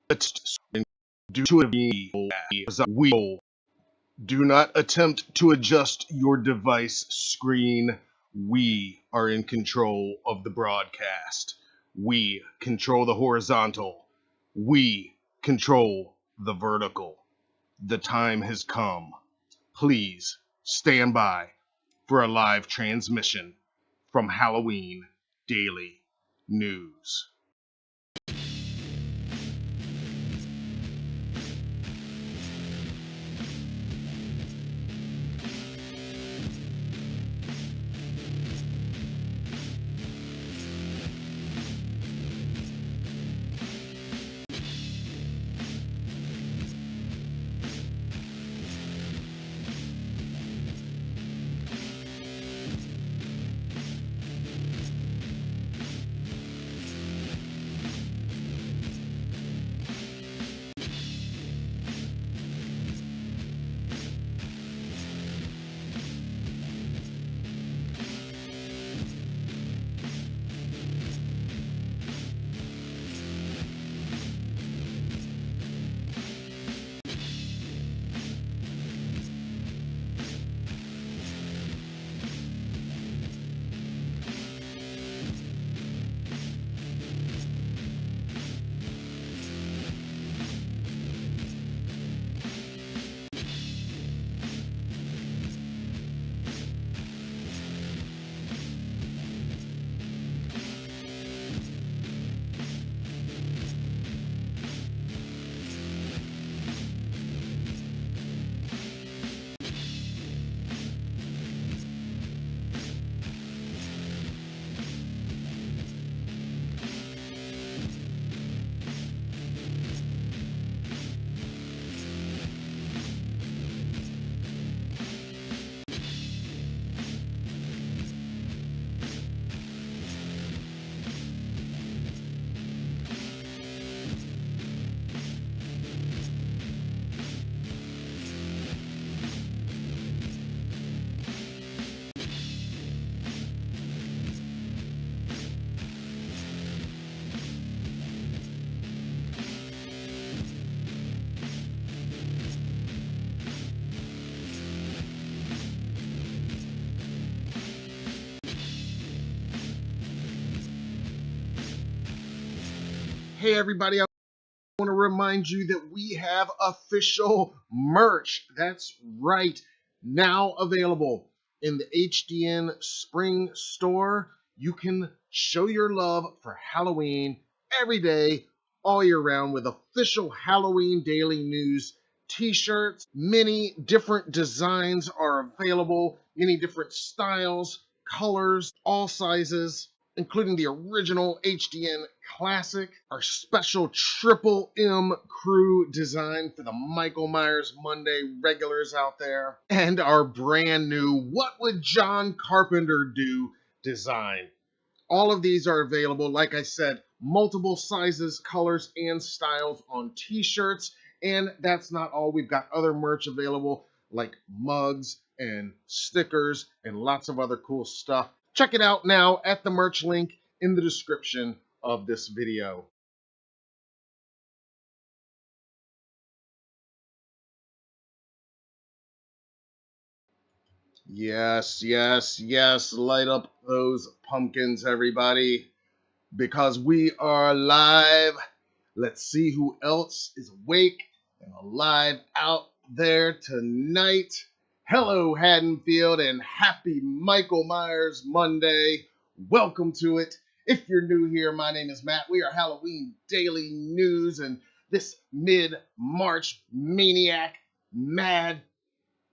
Do not attempt to adjust your device screen. We are in control of the broadcast. We control the horizontal. We control the vertical. The time has come. Please stand by for a live transmission from Halloween Daily News. Hey everybody, I want to remind you that we have official merch. That's right, now available in the HDN Spring Store. You can show your love for Halloween every day, all year round, with official Halloween Daily News t-shirts. Many different designs are available, many different styles, colors, all sizes, including the original HDN Classic, our special Triple M Crew design for the Michael Myers Monday regulars out there, and our brand new What Would John Carpenter Do design. All of these are available, like I said, multiple sizes, colors, and styles on t-shirts. And that's not all. We've got other merch available like mugs and stickers and lots of other cool stuff. Check it out now at the merch link in the description of this video. Yes, yes, yes, light up those pumpkins, everybody, because we are live. Let's see who else is awake and alive out there tonight. Hello, Haddonfield, and happy Michael Myers Monday. Welcome to it. If you're new here, my name is Matt. We are Halloween Daily News, and this mid-March maniac mad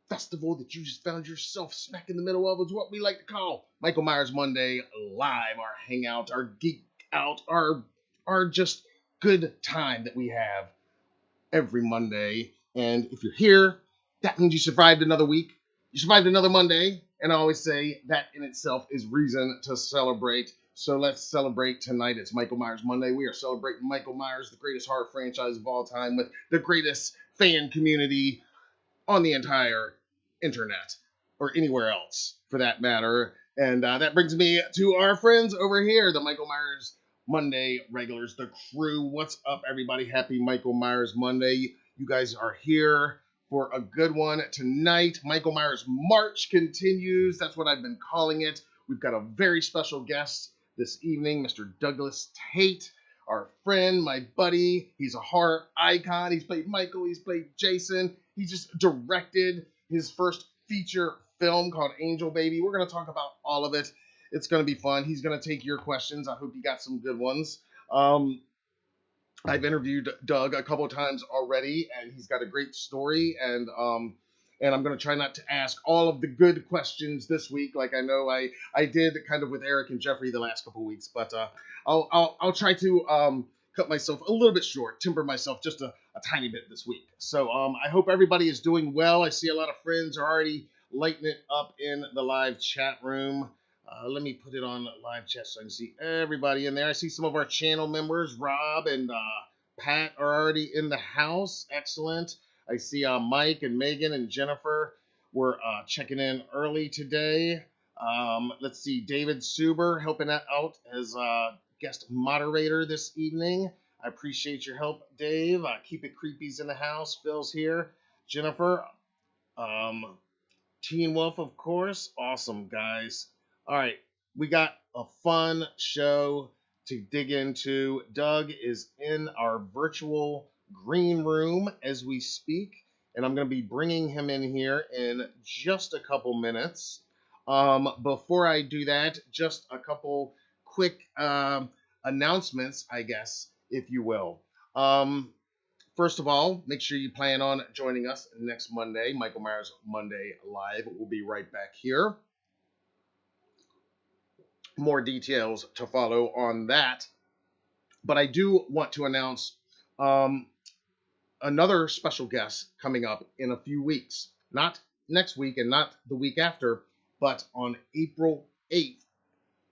festival that you just found yourself smack in the middle of is what we like to call Michael Myers Monday Live, our hangout, our geek out, our just good time that we have every Monday. And if you're here, that means you survived another week. You survived another Monday. And I always say that in itself is reason to celebrate. So let's celebrate tonight. It's Michael Myers Monday. We are celebrating Michael Myers, the greatest horror franchise of all time, with the greatest fan community on the entire internet, or anywhere else for that matter. And that brings me to our friends over here, the Michael Myers Monday regulars, the crew. What's up, everybody? Happy Michael Myers Monday. You guys are here for a good one tonight. Michael Myers March continues. That's what I've been calling it. We've got a very special guest this evening, Mr. Douglas Tate, our friend, my buddy. He's a horror icon. He's played Michael. He's played Jason. He just directed his first feature film called Angel Baby. We're going to talk about all of it. It's going to be fun. He's going to take your questions. I hope you got some good ones. I've interviewed Doug a couple of times already, and he's got a great story. And I'm going to try not to ask all of the good questions this week, like I know I did kind of with Eric and Jeffrey the last couple of weeks. But I'll try to cut myself a little bit short, temper myself just a tiny bit this week. So I hope everybody is doing well. I see a lot of friends are already lighting it up in the live chat room. Let me put it on live chat so I can see everybody in there. I see some of our channel members, Rob and Pat, are already in the house. Excellent. I see Mike and Megan and Jennifer were checking in early today. Let's see, David Suber helping out as guest moderator this evening. I appreciate your help, Dave. Keep It Creepy's in the house. Phil's here. Jennifer. Teen Wolf, of course. Awesome, guys. All right, we got a fun show to dig into. Doug is in our virtual green room as we speak, and I'm going to be bringing him in here in just a couple minutes. Before I do that, just a couple quick announcements, I guess, if you will. First of all, make sure you plan on joining us next Monday, Michael Myers Monday Live. We'll be right back here. More details to follow on that. But I do want to announce another special guest coming up in a few weeks. Not next week and not the week after, but on April 8th.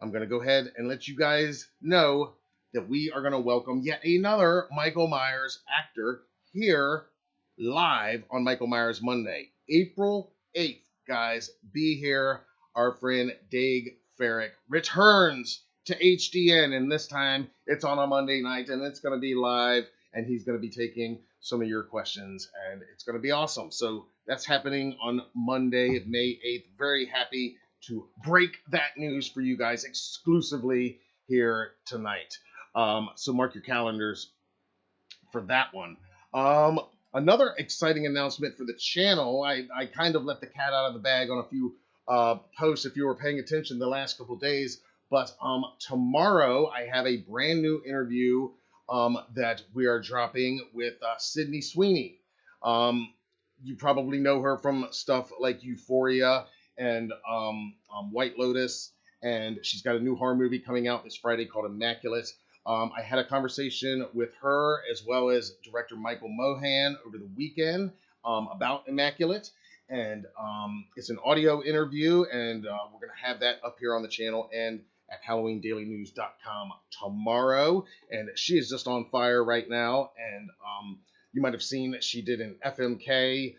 I'm going to go ahead and let you guys know that we are going to welcome yet another Michael Myers actor here live on Michael Myers Monday. April 8th, guys, be here. Our friend Dave Ferrick returns to HDN, and this time it's on a Monday night, and it's going to be live, and he's going to be taking some of your questions, and it's going to be awesome. So that's happening on Monday, May 8th. Very happy to break that news for you guys exclusively here tonight. So mark your calendars for that one. Another exciting announcement for the channel. I kind of let the cat out of the bag on a few posts if you were paying attention the last couple days. But tomorrow I have a brand new interview that we are dropping with Sydney Sweeney. You probably know her from stuff like Euphoria and White Lotus. And she's got a new horror movie coming out this Friday called Immaculate. I had a conversation with her as well as director Michael Mohan over the weekend about Immaculate. And it's an audio interview, and we're going to have that up here on the channel and at HalloweenDailyNews.com tomorrow. And she is just on fire right now. And you might have seen that she did an FMK.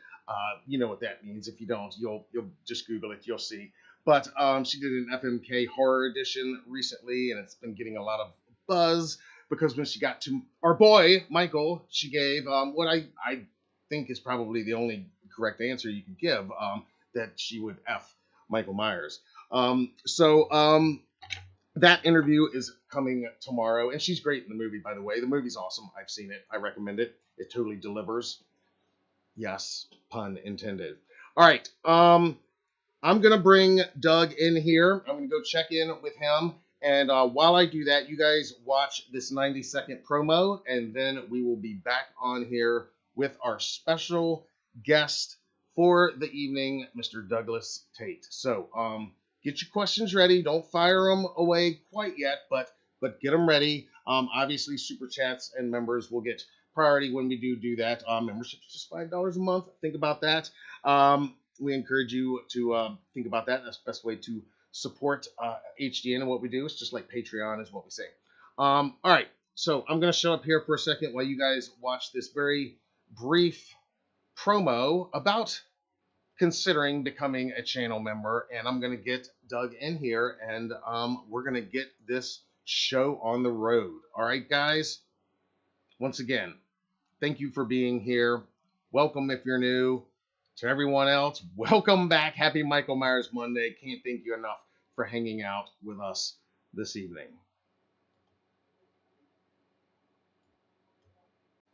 You know what that means. If you don't, you'll just Google it. You'll see. But she did an FMK horror edition recently, and it's been getting a lot of buzz because when she got to our boy Michael, she gave what I think is probably the only correct answer you can give, that she would F Michael Myers. That interview is coming tomorrow, and she's great in the movie, by the way. The movie's awesome. I've seen it. I recommend it. It totally delivers. Yes, pun intended. All right. I'm going to bring Doug in here. I'm going to go check in with him. And while I do that, you guys watch this 90-second promo, and then we will be back on here with our special guest for the evening, Mr. Douglas Tate. So get your questions ready. Don't fire them away quite yet, but get them ready. Obviously, Super Chats and members will get priority when we do that. Membership is just $5 a month. Think about that. We encourage you to think about that. That's the best way to support HDN and what we do. It's just like Patreon is what we say. All right, so I'm going to show up here for a second while you guys watch this very brief promo about considering becoming a channel member, and I'm going to get Doug in here, and we're going to get this show on the road. All right, guys? Once again, thank you for being here. Welcome if you're new. To everyone else, welcome back. Happy Michael Myers Monday. Can't thank you enough for hanging out with us this evening.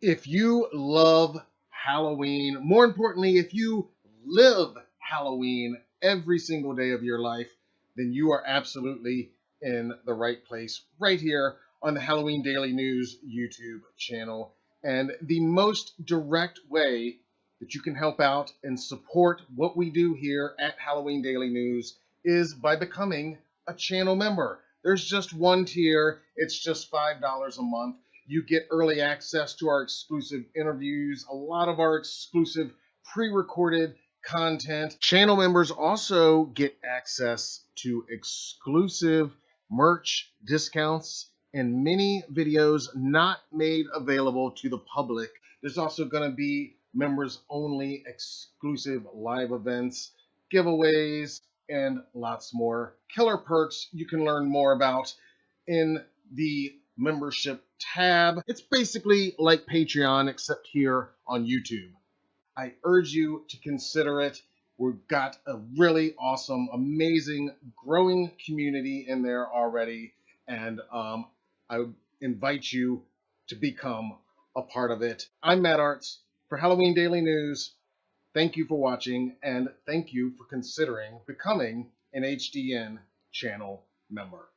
If you love Halloween, more importantly, if you live Halloween every single day of your life, then you are absolutely in the right place right here on the Halloween Daily News YouTube channel. And the most direct way that you can help out and support what we do here at Halloween Daily News is by becoming a channel member. There's just one tier. It's just $5 a month. You get early access to our exclusive interviews, a lot of our exclusive pre-recorded content. Channel members also get access to exclusive merch discounts and many videos not made available to the public. There's also going to be members only exclusive live events, giveaways, and lots more killer perks you can learn more about in the membership tab. It's basically like Patreon, except here on YouTube. I urge you to consider it. We've got a really awesome, amazing, growing community in there already, and I invite you to become a part of it. I'm Matt Arts for Halloween Daily News. Thank you for watching, and thank you for considering becoming an HDN channel member.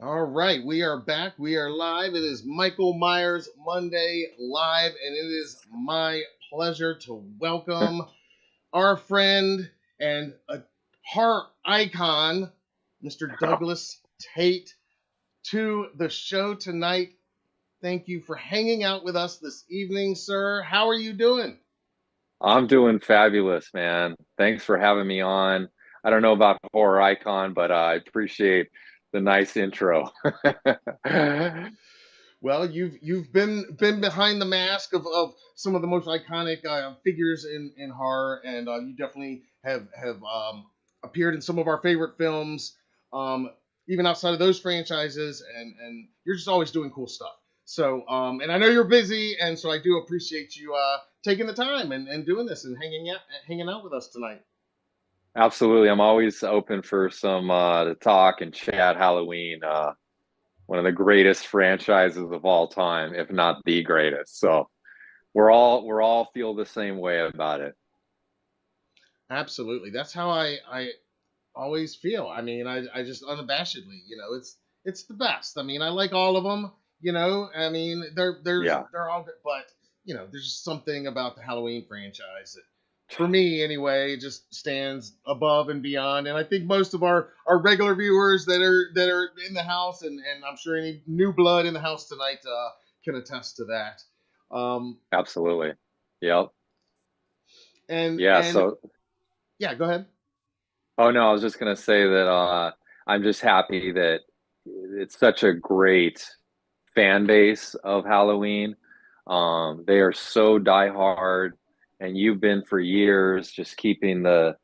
All right, we are back. We are live. It is Michael Myers Monday live, and it is my pleasure to welcome our friend and a horror icon, Mr. Douglas Tate, to the show tonight. Thank you for hanging out with us this evening, sir. How are you doing? I'm doing fabulous, man. Thanks for having me on. I don't know about horror icon, but I appreciate the nice intro. Well, you've been behind the mask of some of the most iconic figures in horror, and you definitely have appeared in some of our favorite films, even outside of those franchises, and you're just always doing cool stuff. So, and I know you're busy, and so I do appreciate you taking the time and doing this and hanging out with us tonight. Absolutely. I'm always open for some to talk and chat Halloween. One of the greatest franchises of all time, if not the greatest. So we're all feel the same way about it. Absolutely, that's how I always feel. I mean, I just unabashedly, it's the best. I mean, I like all of them. I mean, Yeah. they're all good, but there's just something about the Halloween franchise that, for me anyway, just stands above and beyond. And I think most of our regular viewers that are in the house, and I'm sure any new blood in the house tonight can attest to that. Absolutely. Yep. Yeah, And so yeah, go ahead. oh no, I was just gonna say that I'm just happy that it's such a great fan base of Halloween. They are so diehard, and you've been for years just keeping the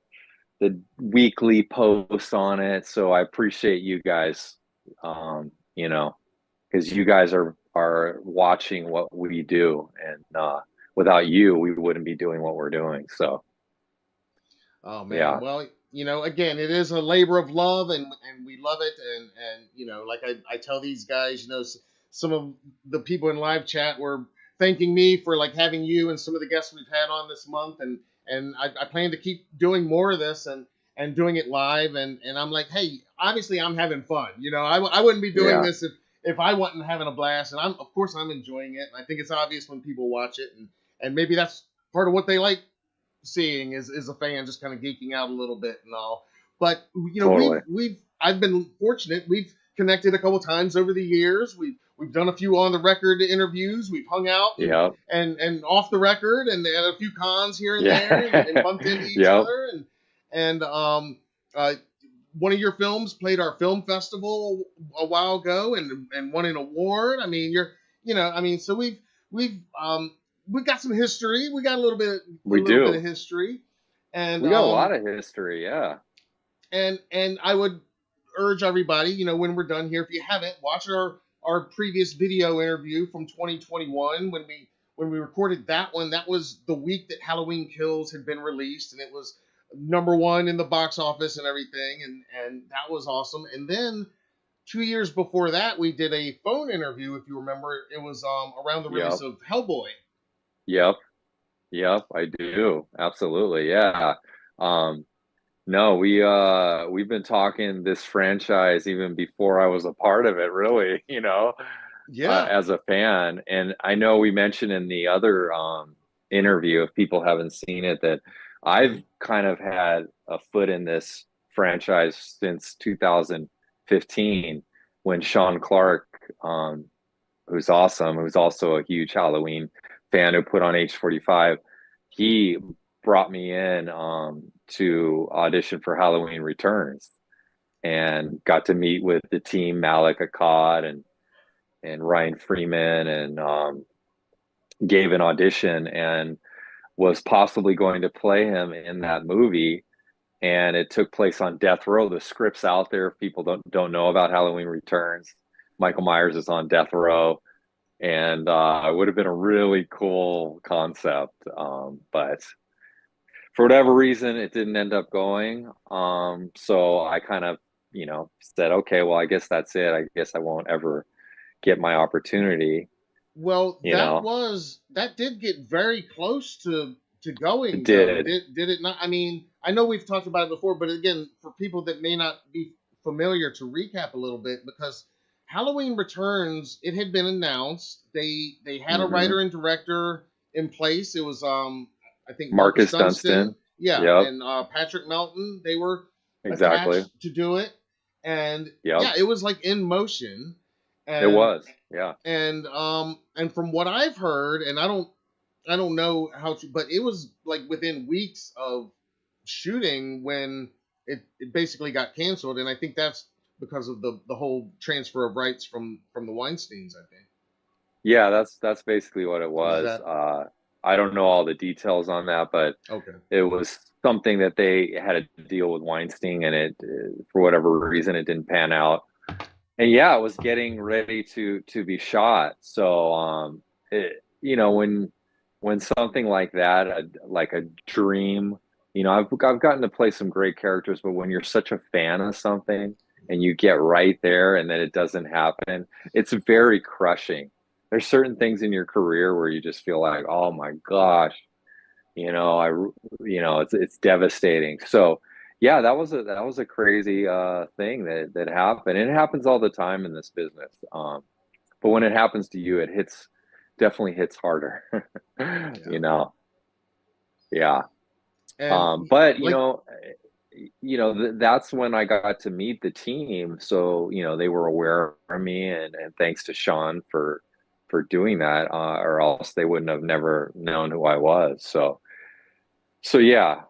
weekly posts on it. So I appreciate you guys, you know, because you guys are watching what we do, and without you, we wouldn't be doing what we're doing. So Oh man, yeah, well, again, it is a labor of love, and we love it, and like I tell these guys, some of the people in live chat were thanking me for like having you and some of the guests we've had on this month, and I plan to keep doing more of this and doing it live, and I'm like, hey, obviously I'm having fun, I wouldn't be doing yeah, this if I wasn't having a blast, and of course I'm enjoying it, and I think it's obvious when people watch it, and maybe that's part of what they like seeing is a fan just kind of geeking out a little bit and all. But Totally. I've been fortunate. We've connected a couple times over the years. We've done a few on the record interviews. We've hung out Yep. and off the record and a few cons here and there Yeah. and bumped into each Yep. other and one of your films played our film festival a while ago and won an award. I mean, so we've got some history. We got a little bit of history, and we got a lot of history. Yeah. And I would urge everybody, when we're done here, if you haven't, watch our previous video interview from 2021 when we recorded that one. That was the week that Halloween Kills had been released, and it was #1 in the box office and everything, and that was awesome. And then 2 years before that, we did a phone interview, if you remember. It was around the release of Hellboy. Yep, I do. Absolutely. Yeah. No, we've been talking this franchise even before I was a part of it, really, as a fan. And I know we mentioned in the other interview, if people haven't seen it, that I've kind of had a foot in this franchise since 2015 when Sean Clark, who's awesome, who's also a huge Halloween fan who put on H45, he brought me in to audition for Halloween Returns and got to meet with the team, Malik Akkad and Ryan Freeman, and gave an audition and was possibly going to play him in that movie. And it took place on death row. The script's out there. If people don't know about Halloween Returns, Michael Myers is on death row. And it would have been a really cool concept. But for whatever reason, it didn't end up going. So I kind of, said, okay, well, I guess that's it. I guess I won't ever get my opportunity. Well, that did get very close to going. It did. Did it not? I mean, I know we've talked about it before, but again, for people that may not be familiar, to recap a little bit, because Halloween Returns, it had been announced. They had a writer and director in place. It was I think Marcus Dunstan. Yeah, yep. And Patrick Melton. They were attached to do it, and it was like in motion. And, it was, yeah. And from what I've heard, and I don't know how to, but it was like within weeks of shooting when it basically got canceled, and I think that's because of the whole transfer of rights from the Weinsteins, I think. Yeah, that's basically what it was. I don't know all the details on that, but it was something that they had to deal with Weinstein, and it, for whatever reason, it didn't pan out. And yeah, it was getting ready to be shot. So, when something like that, like a dream, I've gotten to play some great characters, but when you're such a fan of something and you get right there and then it doesn't happen, it's very crushing. There's certain things in your career where you just feel like, oh my gosh, it's devastating. So yeah, that was a crazy thing that happened. And it happens all the time in this business. But when it happens to you, it definitely hits harder. Yeah. And but that's when I got to meet the team. So, they were aware of me, and thanks to Sean for doing that, or else they wouldn't have never known who I was. So yeah,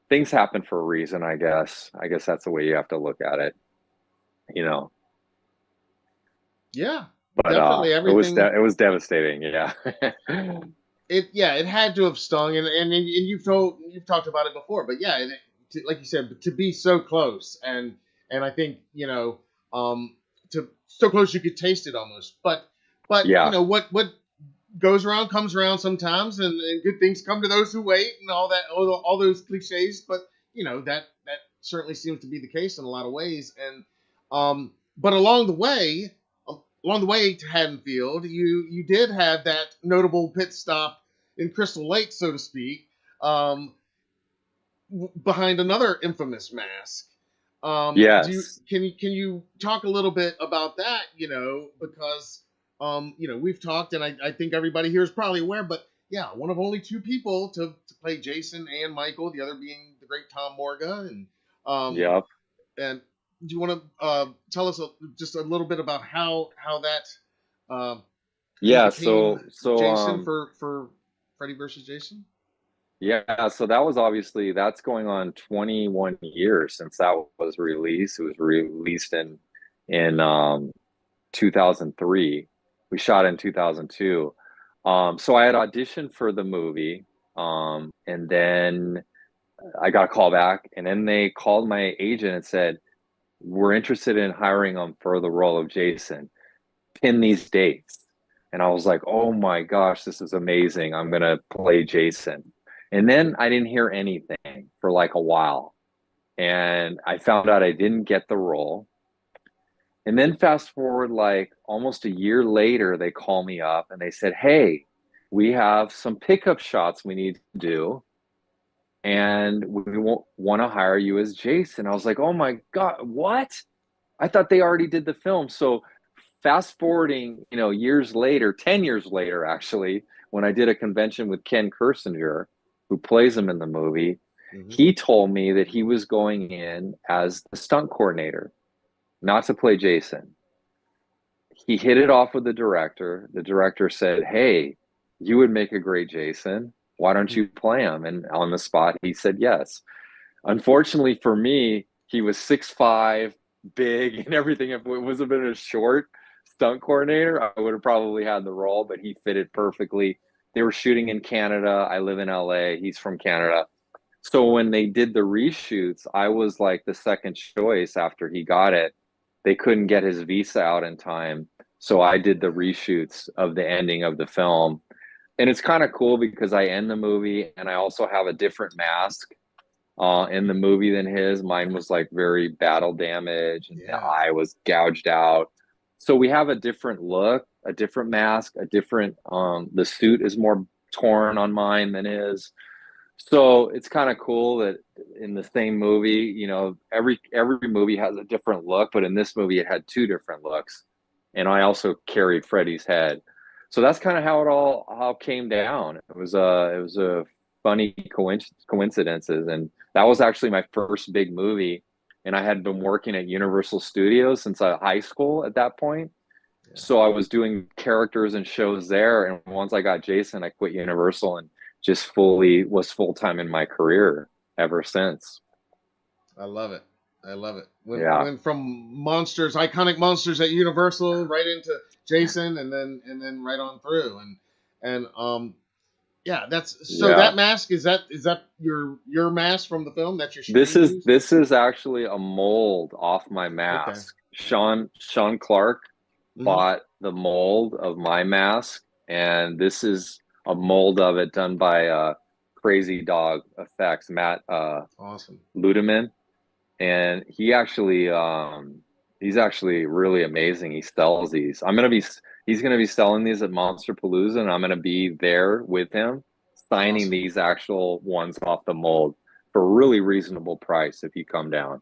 things happen for a reason, I guess. I guess that's the way you have to look at it, Yeah, but definitely. it was devastating. Yeah. It had to have stung, and you've talked about it before, but yeah, like you said, to be so close, and I think to so close you could taste it almost, but yeah. What goes around comes around sometimes, and good things come to those who wait, and all those cliches. But that certainly seems to be the case in a lot of ways. And but along the way to Haddonfield, you did have that notable pit stop in Crystal Lake, so to speak, behind another infamous mask. Do you Yes. can you talk a little bit about that? Because we've talked, and I think everybody here is probably aware, but yeah, one of only two people to play Jason and Michael, the other being the great Tom Morga, um, Yep. and do you want to tell us just a little bit about how that he Yeah. became So Jason for Freddy versus Jason? yeah, so that was obviously that's going on 21 years since that was released. It was released in 2003. We shot in 2002. So I had auditioned for the movie, and then I got a call back, and then they called my agent and said, "We're interested in hiring him for the role of Jason. Pin these dates." And I was like, "Oh my gosh, this is amazing. I'm gonna play Jason." And then I didn't hear anything for like a while. And I found out I didn't get the role. And then fast forward like almost a year later, they call me up and they said, "Hey, we have some pickup shots we need to do, and we want to hire you as Jason." I was like, "Oh my God, what?" I thought they already did the film. So fast forwarding, years later, 10 years later, actually, when I did a convention with Ken Kirsinger, who plays him in the movie, Hmm. he told me that he was going in as the stunt coordinator, not to play Jason. He hit it off with the director. The director said, "Hey, you would make a great Jason. Why don't you play him?" And on the spot, he said yes. Unfortunately for me, he was 6'5", big and everything. If it was a bit of a short stunt coordinator, I would have probably had the role, but he fitted perfectly. They were shooting in Canada. I live in LA. He's from Canada. So when they did the reshoots, I was like the second choice after he got it. They couldn't get his visa out in time. So I did the reshoots of the ending of the film. And it's kind of cool because I end the movie and I also have a different mask in the movie than his. Mine was like very battle damage and the Yeah. eye was gouged out. So we have a different look, a different mask, a different the suit is more torn on mine than his. So it's kind of cool that in the same movie, every movie has a different look, but in this movie it had two different looks. And I also carried Freddy's head. So that's kind of how it all came down. It was a funny coincidences, and that was actually my first big movie. And I had been working at Universal Studios since high school at that point. Yeah. So I was doing characters and shows there. And once I got Jason, I quit Universal and just fully was full time in my career ever since. I love it. I love it. Yeah. Went from monsters, iconic monsters at Universal, right into Jason, and then right on through, and yeah, that's so. Yeah. That mask is that your mask from the film? That's your This shooting is used? this is actually a mold off my Okay. mask. Sean Clark Hmm. bought the mold of my mask, and this is a mold of it done by Crazy Dog Effects, Matt Awesome. Ludeman, and he's actually really amazing. He sells these. He's gonna be selling these at Monster Palooza, and I'm gonna be there with him signing Awesome. these actual ones off the mold for a really reasonable price if you come down.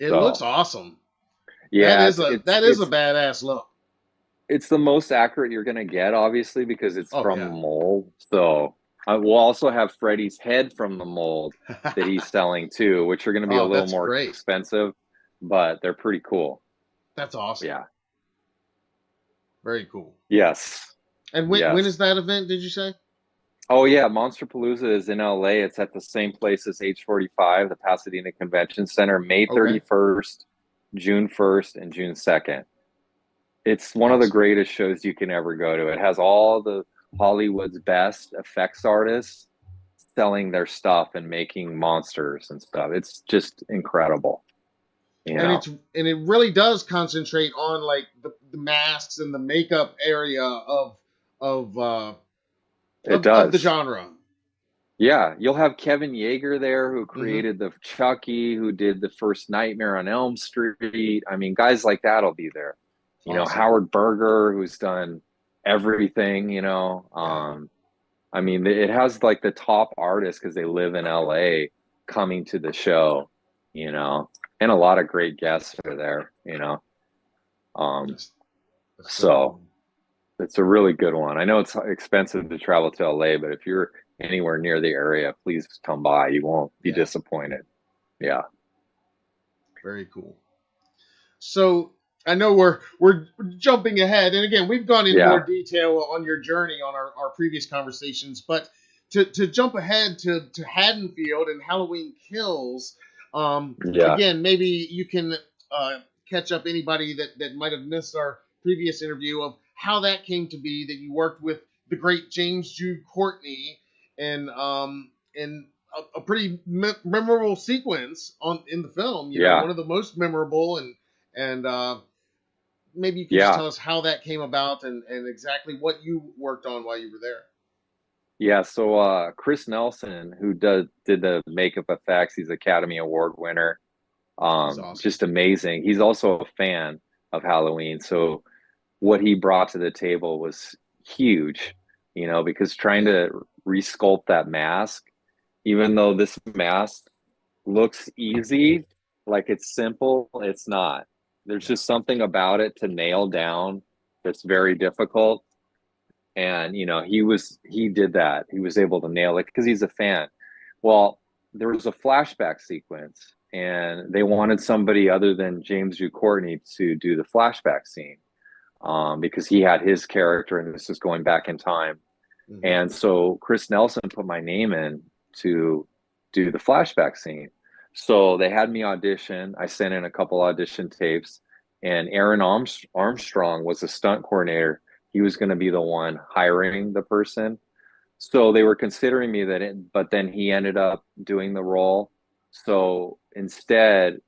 It looks So awesome. That yeah, is it's a it's that is a it's badass look. it's the most accurate you're gonna get, obviously, because it's Oh from yeah. the mold. So I will also have Freddy's head from the mold that he's selling too, which are gonna be a Oh, little that's more great. expensive, but they're pretty cool. That's awesome. Yeah. Very cool. Yes. And when is Yes. that event? Did you say? Oh yeah, Monster Palooza is in LA. It's at the same place as H45, the Pasadena Convention Center, May Okay. 31st, June 1st, and June 2nd. It's one of the Awesome. greatest shows you can ever go to. It has all the Hollywood's best effects artists selling their stuff and making monsters and stuff. It's just incredible, you and know. it's and it really does concentrate on like the masks and the makeup area of uh It of the does. genre. Yeah, you'll have Kevin Yeager there who Hmm. created the Chucky, who did the first Nightmare on Elm Street. I mean, guys like that'll be there. Awesome. Howard Berger, who's done everything. Yeah. I mean, it has like the top artists because they live in LA coming to the show, you know. and a lot of great guests are there, you know. Um, That's, that's so so cool. it's a really good one. I know it's expensive to travel to LA, but if you're anywhere near the area, please come by. You won't be Yeah, disappointed. Yeah. very cool. So I know we're jumping ahead, and again, we've gone in more Yeah. detail on your journey on our previous conversations, but to jump ahead to Haddonfield and Halloween Kills, Yeah. again, maybe you can catch up anybody that might have missed our previous interview of how that came to be that you worked with the great James Jude Courtney and a pretty memorable sequence on in the film. You know, Yeah. one of the most memorable and maybe you can just Yeah. tell us how that came about and exactly what you worked on while you were there. Yeah. So Chris Nelson, who did the makeup effects, he's Academy Award winner. He's awesome. Just amazing. He's also a fan of Halloween. So what he brought to the table was huge, you know, because trying Yeah. to resculpt that mask, even though this mask looks easy, like it's simple, it's not. There's No. just something about it to nail down that's very difficult. And, you know, he did that. He was able to nail it because he's a fan. Well, there was a flashback sequence, and they wanted somebody other than James Jude Courtney to do the flashback scene because he had his character, and this is going back in time. Mm-hmm. And so Chris Nelson put my name in to do the flashback scene. So they had me audition. I sent in a couple audition tapes, and Aaron Armstrong was a stunt coordinator. He was going to be the one hiring the person. So they were considering me but then he ended up doing the role. So instead,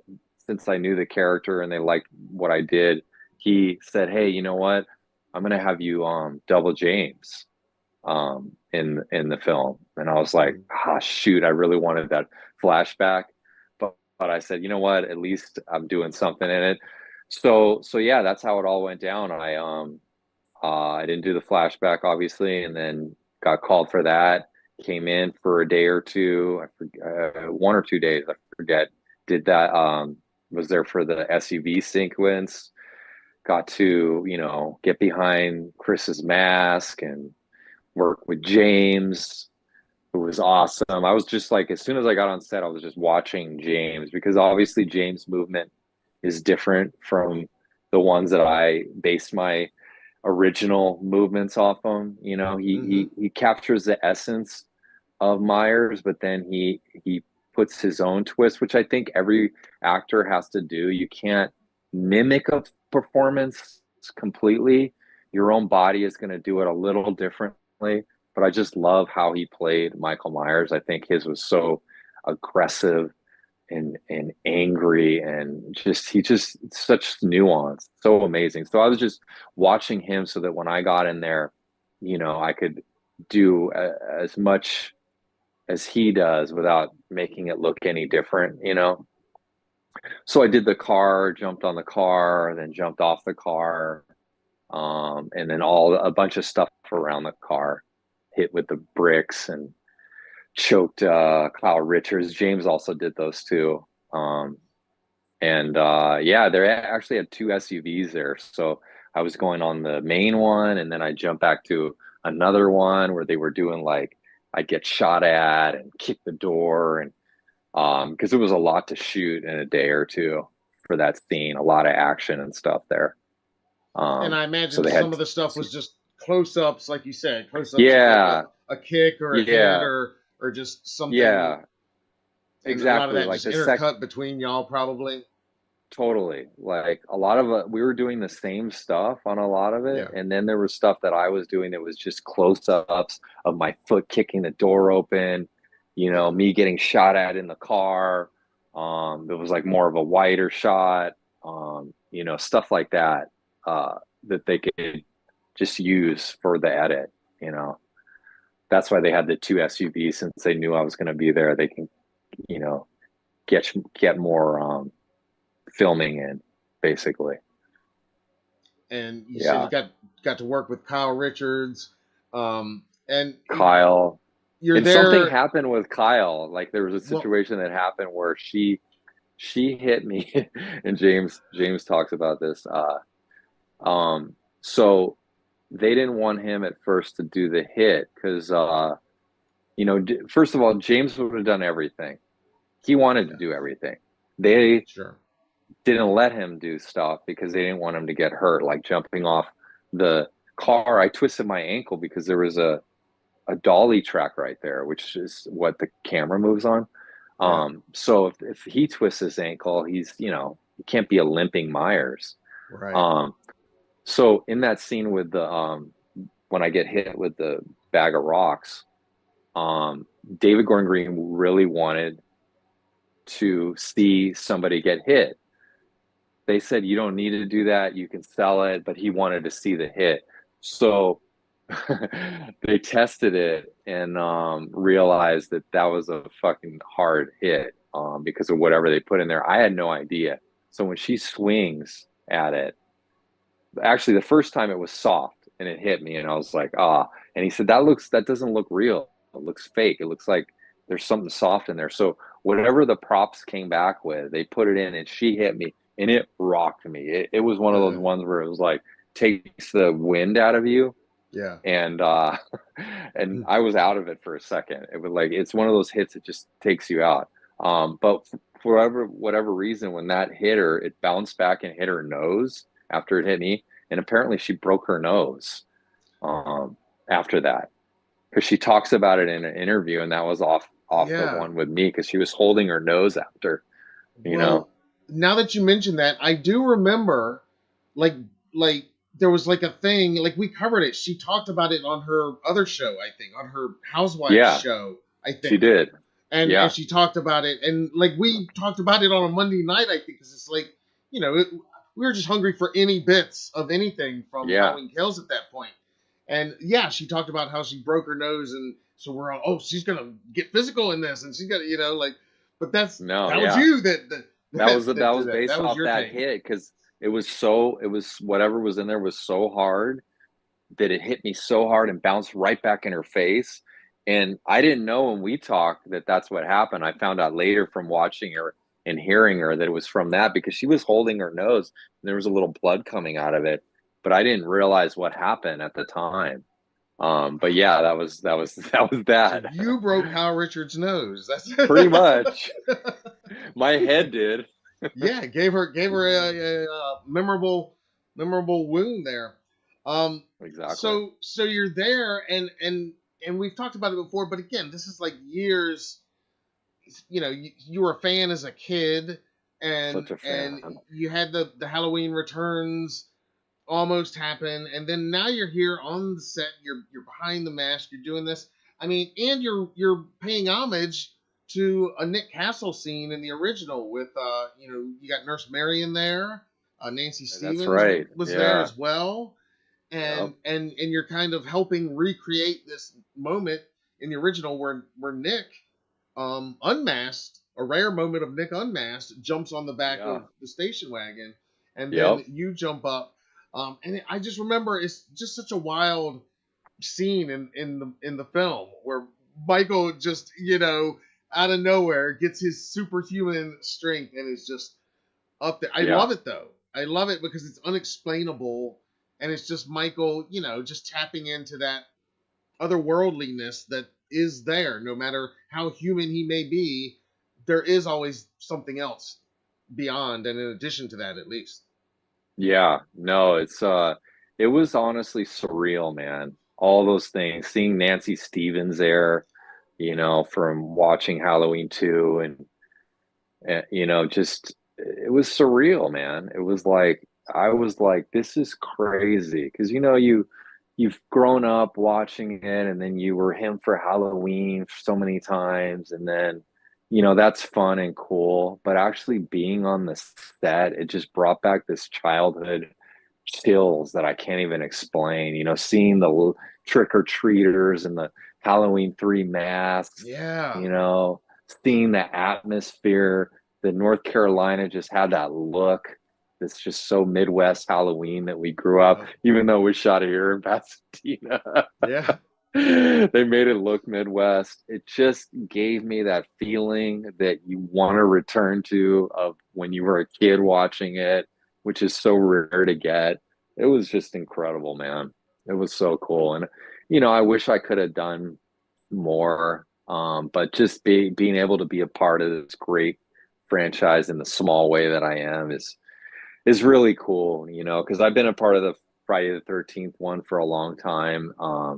since I knew the character and they liked what I did, he said, "Hey, you know what? I'm gonna have you double James in the film." And I was like, Mm-hmm. "Ah, shoot, I really wanted that flashback." But I said, "You know what? At least I'm doing something in it." So yeah, that's how it all went down. I didn't do the flashback, obviously, and then got called for that. Came in for a day or two, 1 or 2 days, I forget. Did that. Was there for the SUV sequence. Got to get behind Chris's mask and work with James, who was awesome. I was just like, as soon as I got on set, I was just watching James because obviously James' movement is different from the ones that I based my original movements off him. You know, Mm-hmm. he captures the essence of Myers, but then he puts his own twist, which I think every actor has to do. You can't mimic a performance completely. Your own body is going to do it a little differently. But I just love how he played Michael Myers. I think his was so aggressive and angry and just such nuance, so amazing. So I was just watching him so that when I got in there, I could do as much as he does without making it look any different. So I did the car, jumped on the car, and then jumped off the car, and then a bunch of stuff around the car hit with the bricks and choked Kyle Richards. James also did those too. And yeah, they actually had two SUVs there. So I was going on the main one, and then I jumped back to another one where they were doing like I'd get shot at and kick the door, and because it was a lot to shoot in a day or two for that scene, a lot of action and stuff there. And I So imagine they some had, of the stuff was just close ups, like you said, close ups of like yeah, a kick or a hit yeah, or just something, yeah, and a lot of exactly. that Like just the sec intercut between y'all probably. Totally. Like a lot of we were doing the same stuff on a lot of it. Yeah. And then there was stuff that I was doing that was just close ups of my foot kicking the door open, Yeah. me getting shot at in the car. It was like more of a wider shot, stuff like that, that they could just use for the edit, you know. That's why they had the two SUVs since they knew I was going to be there. They can, you know, get more, filming in, basically. And you said you Yeah. got to work with Kyle Richards, and Kyle. you're And something there. happened with Kyle. Like there was a Well, situation that happened where she she hit me, and James talks about this. So they didn't want him at first to do the hit because, first of all, James would have done everything. He wanted to Yeah, do everything. They sure. didn't let him do stuff because they didn't want him to get hurt, like jumping off the car. I twisted my ankle because there was a dolly track right there, which is what the camera moves on. Yeah, So if he twists his ankle, he can't be a limping Myers. right. Um, so in that scene with the when I get hit with the bag of rocks, David Gordon Green really wanted to see somebody get hit. They said you don't need to do that, you can sell it, but he wanted to see the hit. So they tested it and realized that that was a fucking hard hit because of whatever they put in there. I had no idea. So when she swings at it, actually the first time it was soft and it hit me and I was like, ah. And he said that doesn't look real. It looks fake. It looks like there's something soft in there. So whatever the props came back with, they put it in and she hit me and it rocked me. It was one of those ones where it was like takes the wind out of you, Yeah. and and I was out of it for a second. It was like it's one of those hits that just takes you out. But for whatever reason, when that hit her, it bounced back and hit her nose after it hit me, and apparently she broke her nose after that because she talks about it in an interview, and that was off the Yeah. one with me because she was holding her nose after, you know. Well, now that you mention that, I do remember, like, like there was like a thing, like we covered it. She talked about it on her other show, I think, on her Housewives Yeah, show, I she think, did. and Yeah, she talked about it, and like we talked about it on a Monday night, I think, because it's like, we were just hungry for any bits of anything from yeah, Halloween Kills at that point. And yeah, she talked about how she broke her nose, and so we're all, oh, she's gonna get physical in this, and she's gonna, like, but no, that was yeah. you that That that was did that. based That was off your that thing. hit because it was whatever was in there was so hard that it hit me so hard and bounced right back in her face. And I didn't know when we talked that that's what happened. I found out later from watching her and hearing her that it was from that because she was holding her nose and there was a little blood coming out of it, but I didn't realize what happened at the time. But yeah, that was So that. you broke Kyle Richards' nose. That's Pretty much. My head did. yeah. Gave her a memorable wound there. Exactly. So you're there, and we've talked about it before, but again, this is like years. You were a fan as a kid, and Such a fan. you had the Halloween Returns almost happen, and then now you're here on the set. You're behind the mask. You're doing this. I mean, and you're paying homage to a Nick Castle scene in the original with you got Nurse Mary in there. Nancy That's Stevens right. was there Yeah. as well, Yep. and you're kind of helping recreate this moment in the original where Nick unmasked, a rare moment of Nick unmasked, jumps on the back Yeah. of the station wagon, and then Yep. you jump up. And I just remember it's just such a wild scene in the film where Michael just out of nowhere gets his superhuman strength and is just up there. I Yeah. love it though. I love it because it's unexplainable and it's just Michael, just tapping into that otherworldliness that is there. No matter how human he may be, there is always something else beyond and in addition to that, at least. Yeah. No, it was honestly surreal, man. All those things, seeing Nancy Stevens there, from watching Halloween 2 and just it was surreal, man. It was like I was like, this is crazy because you've grown up watching it and then you were him for Halloween so many times and then that's fun and cool, but actually being on the set, it just brought back this childhood chills that I can't even explain. Seeing the trick or treaters and the Halloween 3 masks, Yeah. you know, seeing the atmosphere. The North Carolina just had that look that's just so Midwest Halloween that we grew up, Yep. even though we shot here in Pasadena. Yeah. They made it look Midwest. It just gave me that feeling that you want to return to of when you were a kid watching it, which is so rare to get. It was just incredible, man. It was so cool. And I wish I could have done more. But just being able to be a part of this great franchise in the small way that I am is really cool, because I've been a part of the Friday the 13th one for a long time.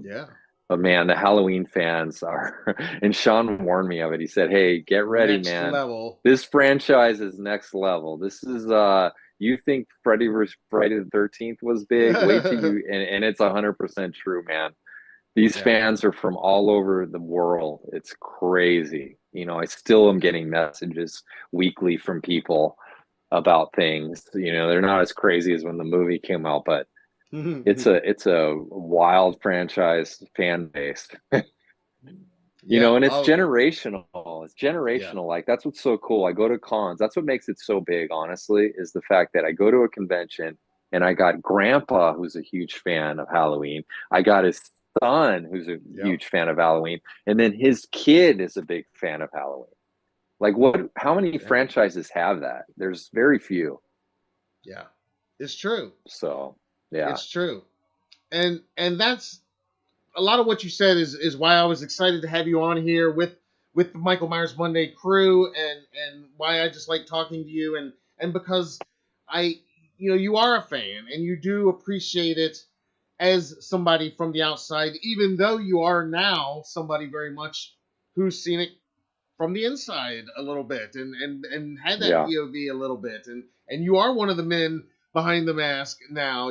Yeah. But man, the Halloween fans are, and Sean warned me of it. He said, "Hey, get ready, Next man. level. This franchise is next level. This is you think Freddy vs. Friday the 13th was big? Wait till you and it's 100% true, man. These Yeah. fans are from all over the world. It's crazy. I still am getting messages weekly from people about things. They're not as crazy as when the movie came out, but it's a wild franchise fan base. Yeah. And it's Oh, generational. It's yeah. generational. Like that's what's so cool. I go to cons. That's what makes it so big, honestly, is the fact that I go to a convention and I got grandpa who's a huge fan of Halloween. I got his son who's a Yep. huge fan of Halloween, and then his kid is a big fan of Halloween. Like how many Yeah. franchises have that? There's very few. Yeah. It's true. So, yeah. It's true. And that's a lot of what you said is why I was excited to have you on here with the Michael Myers Monday crew, and why I just like talking to you, and because I you are a fan and you do appreciate it as somebody from the outside, even though you are now somebody very much who's seen it from the inside a little bit, and had that Yeah. POV a little bit, and you are one of the men behind the mask now,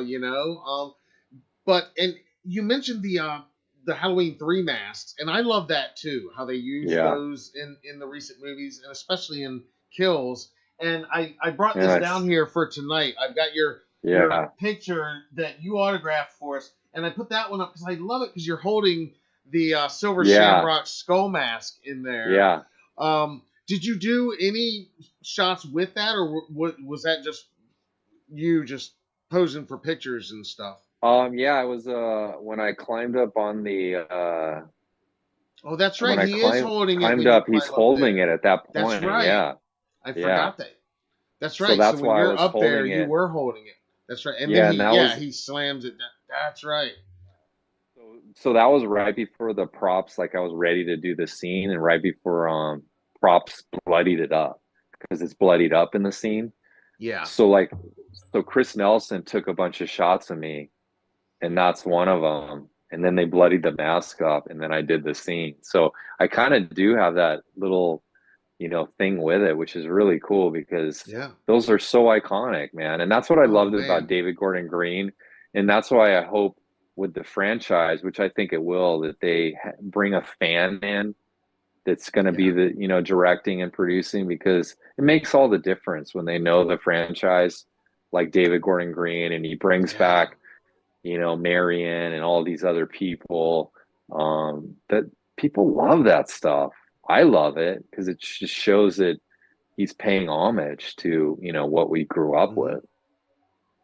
but and you mentioned the Halloween 3 masks, and I love that too. How they use Yeah. those in the recent movies, and especially in Kills. And I brought this down Nice. here for tonight. I've got your Yeah. picture that you autographed for us, and I put that one up because I love it because you're holding the Silver Yeah. Shamrock skull mask in there. Yeah. Did you do any shots with that, or was that just you just posing for pictures and stuff? Yeah, I was when I climbed up on the Oh, that's when right. I He is holding it climbed when you up, he's climb up holding it there. at that That's point. right. Yeah. I Yeah. forgot that. That's So right. So that's when why I you're was up there, holding you it. were holding it. That's right. And then Yeah, and he slams it. That's right. so that was right before the props, like I was ready to do the scene and right before props bloodied it up because it's bloodied up in the scene. Yeah. So Chris Nelson took a bunch of shots of me, and that's one of them. And then they bloodied the mask up, and then I did the scene. So I kind of do have that little, thing with it, which is really cool because Yeah. those are so iconic, man. And that's what I Oh loved about man. David Gordon Green. And that's why I hope with the franchise, which I think it will, that they bring a fan in that's going to be Yeah. the, directing and producing because it makes all the difference when they know the franchise like David Gordon Green and he brings Yeah. back Marion and all these other people. That people love that stuff. I love it because it just shows that he's paying homage to what we grew up hmm with.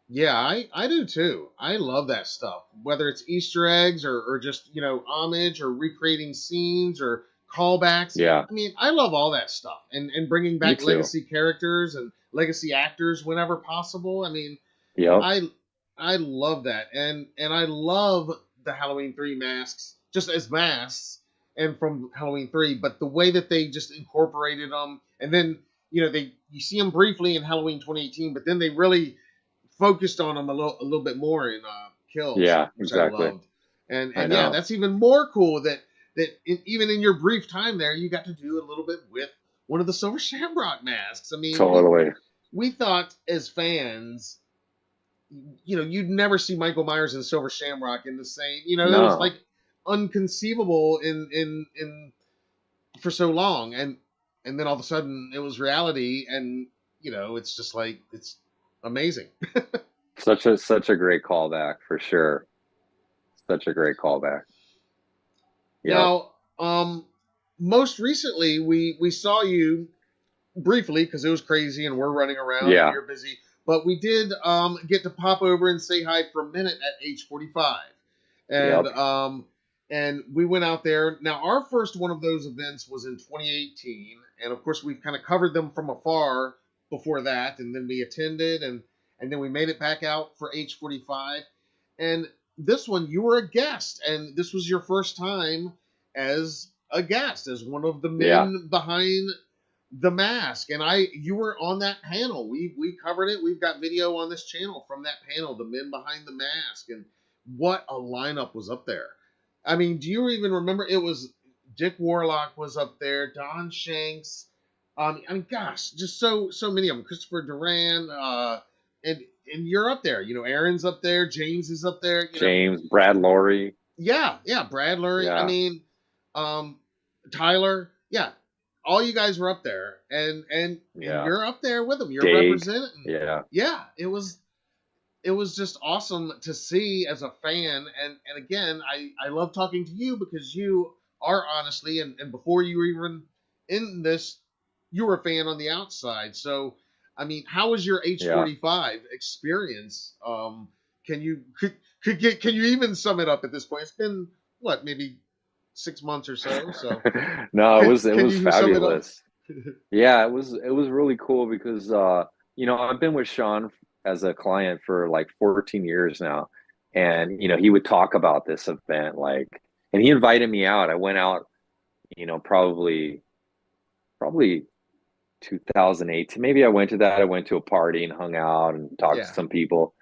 Yeah, I do too. I love that stuff. Whether it's Easter eggs or just, homage or recreating scenes or callbacks. Yeah, I mean, I love all that stuff. And bringing me back too. legacy characters and legacy actors whenever possible. I mean, Yep. I I love that. And I love the Halloween 3 masks just as masks and from Halloween 3, but the way that they just incorporated them, and then, you see them briefly in Halloween 2018, but then they really focused on them a little bit more in Kills, Yeah, which I exactly. loved. And I and yeah, know. that's even more cool that even in your brief time there, you got to do a little bit with one of the Silver Shamrock masks. I mean, Totally. we thought as fans, you'd never see Michael Myers and Silver Shamrock in the same. It was like No, unconceivable in for so long, and then all of a sudden it was reality, and it's just like it's amazing. such a great callback for sure. Such a great callback. Yep. Now, most recently we saw you briefly because it was crazy and we're running around and Yeah. you're busy, but we did get to pop over and say hi for a minute at H45, and Yep. and we went out there. Now, our first one of those events was in 2018, and of course, we kind of covered them from afar before that, and then we attended, and then we made it back out for H45. And this one, you were a guest, and this was your first time as a guest, as one of the Yeah. men behind the mask. And you were on that panel. We covered it. We've got video on this channel from that panel, the men behind the mask, and what a lineup was up there. I mean, do you even remember? It was Dick Warlock was up there, Don Shanks. I mean, gosh, just so many of them. Christopher Duran, and you're up there. You know, Aaron's up there, James is up there. You know, James, Brad Laurie. yeah, Brad Lurie. I Yeah. mean, Tyler. Yeah, all you guys were up there, and Yeah. you're up there with them. You're Dave. representing. Yeah. Yeah, it was just awesome to see as a fan. And again, I love talking to you because you are honestly, and before you were even in this, you were a fan on the outside. So, I mean, how was your H45 experience? Can you even sum it up at this point? It's been what, maybe 6 months or so. So No, it was can you sum it up? fabulous. Yeah, it was really cool because you know, I've been with Sean as a client for like 14 years now. And you know, he would talk about this event, like, and he invited me out. I went out, you know, probably 2008. Maybe I went to that. I went to a party and hung out and talked Yeah. to some people.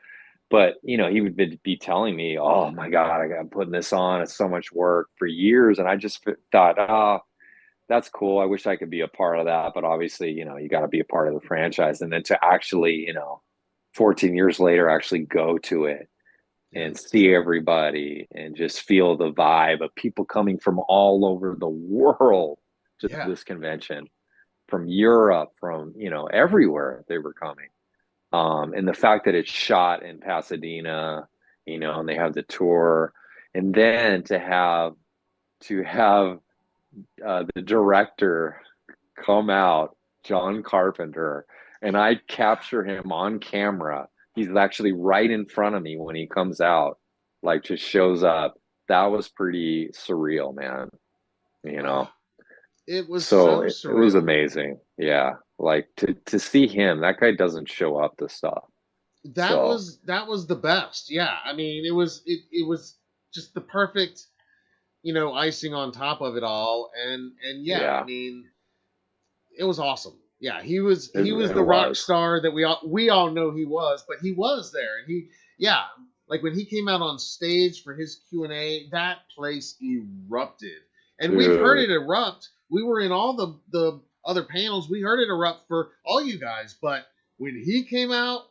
But you know, he would be telling me, "Oh my God, I'm putting this on. It's so much work," for years, and I just thought, "Ah, that's cool. I wish I could be a part of that." But obviously, you know, you got to be a part of the franchise, and then to actually, you know, 14 years later, actually go to it and see everybody and just feel the vibe of people coming from all over the world to Yeah. this convention, from Europe, from, you know, everywhere they were coming. And the fact that it's shot in Pasadena, you know, and they have the tour, and then to have the director come out, John Carpenter, and I capture him on camera. He's actually right in front of me when he comes out, like just shows up. That was pretty surreal, man. You know, it was so so it was surreal. amazing. Yeah, like to see him. That guy doesn't show up to stuff. That So was the best. Yeah, I mean, it was just the perfect, you know, icing on top of it all. And yeah, I yeah, mean, it was awesome. Yeah, he was it, the it rock was. star that we all know he was, but he was there, and yeah, like when he came out on stage for his Q&A, that place erupted, and we've heard it Dude, erupt. We were in all the other panels. We heard it erupt for all you guys, but when he came out,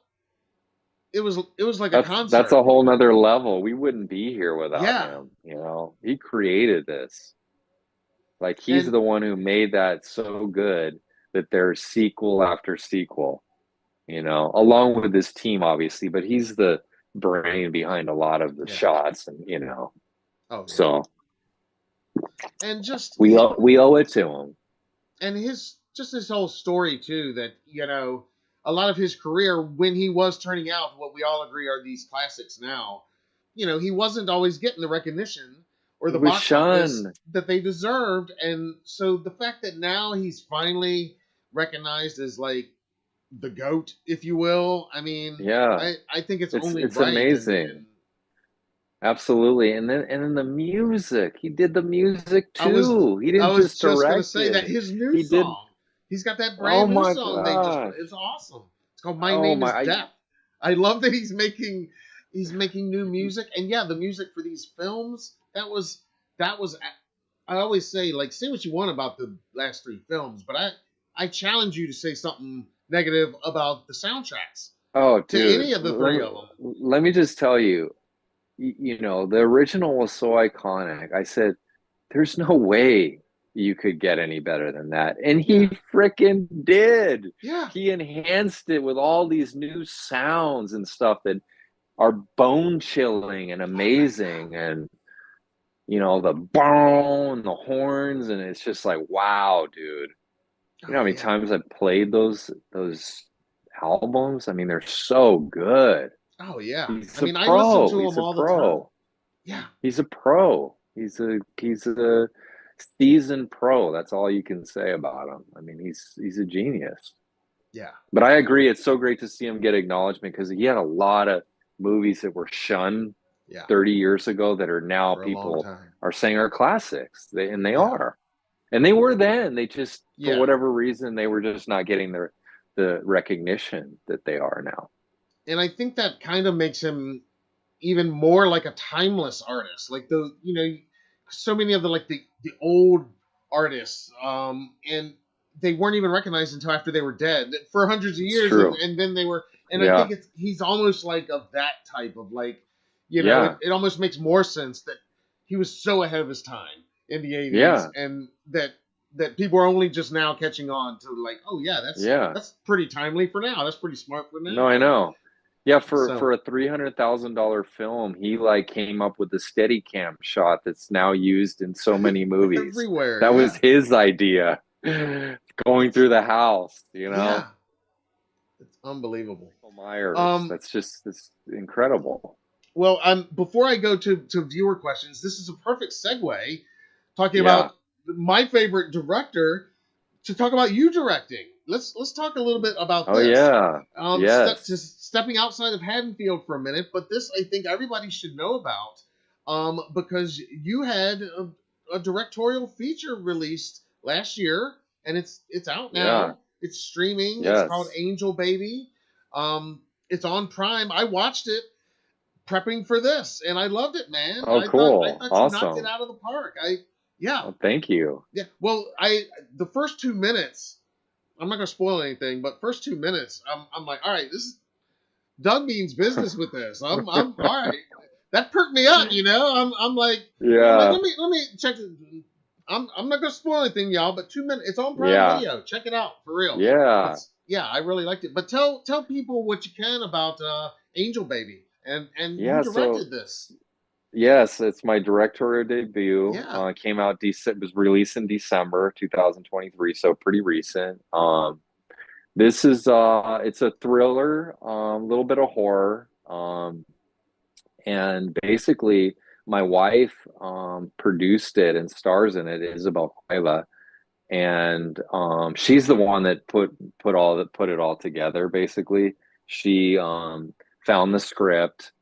it was like a that's concert. a whole nother level. We wouldn't be here without Yeah, him. You know, he created this. Like he's and the one who made that so good that there's sequel after sequel, you know, along with his team, obviously, but he's the brain behind a lot of the yeah, shots, and you know, oh yeah, so and just we owe it to him. and his whole story too, that, you know, a lot of his career when he was turning out what we all agree are these classics now, you know, he wasn't always getting the recognition or He the was box office shunned. that they deserved. And so the fact that now he's finally recognized as like the GOAT, if you will, I mean, Yeah, I think it's only it's right. amazing. Absolutely. And then the music. He did the music I was too. He I didn't was just just gonna direct say that it. his new He did. song, he's got that Oh brand new my song they just gosh. it's awesome. It's called My Oh Name my Is Death. I love that he's making new music. And yeah, the music for these films, that was I always say, like, say what you want about the last three films, but I challenge you to say something negative about the soundtracks Oh to dude. any of the three of them. Let me just tell you, you know, the original was so iconic. I said, there's no way you could get any better than that. And he Yeah. freaking did. Yeah. He enhanced it with all these new sounds and stuff that are bone chilling and amazing. And, you know, the bone, the horns, and it's just like, wow, dude. You know Oh how many yeah. times I've played those albums? I mean, they're so good. Oh yeah. I He's a mean, I listen to pro. them He's a all the time. pro. Yeah. He's a pro. He's a seasoned pro. That's all you can say about him. I mean, he's a genius. Yeah. But I agree, it's so great to see him get acknowledgement because he had a lot of movies that were shunned Yeah. 30 years ago that are now For a long people time. are saying are classics. They Yeah. are. And they were then. They just, for Yeah. whatever reason, they were just not getting the recognition that they are now. And I think that kind of makes him even more like a timeless artist. Like so many of the old artists, and they weren't even recognized until after they were dead for hundreds of It's years, true. and then they were. And I Yeah. think he's almost like of that type of like, Yeah. it almost makes more sense that he was so ahead of his time in the 80s, Yeah. and that people are only just now catching on to like, oh yeah, Yeah. that's pretty timely for now. That's pretty smart for now. No, I know. Yeah, for So a $300,000 film, he like came up with the Steadicam shot that's now used in so many movies. everywhere, That was yeah. his idea. Going through the house, you know? Yeah. It's unbelievable. Michael Myers. Um, It's incredible. well, before I go to viewer questions, this is a perfect segue talking Yeah. about my favorite director to talk about you directing. Let's talk a little bit about Oh this. yeah. Yes. Just stepping outside of Haddonfield for a minute, but this I think everybody should know about, because you had a directorial feature released last year, and it's out now. Yeah. It's streaming. It's called Yes. Angel Baby. It's on Prime. I watched it prepping for this, and I loved it, man. Oh, I cool. thought you knocked it Awesome. out of the park. Yeah. Oh, thank you. Yeah. Well, the first 2 minutes, I'm not gonna spoil anything, but first 2 minutes, I'm like, all right, this is Doug means business with this. I'm all right. That perked me up, I'm like, Yeah. let me check it. I'm not gonna spoil anything, y'all, but 2 minutes. It's on Prime Yeah. Video. Check it out for real. Yeah. I really liked it. But tell people what you can about Angel Baby, and Yeah, you so directed this. yes, it's my directorial debut. Yeah. Came out was released in December 2023, so pretty recent. This is it's a thriller, a little bit of horror, and basically my wife produced it and stars in it, Isabel Cueva, and she's the one that put it all together. Basically, she found the script.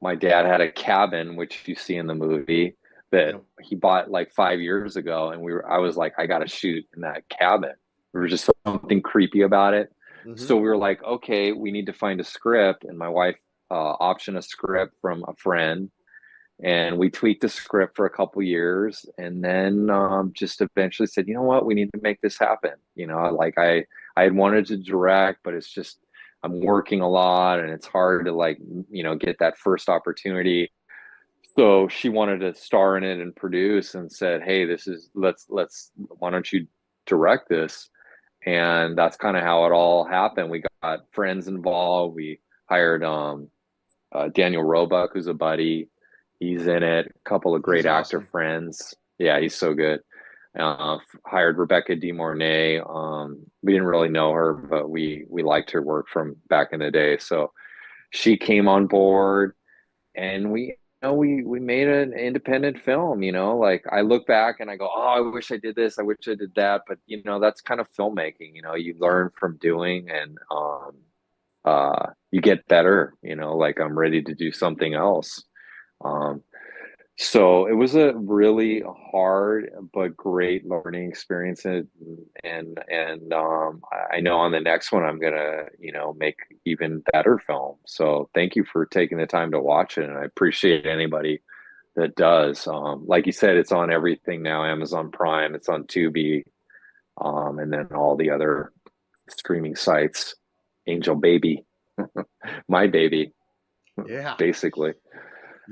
My dad had a cabin, which you see in the movie, that Yep. he bought like 5 years ago, and I was like, I got to shoot in that cabin. There was just something creepy about it. Mm-hmm. So we were like, okay, we need to find a script, and my wife optioned a script from a friend, and we tweaked the script for a couple years, and then just eventually said, you know what, we need to make this happen. Like I had wanted to direct, but it's just I'm working a lot, and it's hard to like get that first opportunity. So she wanted to star in it and produce, and said, hey, this is let's why don't you direct this? And that's kind of how it all happened. We got friends involved. We hired Daniel Roebuck, who's a buddy. He's in it. A couple of great actor awesome. friends. Yeah, he's so good. Hired Rebecca De Mornay. We didn't really know her, but we liked her work from back in the day. So she came on board, and we made an independent film. Like I look back and I go, oh, I wish I did this. I wish I did that. But that's kind of filmmaking. You learn from doing, and you get better. Like I'm ready to do something else. So it was a really hard but great learning experience, and I know on the next one I'm gonna make even better film. So thank you for taking the time to watch it, and I appreciate anybody that does. Like you said, it's on everything now: Amazon Prime, it's on Tubi, and then all the other streaming sites. Angel Baby, my baby, Yeah. basically.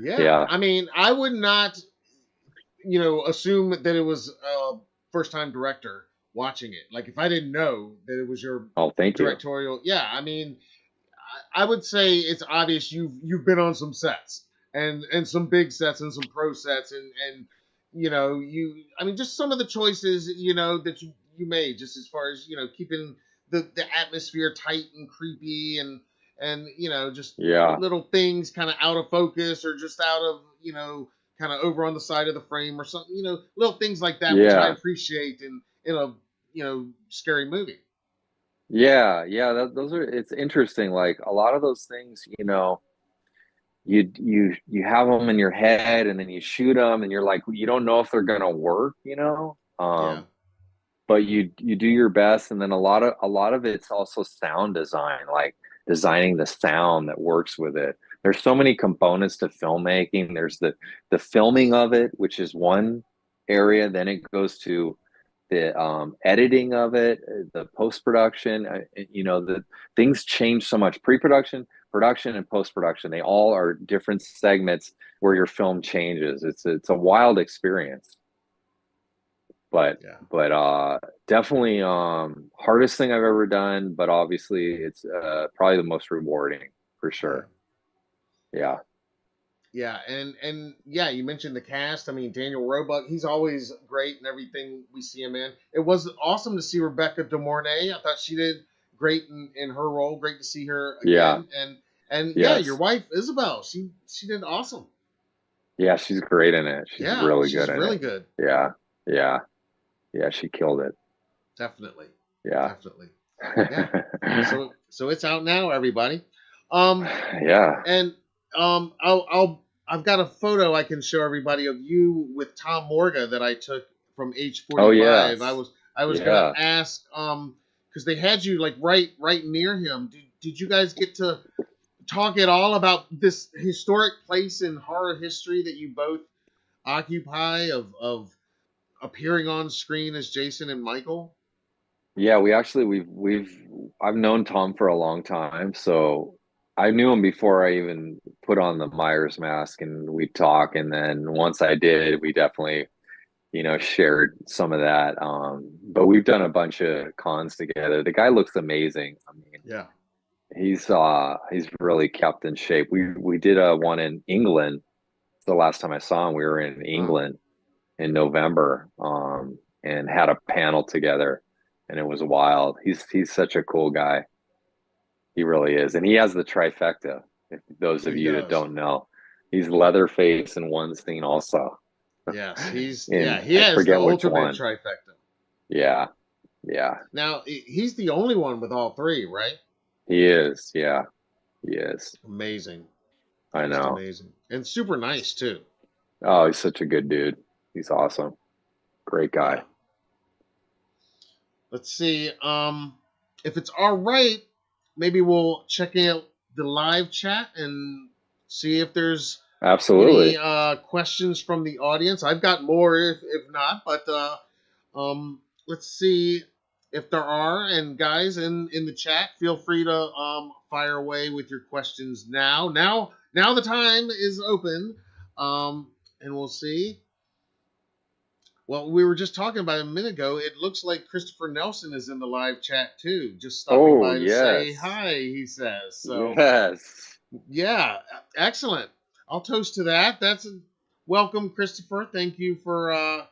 Yeah. Yeah. I mean, I would not, assume that it was a first time director watching it. Like if I didn't know that it was your Thank you. directorial, yeah. I mean, I would say it's obvious you've been on some sets and some big sets and some pro sets and I mean just some of the choices that you made just as far as keeping the atmosphere tight and creepy and just Yeah. little things kind of out of focus or just out of kind of over on the side of the frame or something, little things like that, which I Yeah. appreciate in a scary movie. Yeah. Yeah. Those are, it's interesting. Like a lot of those things, you have them in your head and then you shoot them and you're like, you don't know if they're going to work, Yeah, but you do your best. And then a lot of it's also sound design, like designing the sound that works with it. There's so many components to filmmaking. There's the filming of it, which is one area. Then it goes to the editing of it, the post production. The things change so much. Pre-production, production, and post production. They all are different segments where your film changes. It's a wild experience. But yeah, definitely hardest thing I've ever done. But obviously, it's probably the most rewarding for yeah. sure. Yeah. Yeah, and yeah, you mentioned the cast. I mean, Daniel Roebuck, he's always great in everything we see him in. It was awesome to see Rebecca De Mornay. I thought she did great in her role. Great to see her Yeah. again. And yeah, your Yes. wife Isabel, she did awesome. Yeah. She's great in it. She's Yeah, really good she's in really it. good. Yeah. Yeah. Yeah. She killed it. Definitely, Yeah. definitely. Yeah. So it's out now, everybody. Um, Yeah. And I've got a photo I can show everybody of you with Tom Morga that I took from Oh H45. I yes. was gonna Yeah. ask because they had you like right near him. Did you guys get to talk at all about this historic place in horror history that you both occupy of appearing on screen as Jason and Michael? Yeah, we've I've known Tom for a long time, so I knew him before I even put on the Myers mask and we talk, and then once I did, we definitely, shared some of that. But we've done a bunch of cons together. The guy looks amazing. I mean, Yeah. he's really kept in shape. We did a one in England. The last time I saw him, we were in Huh. England in November, and had a panel together, and it was wild. He's such a cool guy. He really is, and he has the trifecta. If those of He you that does. don't know, he's Leatherface in one scene also, Yes, and he I has the forget which ultimate one. trifecta. Yeah, yeah, Now he's the only one with all three, right? he is. Yeah, he is. Amazing, I just know. amazing, and super nice too. Oh, he's such a good dude. He's awesome. Great Yeah. guy. Let's see. If it's all right, maybe we'll check out the live chat and see if there's any Absolutely. questions from the audience. I've got more if not, but let's see if there are. And guys in the chat, feel free to fire away with your questions now. Now the time is open, and we'll see. Well, we were just talking about a minute ago. It looks like Christopher Nelson is in the live chat too, just stopping Oh, by to say yes. hi. He says so. Yes. Yeah, excellent. I'll toast to that. That's a welcome, Christopher. Thank you for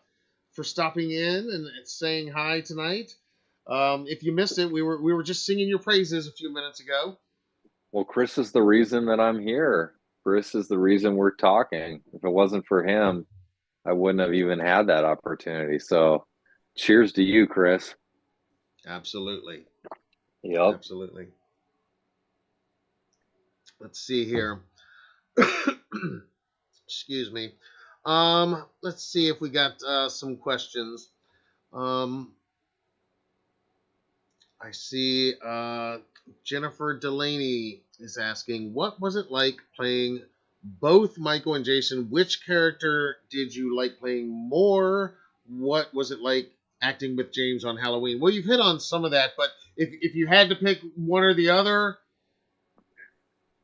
stopping in and saying hi tonight. If you missed it, we were just singing your praises a few minutes ago. Well, Chris is the reason that I'm here. Chris is the reason we're talking. If it wasn't for him, I wouldn't have even had that opportunity. So, cheers to you, Chris. Absolutely, Yep. absolutely. Let's see here. Excuse me. Let's see if we got some questions. Um, I see Jennifer Delaney is asking, what was it like playing both Michael and Jason? Which character did you like playing more? What was it like acting with James on Halloween? Well, you've hit on some of that, but if you had to pick one or the other,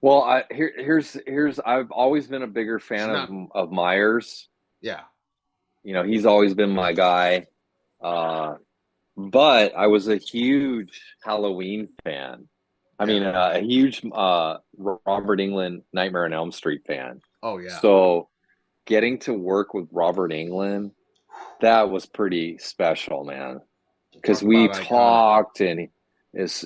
Well, here's I've always been a bigger it's fan of not. of Myers. Yeah, He's always been my guy. Uh, but I was a huge Halloween fan. I yeah. mean, a huge Robert Englund Nightmare on Elm Street fan. Oh, yeah. So getting to work with Robert Englund, that was pretty special, man. Because Talk we about iconic. talked, and is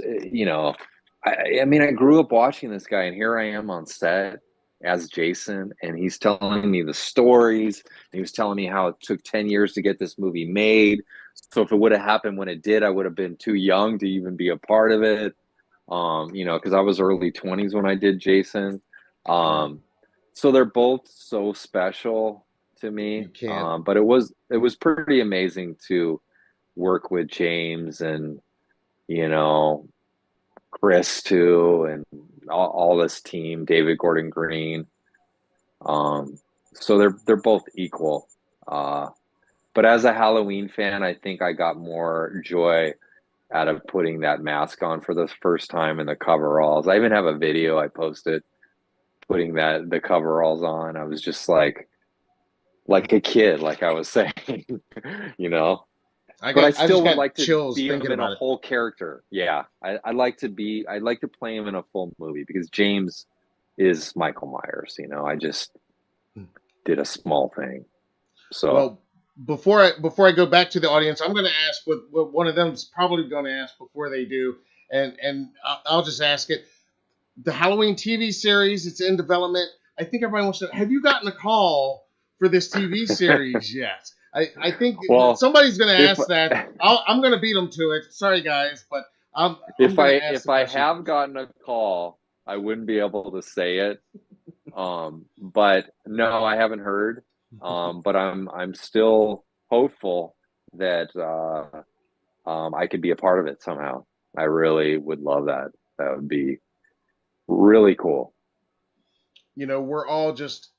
I mean, I grew up watching this guy, and here I am on set. as Jason, and he's telling me the stories. He was telling me how it took 10 years to get this movie made. So if it would have happened when it did, I would have been too young to even be a part of it. Because I was early 20s when I did Jason. Right. Um, so they're both so special to You me. can't. But it was pretty amazing to work with James and you know Chris too, and all this team, David Gordon Green. Um, so they're both equal. Uh, but as a Halloween fan, I think I got more joy out of putting that mask on for the first time in the coveralls. I even have a video I posted putting the coveralls on. I was just like a kid, like I was saying, you know. But I I just still would got like to chills be him thinking in a about it. whole character. Yeah, I'd like to play him in a full movie because James is Michael Myers. I just did a small thing. So, Well, before I go back to the audience, I'm going to ask what one of them is probably going to ask before they do, and I'll just ask it. The Halloween TV series, it's in development. I think everybody wants to. Have you gotten a call for this TV series yet? I think well, somebody's going to if ask that. I'm going to beat them to it. Sorry, guys, but I'm if going I to ask if the I question have first. gotten a call, I wouldn't be able to say it. But no, I haven't heard. But I'm still hopeful that I could be a part of it somehow. I really would love that. That would be really cool. We're all just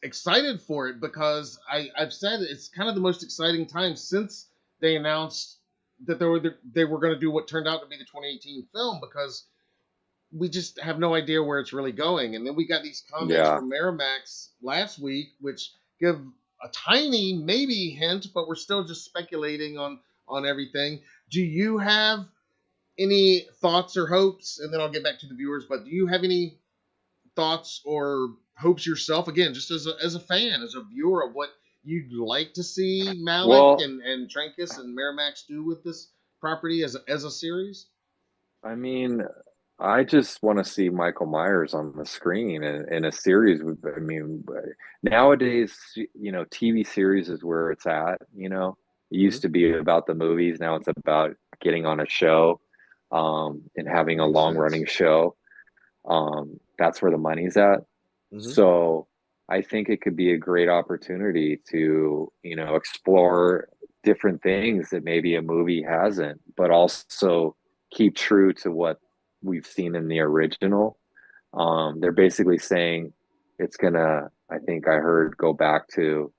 excited for it because I've said it's kind of the most exciting time since they announced that they were going to do what turned out to be the 2018 film, because we just have no idea where it's really going. And then we got these comments Yeah. from Miramax last week, which give a tiny maybe hint, but we're still just speculating on everything. Do you have any thoughts or hopes? And then I'll get back to the viewers. But do you have any thoughts or hopes yourself, again, just as a fan, as a viewer, of what you'd like to see Malik Well, and Trankis and Miramax do with this property as a series? I mean, I just want to see Michael Myers on the screen in a series. I mean, nowadays, TV series is where it's at. It used Mm-hmm. to be about the movies. Now it's about getting on a show, and having a Makes long sense. running show. That's where the money's at. Mm-hmm. So I think it could be a great opportunity to, explore different things that maybe a movie hasn't, but also keep true to what we've seen in the original. They're basically saying it's gonna, I think I heard, go back to,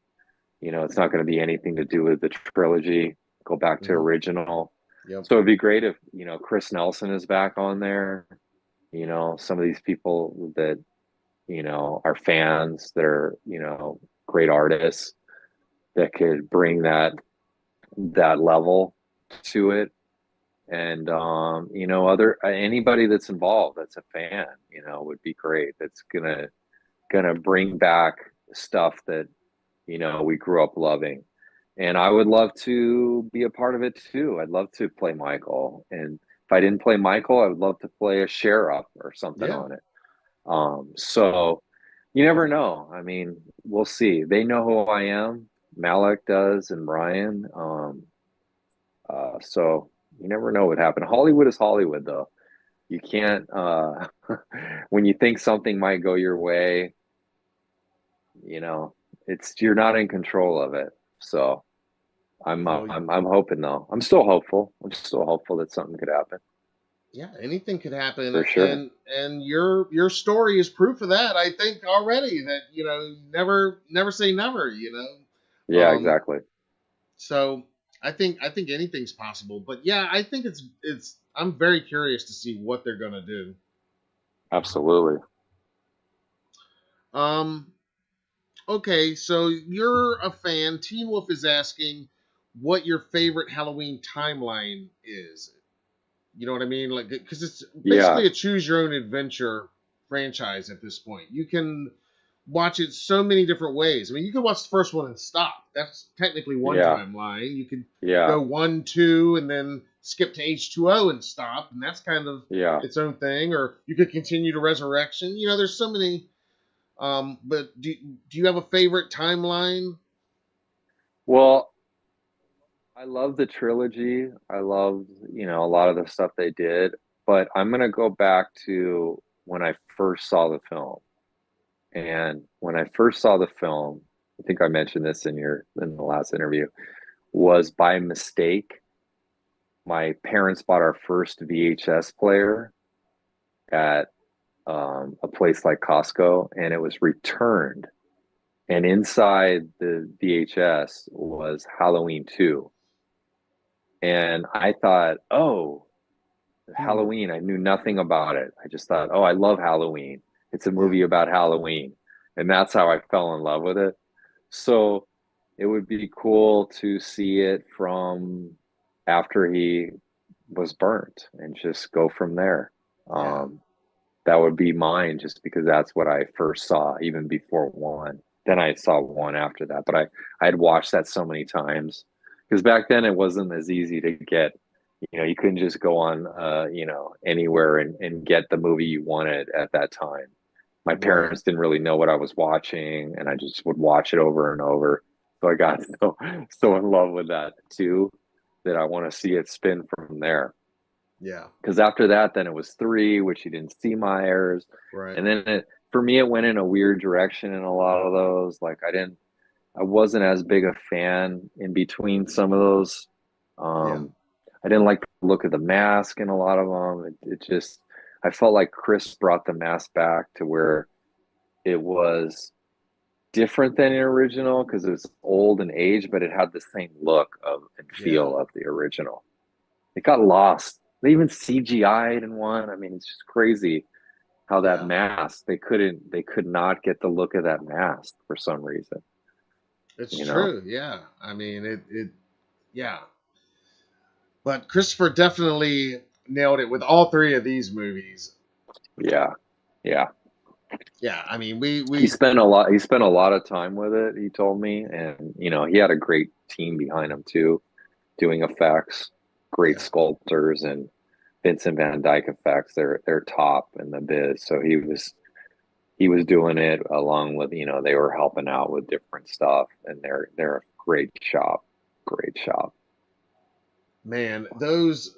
it's not gonna be anything to do with the trilogy, go back to Mm-hmm. original. Yep. So it'd be great if, Chris Nelson is back on there, some of these people that are fans that are, great artists that could bring that level to it. And other anybody that's involved that's a fan, would be great. That's gonna bring back stuff that, we grew up loving. And I would love to be a part of it too. I'd love to play Michael. And if I didn't play Michael, I would love to play a sheriff or something Yeah. on it. So you never know. I mean, we'll see. They know who I am. Malik does, and Ryan. So you never know what happened. Hollywood is Hollywood, though. You can't. When you think something might go your way, you know, you're not in control of it. So Well, I'm hoping though. I'm still hopeful. I'm still hopeful that something could happen yeah, anything could happen, for sure. and your story is proof of that. I think already that never say never. Yeah, Um, exactly. so I think anything's possible. But yeah, I think it's. I'm very curious to see what they're gonna do. Absolutely. Um, okay, so you're a fan. Teen Wolf is asking what your favorite Halloween timeline is. You know what I mean? Like, because it's Yeah. basically a choose your own adventure franchise at this point. You can watch it so many different ways. I mean, you can watch the first one and stop. That's technically one Yeah. timeline. You could Yeah. go 1, 2, and then skip to H2O and stop, and that's kind of Yeah. its own thing. Or you could continue to Resurrection. There's so many But do you have a favorite timeline? Well, I love the trilogy. I loved, a lot of the stuff they did, but I'm gonna go back to when I first saw the film. And when I first saw the film, I think I mentioned this in the last interview, was by mistake. My parents bought our first VHS player at a place like Costco, and it was returned. And inside the VHS was Halloween 2. And I thought, oh, Hmm. Halloween. I knew nothing about it. I just thought, oh, I love Halloween. It's a Yeah. movie about Halloween. And that's how I fell in love with it. So it would be cool to see it from after he was burnt and just go from there. Yeah. Um, that would be mine just because that's what I first saw even before one. Then I saw one after that, but I had watched that so many times because back then it wasn't as easy to get. You couldn't just go on, anywhere and get the movie you wanted at that time. My Right. parents didn't really know what I was watching, and I just would watch it over and over. So I got so in love with that too that I want to see it spin from there. Yeah. Because after that, then it was three, which you didn't see Myers, Right. and then for me it went in a weird direction in a lot of those. Like I wasn't as big a fan in between some of those. Yeah. Um, I didn't like the look of the mask in a lot of them. It just, I felt like Chris brought the mask back to where it was different than the original because it was old and aged, but it had the same look of and Yeah. feel of the original. It got lost. They even CGI'd in one. I mean, it's just crazy how that Yeah. mask, they could not get the look of that mask for some reason, It's you know? true. Yeah. I mean, yeah. But Christopher definitely nailed it with all three of these movies. Yeah. Yeah. Yeah. I mean, He spent a lot of time with it, he told me, and he had a great team behind him too, doing effects, great yeah. sculptors and Vincent Van Dyke effects. They're top in the biz. So he was doing it along with, they were helping out with different stuff, and they're a great shop. Great shop. Man, those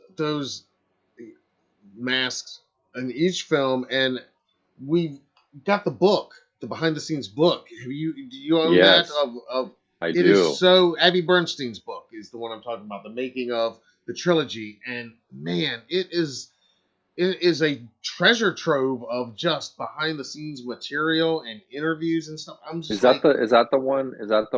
masks in each film, and we got the book, the behind the scenes book. Do you own that? Yes, Of I it is do. so Abby Bernstein's book is the one I'm talking about, the making of the trilogy, and man, it is a treasure trove of just behind the scenes material and interviews and stuff. I'm just like, Is that the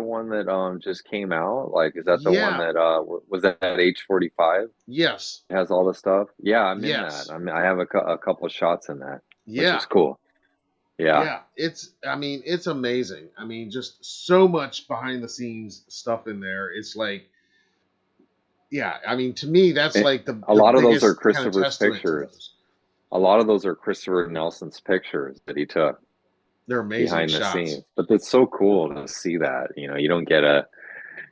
one that just came out? Like, is that the one yeah, that was that H45? yes, It has all the stuff. Yeah, I'm in that. yes, I have a couple of shots in that, which yeah. is cool. Yeah. Yeah, I mean, it's amazing. I mean, just so much behind the scenes stuff in there. It's like, yeah, I mean, to me, that's It, like the a the lot of those are biggest kind of Christopher's testament to pictures. those. A lot of those are Christopher Nelson's pictures that he took They're amazing behind the shots. scenes. But it's so cool to see that.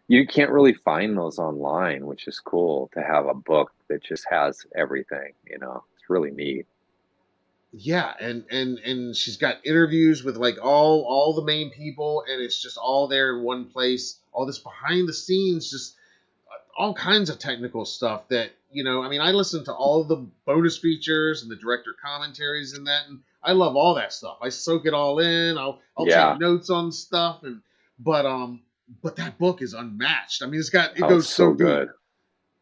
You can't really find those online, which is cool to have a book that just has everything. It's really neat. Yeah, and she's got interviews with like all the main people, and it's just all there in one place. All this behind the scenes, just all kinds of technical stuff that I mean, I listen to all of the bonus features and the director commentaries and that, and I love all that stuff. I soak it all in. I'll take Yeah. notes on stuff, and but um but that book is unmatched. I mean, it Oh, it's goes so so deep. good.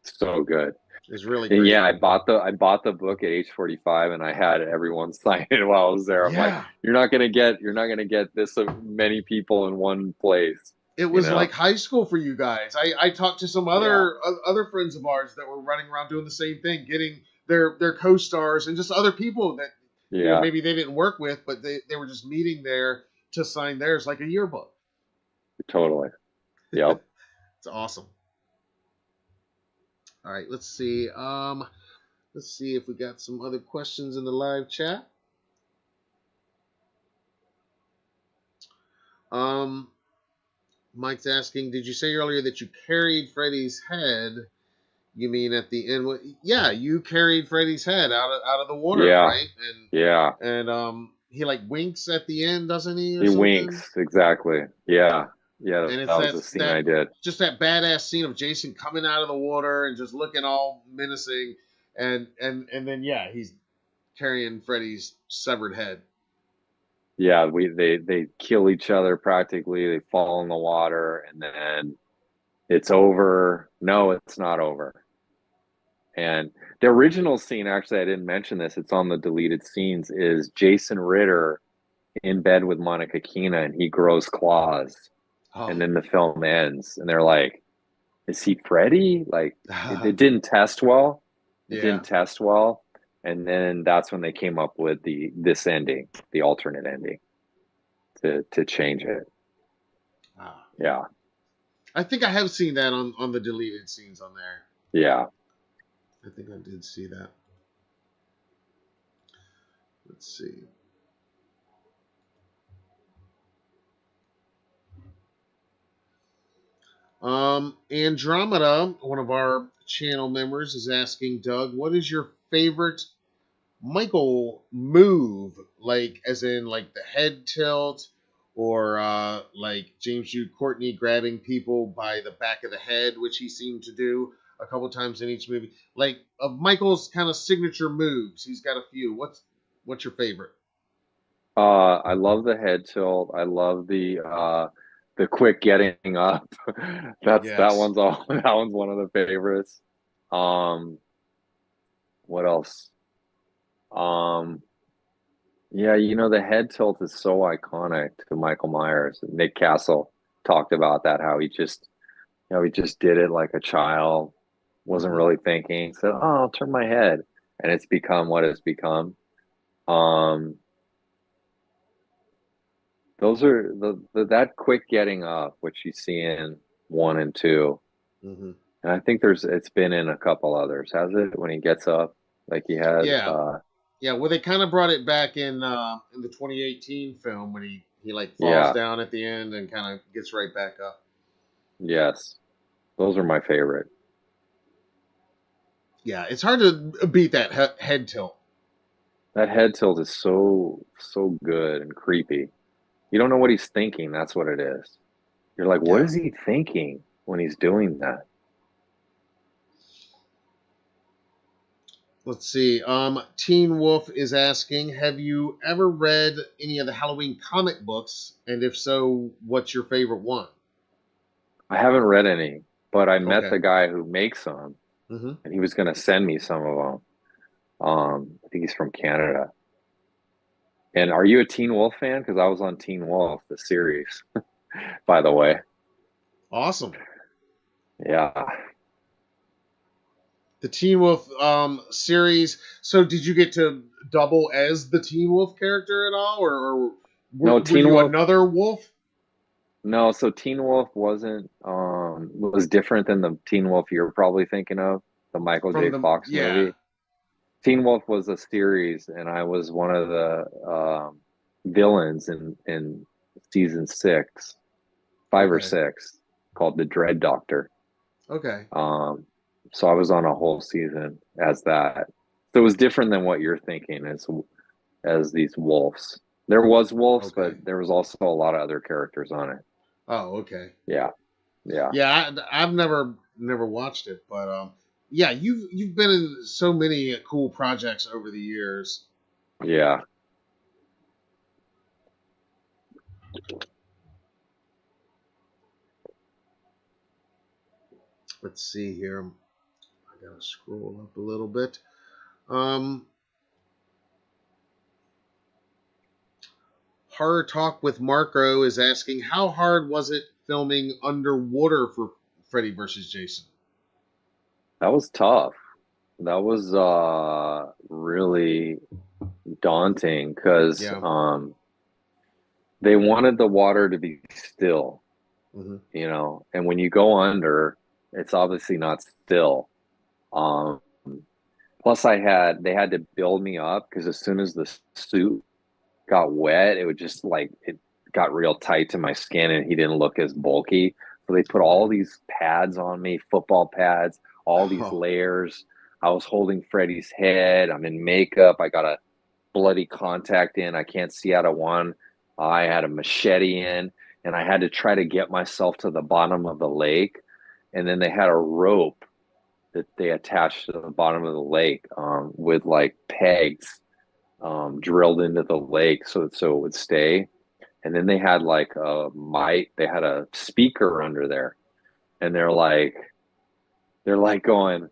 So good. It's really And great. yeah, I bought the book at age 45 and I had everyone sign it while I was there. I'm like, Yeah, you're not gonna get this many people in one place, it you was know? like high school for you guys. I talked to some Yeah. other friends of ours that were running around doing the same thing, getting their co-stars and just other people that Yeah. maybe they didn't work with, but they were just meeting there to sign theirs like a yearbook. Totally. Yep. It's awesome. All right, let's see. Let's see if we got some other questions in the live chat. Um, Mike's asking, did you say earlier that you carried Freddy's head? You mean at the end? Yeah, you carried Freddy's head out of the water, Yeah. right? Yeah. And he like winks at the end, doesn't he, or He something? winks, exactly. Yeah. Yeah, And it's that was a scene that I did. just that badass scene of Jason coming out of the water and just looking all menacing, and then yeah, he's carrying Freddy's severed head. Yeah, they kill each other practically. They fall in the water, and then it's over. No, it's not over. And the original scene, actually, I didn't mention this. It's on the deleted scenes. Is Jason Ritter in bed with Monica Keena, and he grows claws, and Oh, then the film ends, and they're like, "Is he Freddy?" Like it didn't test well. It yeah. didn't test well, and then that's when they came up with this ending, the alternate ending, to change it. Ah. Yeah, I think I have seen that on the deleted scenes on there. yeah. I think I did see that. Let's see. Andromeda, one of our channel members, is asking Doug, what is your favorite Michael move? Like, as in, like the head tilt, or like James Jude Courtney grabbing people by the back of the head, which he seemed to do a couple times in each movie. Like, of Michael's kind of signature moves, he's got a few. What's your favorite? I love the head tilt. I love the quick getting up. That Yes. one's all that one's one of the favorites. Um, what else? Um, yeah, the head tilt is so iconic to Michael Myers. Nick Castle talked about that, how he just did it like a child, wasn't Hmm. really thinking, said, "Oh, I'll turn my head," and it's become what it's become. Um, those are that quick getting up, which you see in one and two, Hmm. and I think it's been in a couple others, has it? When he gets up, like he had, Yeah. Yeah, well, they kind of brought it back in the 2018 film when he like falls yeah, down at the end and kind of gets right back up. yes, those are my favorite. Yeah, it's hard to beat that head tilt. That head tilt is so good and creepy. You don't know what he's thinking. That's what it is. You're like, what Yeah. is he thinking when he's doing that? Let's see. Teen Wolf is asking, have you ever read any of the Halloween comic books? And if so, what's your favorite one? I haven't read any, but I met Okay. the guy who makes them, Hmm. and he was going to send me some of them. I think he's from Canada. And are you a Teen Wolf fan? Because I was on Teen Wolf, the series, by the way. Awesome. Yeah. The Teen Wolf series. So, did you get to double as the Teen Wolf character at all, or No, were Teen you Wolf. another wolf? No, so Teen Wolf was different than the Teen Wolf you're probably thinking of, the Michael From J. the Fox yeah. movie. Teen Wolf was a series, and I was one of the villains in season six, five or Okay. six, called the Dread Doctor. Okay. Um, so I was on a whole season as that. So it was different than what you're thinking as these wolves. There was wolves, but Okay. there was also a lot of other characters on it. Oh, okay. Yeah, yeah, Yeah, I've never watched it, but yeah, you've been in so many cool projects over the years. yeah. Let's see here. I gotta scroll up a little bit. Um, Horror Talk with Marco is asking, how hard was it filming underwater for Freddy versus Jason? That was tough. That was really daunting because Yeah. they wanted the water to be still, Hmm. and when you go under, it's obviously not still. Um, Plus, they had to build me up because as soon as the suit got wet, it would just like it got real tight to my skin, and he didn't look as bulky. So they put all Okay. these pads on me, football pads, all these Oh, layers. I was holding Freddy's head. I'm in makeup. I got a bloody contact in. I can't see out of one eye. I had a machete in, and I had to try to get myself to the bottom of the lake. And then they had a rope that they attached to the bottom of the lake with like pegs drilled into the lake so it would stay. And then they had like they had a speaker under there, and they're like going,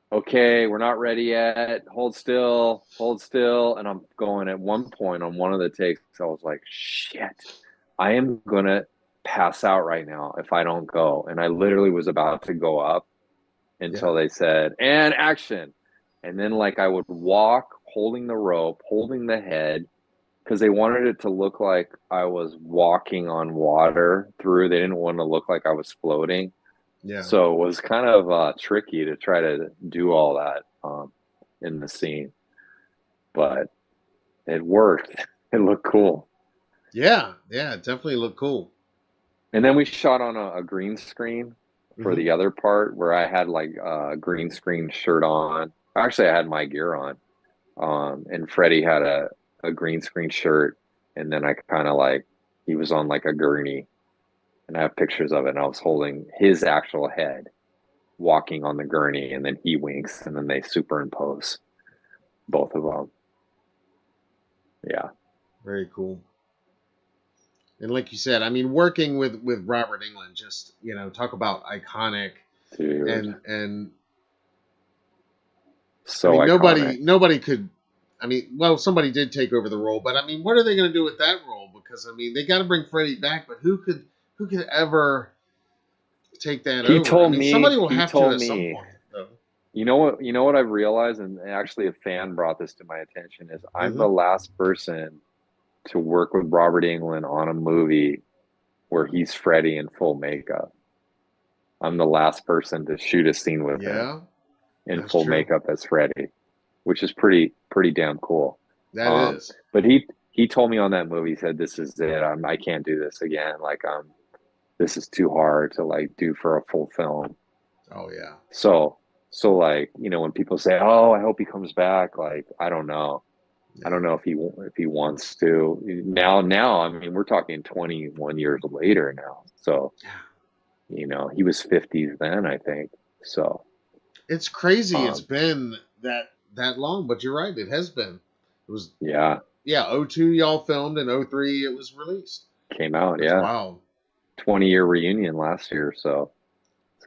okay, we're not ready yet. Hold still, hold still. And I'm going, at one point on one of the takes, I was like, shit, I am going to pass out right now if I don't go. And I literally was about to go up until they said, and action. And then like I would walk holding the rope, holding the head, because they wanted it to look like I was walking on water through. They didn't want to look like I was floating. Yeah. So it was kind of tricky to try to do all that in the scene, but it worked. It looked cool. Yeah, it definitely looked cool. And then we shot on a green screen for the other part, where I had like a green screen shirt on. Actually, I had my gear on, and Freddy had a green screen shirt, and then I kind of like, he was on like a gurney. And I have pictures of it, and I was holding his actual head walking on the gurney, and then he winks, and then they superimpose both of them. Yeah. Very cool. And like you said, I mean, working with Robert Englund, just, you know, talk about iconic. Dude. And so I mean, iconic. nobody could, I mean, well, somebody did take over the role, but I mean, what are they going to do with that role? Because I mean, they got to bring Freddy back, but who could ever take that over? Told I mean, me, somebody will he have told to at me, some point, though. You know what I've realized, and actually a fan brought this to my attention, is I'm the last person to work with Robert Englund on a movie where he's Freddy in full makeup. I'm the last person to shoot a scene with him in full makeup as Freddy, which is pretty damn cool. That is. But he told me on that movie, he said, "This is it. I can't do this again. Like this is too hard to like do for a full film." Oh yeah. So like, you know, when people say, "Oh, I hope he comes back," like, I don't know. I don't know if he wants to. Now I mean, we're talking 21 years later now. So, you know, he was 50s then, I think. So it's crazy. It's been that long, but you're right. It has been. It was 02 y'all filmed, and 03 it was released. Came out. That's wild. 20-year reunion last year. So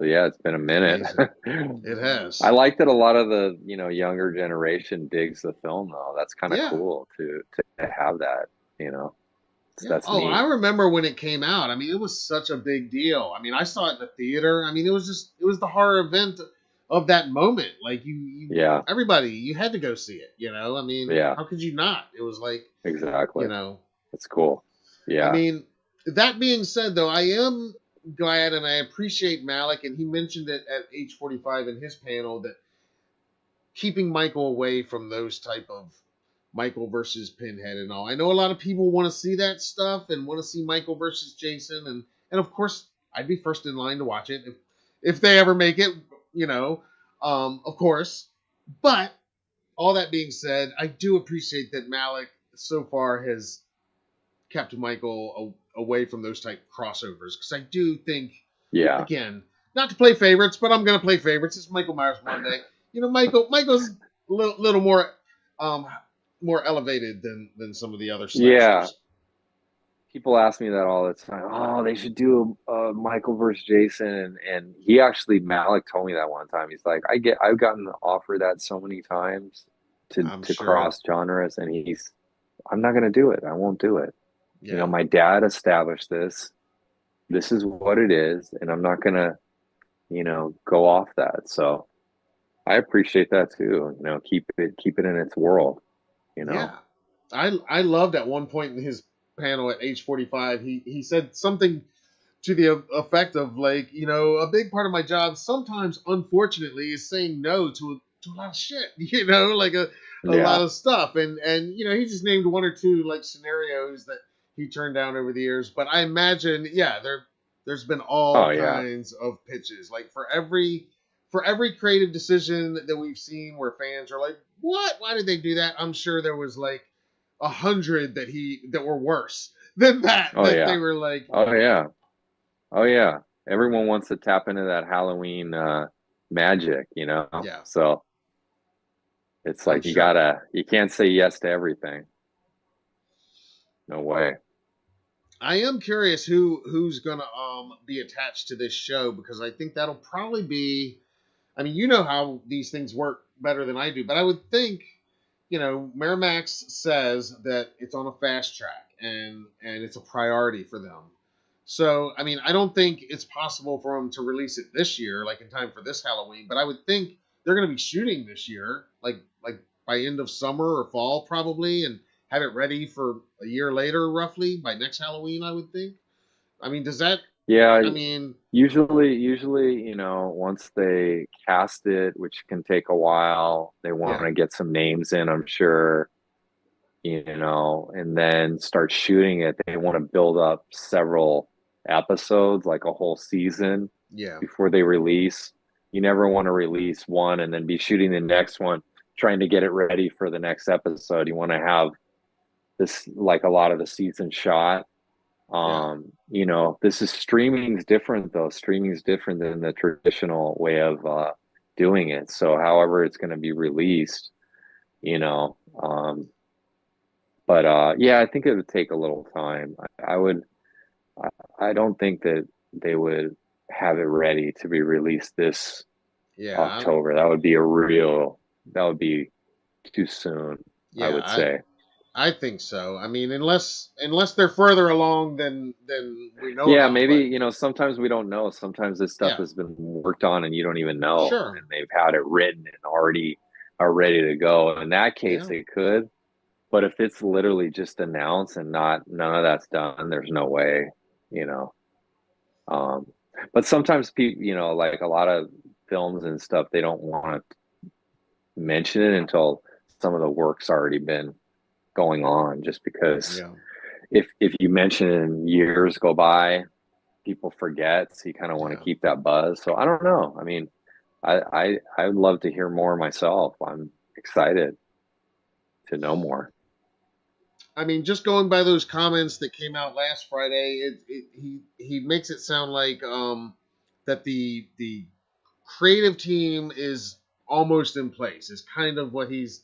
yeah, it's been a minute. It has. I like that a lot of the, you know, younger generation digs the film though. That's kind of cool to have that, you know. That's neat. I remember when it came out. I mean, it was such a big deal. I mean, I saw it in the theater. I mean, it was the horror event of that moment. Like everybody, you had to go see it, you know? I mean, how could you not? It was like, exactly. You know. It's cool. Yeah. I mean, that being said though, I am glad, and I appreciate Malick, and he mentioned it at H45 in his panel, that keeping Michael away from those type of Michael versus Pinhead and all. I know a lot of people want to see that stuff and want to see Michael versus Jason, and of course I'd be first in line to watch it if they ever make it, you know, of course. But all that being said, I do appreciate that Malick so far has kept Michael away from those type crossovers, because I do think, again, not to play favorites, but I'm going to play favorites. It's Michael Myers Monday. You know, Michael's a little more more elevated than some of the other slashers. Yeah. People ask me that all the time. Oh, they should do a Michael versus Jason, and he actually, Malick told me that one time. He's like, I've gotten offered that so many times to cross genres, and I'm not going to do it. I won't do it. You know, my dad established this. This is what it is, and I'm not going to, you know, go off that. So I appreciate that too. You know, keep it in its world, you know. Yeah. I loved at one point in his panel at H45, he said something to the effect of, like, you know, a big part of my job sometimes, unfortunately, is saying no to a lot of shit, you know, like a lot of stuff. And you know, he just named one or two like scenarios that he turned down over the years. But I imagine, there's been all kinds of pitches. Like for every for every creative decision that we've seen where fans are like, "What? Why did they do that?" I'm sure there was like 100 that were worse than that. Oh That they yeah. were like, Oh yeah. Oh yeah. Everyone wants to tap into that Halloween magic, you know? yeah, So it's I'm like sure. you can't say yes to everything. No way. I am curious who's gonna be attached to this show because I think that'll probably be. I mean, you know how these things work better than I do, but I would think, Miramax says that it's on a fast track and it's a priority for them. So, I mean, I don't think it's possible for them to release it this year, like in time for this Halloween. But I would think they're going to be shooting this year, like by end of summer or fall probably, and have it ready for a year later, roughly by next Halloween. I would think. I mean, does that? Yeah, I mean, usually, once they cast it, which can take a while, they want yeah, to get some names in, I'm sure, and then start shooting it. They want to build up several episodes, like a whole season yeah, before they release. You never want to release one and then be shooting the next one, trying to get it ready for the next episode. You want to have this like a lot of the season shot. yeah. This is streaming's different though. Streaming's different than the traditional way of doing it. So however it's going to be released, you know, um, but yeah, I think it would take a little time. I don't think that they would have it ready to be released this Yeah, October. That would be too soon, I yeah, would say. I think so. I mean, unless they're further along than we know Yeah, about, maybe, but sometimes we don't know. Sometimes this stuff yeah, has been worked on and you don't even know, sure, and they've had it written and already are ready to go. In that case, yeah. it could. But if it's literally just announced and not none of that's done, there's no way, you know. Um, but sometimes people, like a lot of films and stuff, they don't want to mention it until some of the work's already been going on, just because Yeah, if you mention it and years go by, people forget, so you kind of want to yeah. keep that buzz. So I don't know. I mean, I would love to hear more myself. I'm excited to know more. I mean, just going by those comments that came out last Friday, he makes it sound like that the creative team is almost in place. Is kind of what he's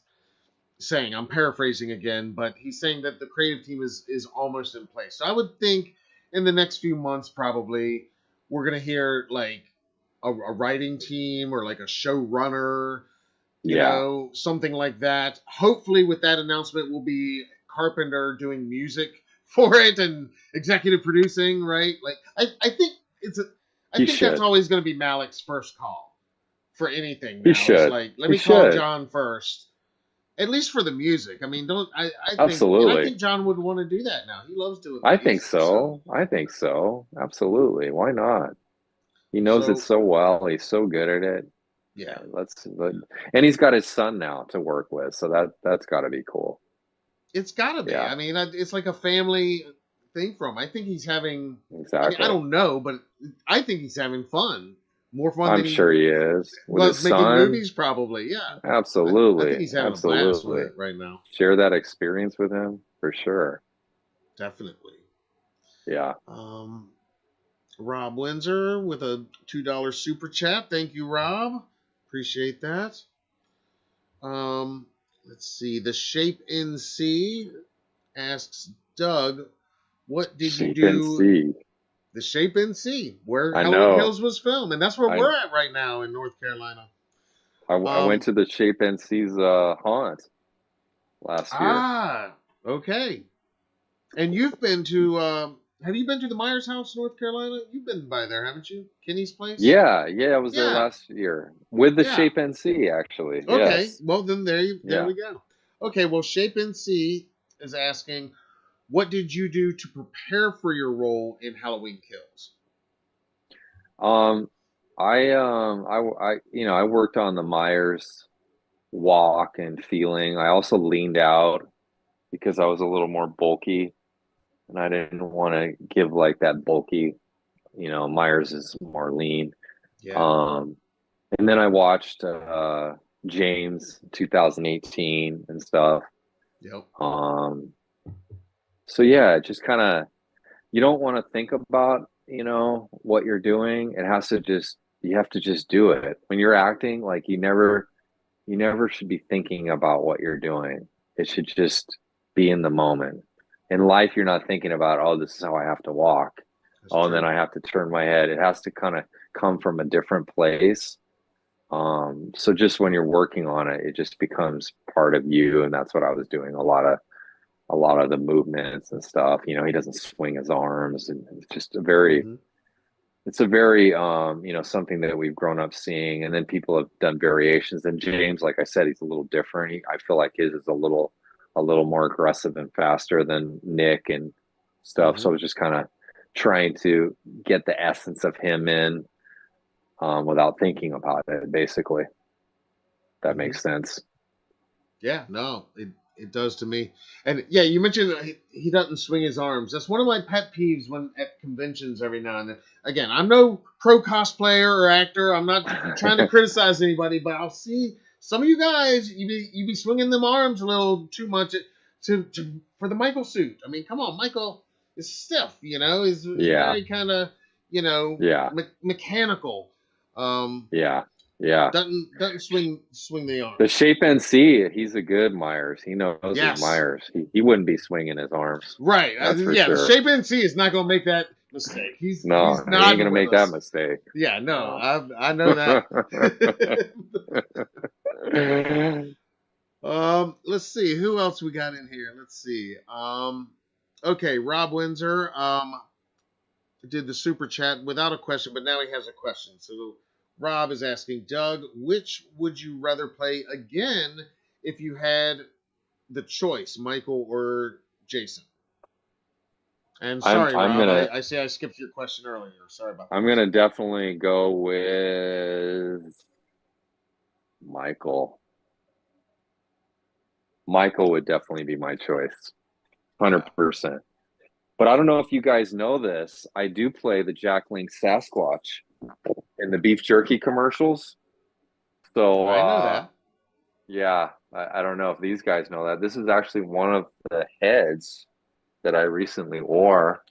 saying. I'm paraphrasing again, but he's saying that the creative team is almost in place. So I would think in the next few months, probably we're gonna hear like a writing team or like a showrunner, Yeah, something like that. Hopefully, with that announcement, will be Carpenter doing music for it and executive producing, right? Like I think I he think that's should. always going to be Malik's first call for anything He now. Is should. like, let He me call should. John first, at least for the music. I mean, don't I think, and I Absolutely. think John would want to do that now. He loves doing the I think music. So so. I think so. Absolutely. Why not? He knows it so so well. He's so good at it. yeah, Yeah, and he's got his son now to work with, so that's got to be cool. it's got to be. Yeah, I mean, it's like a family thing for him. I think he's having. I mean, I exactly. don't know, but I think he's having fun. More fun I'm than he sure he is with his was making son. movies, probably. Yeah, I think Absolutely, he's having a blast with absolutely. it right now. Share that experience with him for sure. Definitely. Yeah. Um, Rob Windsor with a $2 super chat. Thank you, Rob. Appreciate that. Um, let's see. The Shape NC asks Doug, "What did you Shape and do?" see. The Shape NC, where I Halloween know. Kills was filmed, and that's where I we're at right now in North Carolina. I went Um, to the Shape and See's haunt last year. okay. And you've been to? Have you been to the Myers House, North Carolina? You've been by there, haven't you? Kenny's place. Yeah, yeah, I was there Yeah, last year with the yeah. Shape and See actually. Okay. Yes. Well, then there Yeah. we go. Okay. Well, Shape NC is asking, what did you do to prepare for your role in Halloween Kills? Um, I worked on the Myers walk and feeling. I also leaned out because I was a little more bulky and I didn't want to give like that bulky, Myers is more lean. Yeah. Um, And then I watched James 2018 and stuff. Yep. Um, so yeah, just kind of, you don't want to think about, what you're doing. It has to just, you have to just do it. When you're acting, like you never should be thinking about what you're doing. It should just be in the moment. In life, you're not thinking about, oh, this is how I have to walk. That's Oh, and then true. I have to turn my head. It has to kind of come from a different place. So just when you're working on it, it just becomes part of you. And that's what I was doing. A lot of the movements and stuff. He doesn't swing his arms, and it's just a very, Hmm. it's a very, something that we've grown up seeing. And then people have done variations. And James, like I said, he's a little different. I feel like his is a little more aggressive and faster than Nick and stuff. So Hmm. I was just kind of trying to get the essence of him in, without thinking about it, basically. That Hmm. makes sense. Yeah, no, it does to me. And yeah, you mentioned that he doesn't swing his arms. That's one of my pet peeves when at conventions every now and then. Again, I'm no pro cosplayer or actor. I'm not trying to criticize anybody, but I'll see some of you guys. You be swinging them arms a little too much for the Michael suit. I mean, come on, Michael is stiff. Is Yeah, very kind of yeah, mechanical. Um, yeah, yeah. doesn't swing the The arms. shape NC, he's a good Myers. He knows his Yes. Myers. He wouldn't be swinging his arms. Right. That's for Yeah, the sure. shape NC is not going to make that mistake. He's No, he ain't nodding gonna with make that us. mistake. Yeah, no, No. I know that. Let's see who else we got in here. Let's see. Okay, Rob Windsor did the super chat without a question, but now he has a question. So Rob is asking, Doug, which would you rather play again if you had the choice, Michael or Jason? And I'm sorry, I'm Rob, gonna I say I skipped your question earlier. Sorry about I'm that. gonna definitely go with Michael. Michael would definitely be my choice. Yeah. 100%. But I don't know if you guys know this. I do play the Jack Link Sasquatch in the beef jerky commercials. So I know that. yeah, I don't know if these guys know that. This is actually one of the heads that I recently wore.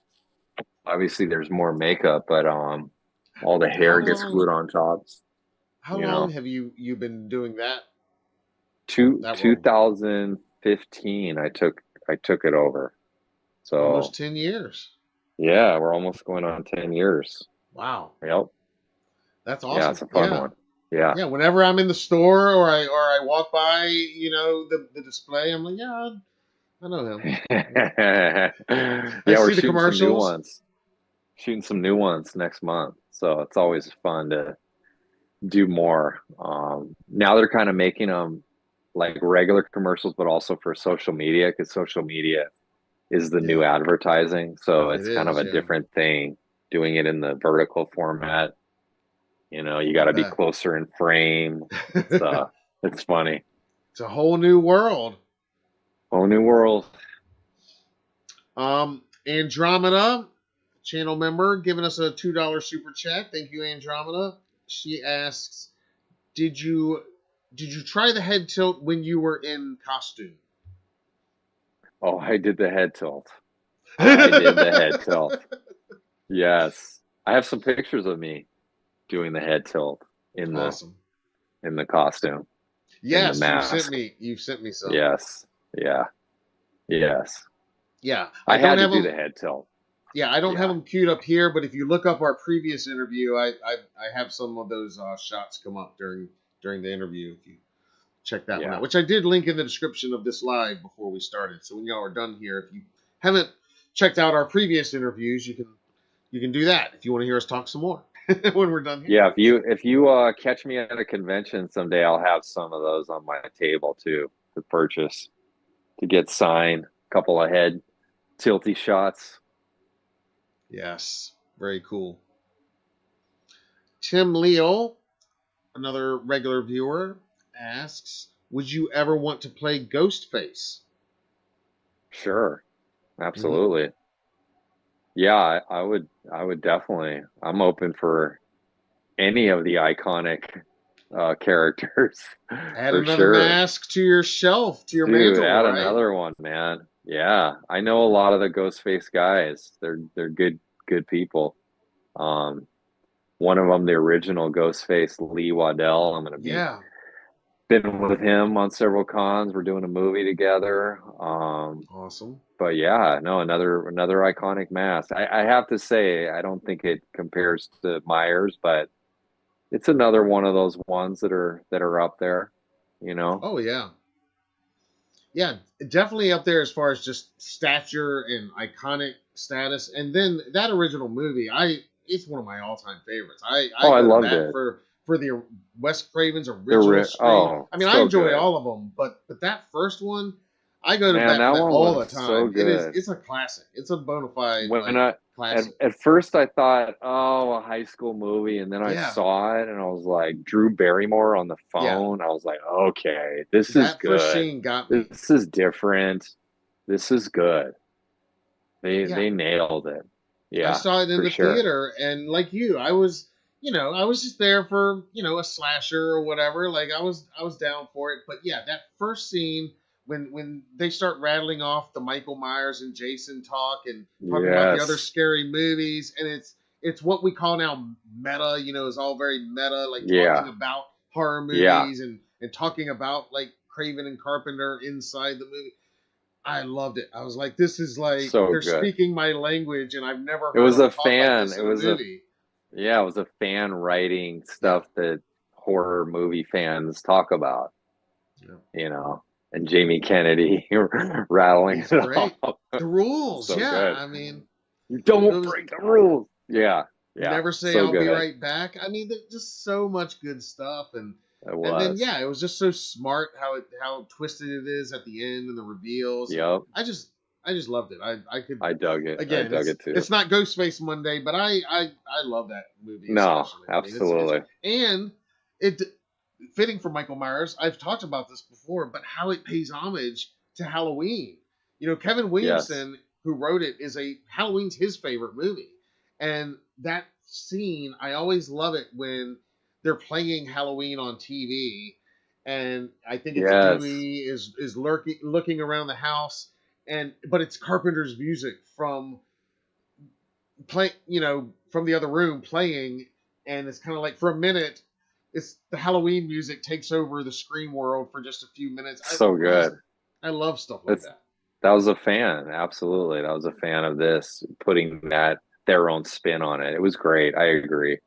Obviously, there's more makeup, but all the How hair gets long glued on top. how You long know, have you been doing that that role? 2015, I took it over. Almost So 10 years. yeah, we're almost going on 10 years. Wow. Yep. That's Yeah, awesome. it's a fun Yeah. one. Yeah. Yeah, whenever I'm in the store or I walk by, the display, I'm like, yeah, I know him. Yeah, I we're see the shooting some new commercials. ones. Shooting some new ones next month. So it's always fun to do more. Now they're kind of making them like regular commercials, but also for social media, because social media is the new Yeah, advertising. So it it's kind of is. a Yeah, different thing doing it in the vertical format. You got I to be bet. closer in frame. It's funny. It's a whole new world. Whole new world. Andromeda, channel member, giving us a $2 super chat. Thank you, Andromeda. She asks, "Did you did you try the head tilt when you were in costume?" Oh, I did the head tilt. I did the head tilt. Yes. I have some pictures of me doing the head tilt in the Awesome. in the costume, in the Yes, mask. you've sent me some. Yes. Yeah. Yes. Yeah, I I don't had to have do them. the head tilt. Yeah, I don't have Yeah. them queued up here, but if you look up our previous interview, I have some of those shots come up during the interview. If you check that one out, Yeah. which I did link in the description of this live before we started. So when y'all are done here, if you haven't checked out our previous interviews, you can do that if you want to hear us talk some more when we're done here. Yeah, if you catch me at a convention someday, I'll have some of those on my table too to purchase, to get signed, a couple of head tilty shots. Yes, very cool. Tim Leal, another regular viewer, asks, "Would you ever want to play Ghostface?" Sure. Mm-hmm. Absolutely. Yeah, I would definitely. I'm open for any of the iconic characters Add for another sure. mask to your shelf, to your Dude, mantle, add right? another one, man. Yeah, I know a lot of the Ghostface guys. They're good people. Um, one of them, the original Ghostface, Lee Waddell. I'm gonna be Yeah, been with him on several cons. We're doing a movie together. awesome. But yeah, no, another iconic mask. I have to say, I don't think it compares to Myers, but it's another one of those ones that are up there, you know. Oh yeah, yeah, definitely up there as far as just stature and iconic status. And then that original movie, it's one of my all time favorites. I Oh, I go to loved bat it. for the Wes Craven's original Scream. Oh, I mean, I so enjoy good. all of them, but that first one, I go to Man, bat for that that one all the was so time. good. It's a classic. It's a bona fide When like I classic. at first I thought, oh, a high school movie, and then I Yeah, saw it and I was like, Drew Barrymore on the yeah. phone. I was like, okay, this is That first good. scene got me. This is different. This is good. They Yeah, they nailed it. I Yeah, saw it in for the sure. theater, and like you, I was just there for, a slasher or whatever. Like I was down for it. But yeah, that first scene when they start rattling off the Michael Myers and Jason talk and talking about the other Yes. scary movies, and it's what we call now meta. It's all very meta, like talking Yeah. about horror Yeah. movies and talking about like Craven and Carpenter inside the movie. I loved it. I was like, this is like So they're good. speaking my language, and I've never It heard was them a talk like fan. this It in a was a movie. Yeah, it was a fan writing Yeah, stuff that horror movie fans talk about, yeah. you know, and Jamie Kennedy rattling He's it great. off. The rules, So yeah. good. I mean, You it don't was break the rules. Yeah. Yeah. never say So I'll be good. right back. I mean, there's just so much good stuff, It and then was. yeah, it was just so smart how twisted it is at the end and the reveals, and Yep. I just I just loved it. I could I dug it. I again, dug it too. it's not Ghostface Monday, but I love that movie No, especially. I mean, it's absolutely. and it fitting for Michael Myers. I've talked about this before, but how it pays homage to Halloween. Kevin Yes. Williamson, who wrote it, is a Halloween's his favorite movie, and that scene I always love it when they're playing Halloween on TV, and I think it's Yes. Dewey is looking around the house, and but it's Carpenter's music from from the other room playing, and it's kind of like for a minute, it's the Halloween music takes over the Scream world for just a few minutes. So good. I love stuff like That's that. that was a fan. Absolutely. That was a fan of this, putting that their own spin on it. It was great. I agree.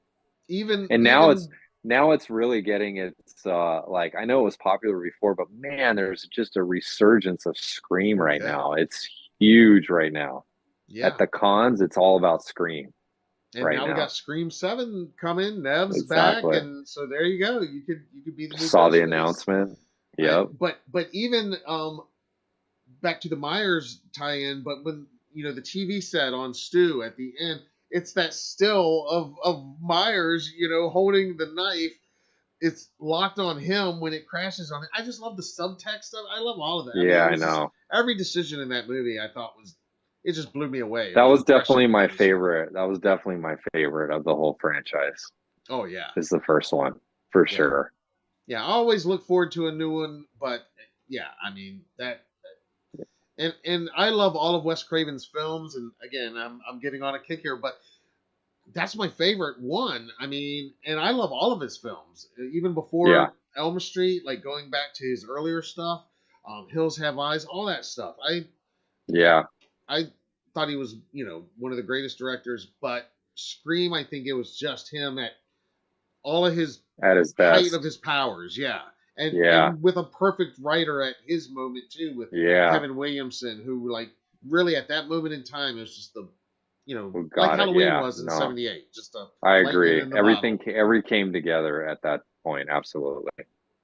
Even And even now it's really getting its like, I know it was popular before, but man, there's just a resurgence of Scream oh right yeah, now. It's huge right now. At yeah. the cons, it's all about Scream And right now we got now. Scream 7 coming. Nev's back, Exactly. and so there you go. You could be the new Saw the Ghostface. announcement. Yep. But even back to the Myers tie-in, but when the TV set on Stu at the end, it's that still of Myers, holding the knife. It's locked on him when it crashes on it. I just love the subtext of it. I love all of that. I mean, Yeah, it I was just know. every decision in that movie I thought was it just blew me away. It That was was prescient definitely what my they decided. favorite. That was definitely my favorite of the whole franchise. Oh yeah, Is the first one for yeah, sure. yeah. I always look forward to a new one, but yeah, I mean that and I love all of Wes Craven's films. And again, I'm getting on a kick here, but that's my favorite one. I mean, and I love all of his films, even Yeah. before Elm Street, like going back to his earlier stuff, Hills Have Eyes, all that stuff. Yeah. I thought he was, one of the greatest directors, but Scream, I think it was just him at all of his At his height of best. his powers, yeah. Yeah. And with a perfect writer at his moment too, with Yeah. Kevin Williamson, who like really at that moment in time is just We like got it. Halloween Yeah. was in No, '78, just a I lightning agree. in the Everything bottle. every came together at that point. Absolutely.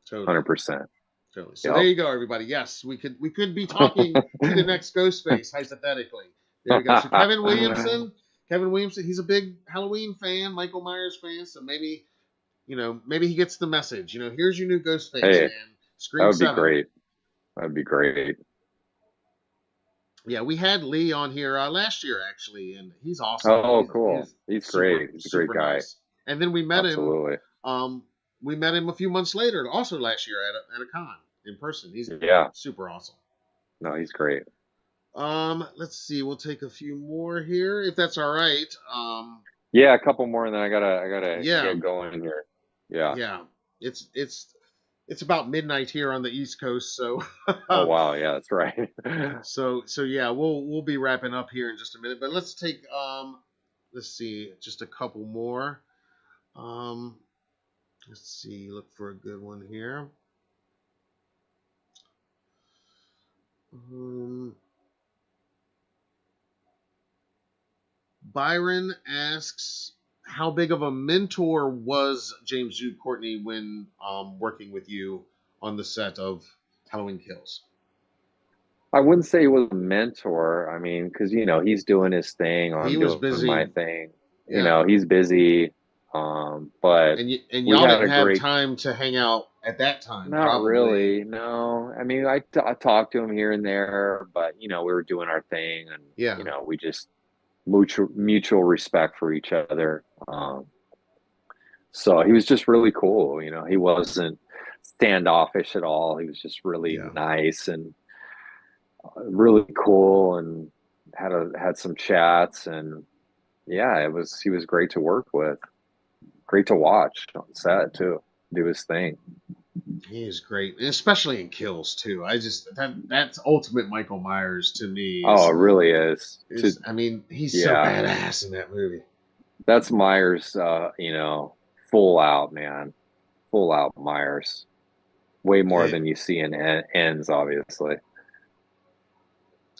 Totally, 100%. totally. So there Yep. you go, everybody. Yes, we could be talking to the next Ghostface hypothetically. There we go. So Kevin Williamson, he's a big Halloween fan, Michael Myers fan. So maybe he gets the message. Here's your new Ghostface, Hey, man. that Scream would be 7. great. That'd be great. Yeah, we had Lee on here last year actually, and he's awesome. Oh, He's cool. He's super great. He's a great super guy. nice. And then we met him Absolutely. um, we met him a few months later, also last year at a con in person. He's Yeah. super awesome. No, he's great. Let's see. We'll take a few more here, if that's all right. Yeah, a couple more, and then I gotta Yeah, get going here. Yeah. yeah. It's about midnight here on the East Coast, so Oh wow, yeah, that's right. so yeah, we'll be wrapping up here in just a minute. But let's take let's see, just a couple more. Um, let's see, look for a good one here. Byron asks, how big of a mentor was James Jude Courtney when working with you on the set of Halloween Kills? I wouldn't say he was a mentor. I mean, because he's doing his thing, or He I'm was doing my busy. thing. Yeah. He's busy. But And we y'all had didn't a have great. time to hang out at that time, Not probably. really, no. I mean, I talked to him here and there, but we were doing our thing, and Yeah. we just mutual respect for each other. So he was just really cool. He wasn't standoffish at all. He was just really Yeah. nice and really cool, and had some chats, and yeah, he was great to work with, great to watch on set too, do his thing. He is great, and especially in Kills too. I just that's ultimate Michael Myers to me. Oh, it really is. I mean, he's so Yeah, badass in that movie. that's Myers. Full out, man, full out Myers. Way more It than you see in ends, obviously.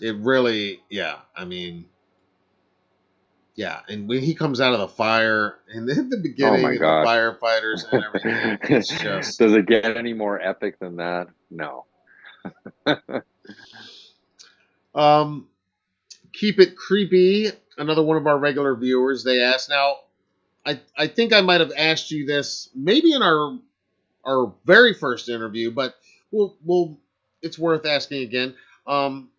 it really, yeah. I mean, yeah, and when he comes out of the fire and in the Oh my beginning and the gosh. firefighters and everything, it's just Does it get any more epic than that? No. um keep it creepy. Another one of our regular viewers, they asked. Now, I think I might have asked you this maybe in our very first interview, but we'll it's worth asking again. Um,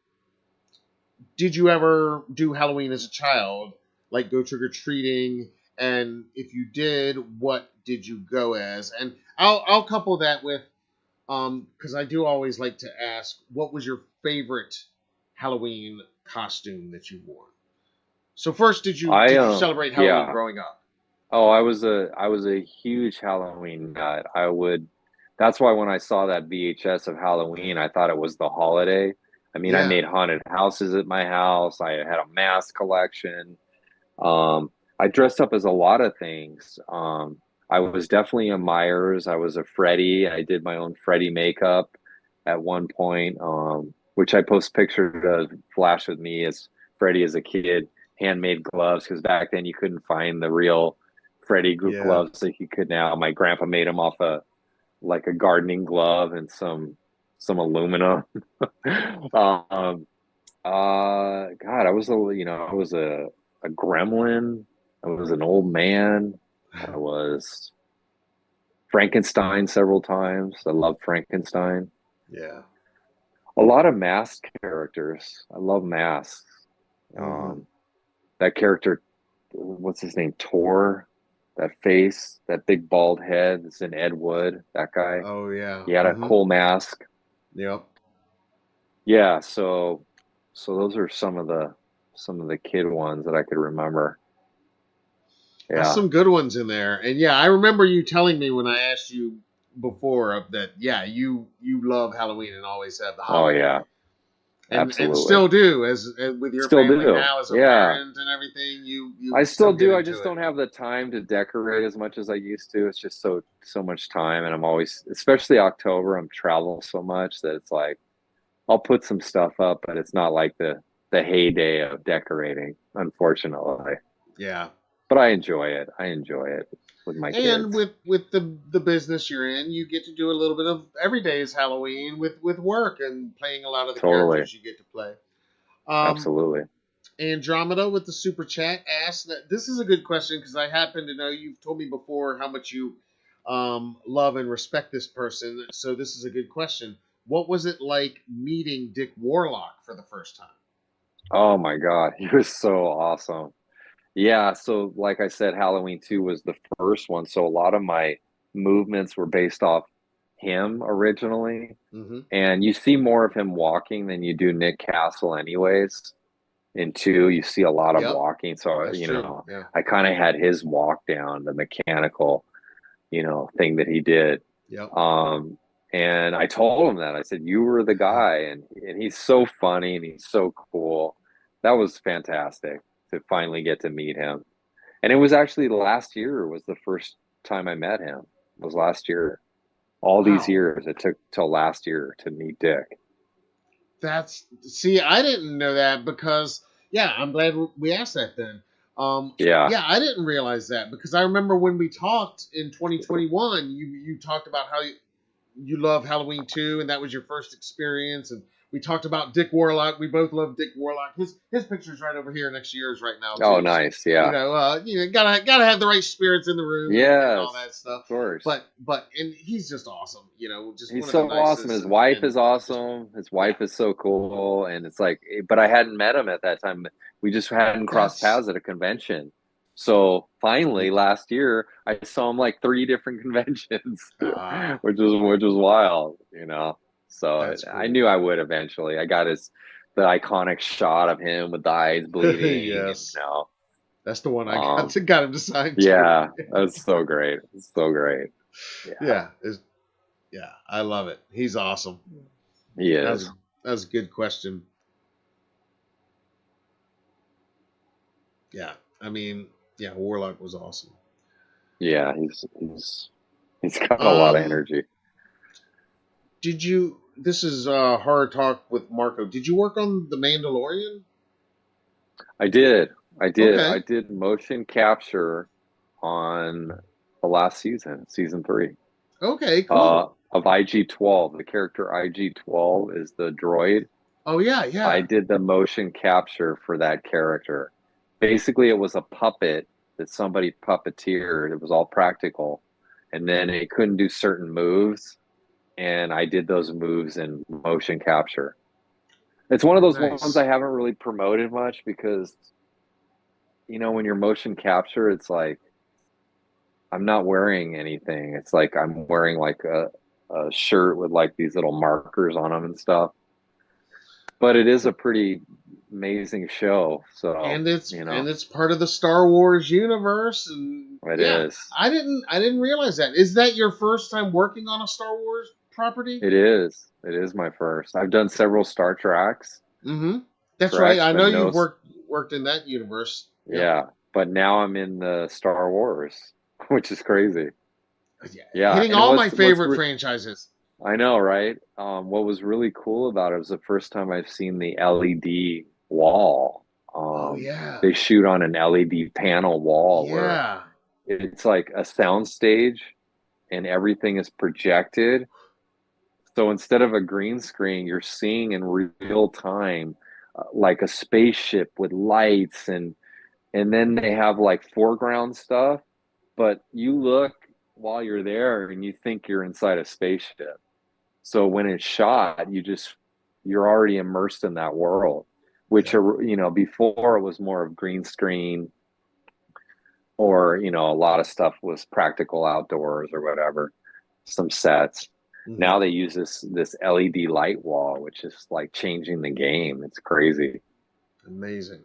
did you ever do Halloween as a child, like go trick or treating? And if you did, what did you go as? And I'll couple that with because I do always like to ask, what was your favorite Halloween costume that you wore? So first, I did you celebrate Halloween Yeah. growing up? Oh, I was a huge Halloween nut. That's why when I saw that VHS of Halloween, I thought it was the holiday. I mean, I Yeah, made haunted houses at my house. I had a mask collection. I dressed up as a lot of things. I was definitely a Myers. I was a Freddy. I did my own Freddy makeup at one point, which I post pictures of Flash with me as Freddy as a kid, handmade gloves, because back then you couldn't find the real Freddy yeah, gloves like you could now. My grandpa made them off like a gardening glove and some aluminum. um, God, I was a gremlin. I was an old man. I was Frankenstein several times. I love Frankenstein. yeah. A lot of masked characters. I love masks. Hmm. Um, that character, what's his name? Tor. That face, that big bald head. It's in Ed Wood. That guy. Oh yeah. He had a Hmm. cool mask. Yep. Yeah. So those are some of the kid ones that I could remember. That's Yeah. some good ones in there. And yeah, I remember you telling me when I asked you before that yeah, you love Halloween and always have the Oh holiday. yeah. And Absolutely. still do as with your Still family do. now as a Yeah. parent and everything, you I still still get do. I into just it. don't have the time to decorate as much as I used to. It's just so much time, and I'm always, especially October, I'm traveling so much that it's like I'll put some stuff up, but it's not like the heyday of decorating, unfortunately. Yeah. But I enjoy it. I enjoy it with my And kids. with the business you're in, you get to do a little bit of every day is Halloween with work and playing a lot of the Totally. characters you get to play. Um, Absolutely. Andromeda with the super chat asked that this is a good question because I happen to know you've told me before how much you love and respect this person. So this is a good question. What was it like meeting Dick Warlock for the first time? Oh my God. He was so awesome. Yeah, so like I said, Halloween 2 was the first one. So a lot of my movements were based off him originally. Mm-hmm. And you see more of him walking than you do Nick Castle anyways. In 2, you see a lot of Yep, walking. So, that's true. Yeah. I kind of had his walk down, the mechanical, thing that he did. Yep. And I told him that. I said, "You were the guy." And he's so funny and he's so cool. That was fantastic to finally get to meet him. And it was actually last year was the first time I met him. It was last year. All these Wow. years, it took till last year to meet Dick. See, I didn't know that because, yeah, I'm glad we asked that then. Yeah. Yeah, I didn't realize that because I remember when we talked in 2021, you talked about how you love Halloween 2, and that was your first experience. And we talked about Dick Warlock. We both love Dick Warlock. His picture's right over here next to yours right now Oh, too. nice. So, Yeah. gotta have the right spirits in the room and all Yes. that stuff. Of course. But and he's just awesome. Just He's one of the so awesome. nicest. His wife And is awesome. His wife is so cool. And it's like, but I hadn't met him at that time. We just hadn't crossed that's paths at a convention. So finally, last year, I saw him like 3 different conventions, which was wild. So that's I cool. knew I would eventually. I got the iconic shot of him with the eyes bleeding. Yes, And, that's the one I um, got him to sign to. yeah, that's so great. It's so great. Yeah, Yeah, I love it. He's awesome. he That is. was that was a good question. Yeah, I mean, yeah, Warlock was awesome. Yeah, he's got a lot of Um, energy. did you? This is hard talk with Marco. Did you work on the Mandalorian? I did. I did. I Okay. did motion capture on the last season, season 3, Okay. Cool. of IG-12. The character IG-12 is the droid. Oh yeah, I yeah. did the motion capture for that character. Basically, it was a puppet that somebody puppeteered. It was all practical, and then it couldn't do certain moves, and I did those moves in motion capture. It's one of those ones I Nice. haven't really promoted much because, when you're motion capture, it's like I'm not wearing anything. It's like I'm wearing like a shirt with like these little markers on them and stuff. But it is a pretty amazing show. So, And it's part of the Star Wars universe, and it yeah, is. I didn't realize that. Is that your first time working on a Star Wars property? It is. It is my first. I've done several Star Treks, Mm-hmm. That's right. I but know no, you've worked in that universe. Yep. yeah. But now I'm in the Star Wars, which is crazy. Yeah. Yeah, Hitting and all my favorite franchises. I know, right? What was really cool about it was the first time I've seen the LED wall. Oh yeah. They shoot on an LED panel wall where Yeah. it's like a sound stage and everything is projected. So instead of a green screen, you're seeing in real time like a spaceship with lights and then they have like foreground stuff, but you look while you're there and you think you're inside a spaceship. So when it's shot, you're already immersed in that world, which Yeah. before it was more of green screen or a lot of stuff was practical outdoors or whatever, some sets. Mm-hmm. Now they use this LED light wall, which is like changing the game. It's crazy. Amazing.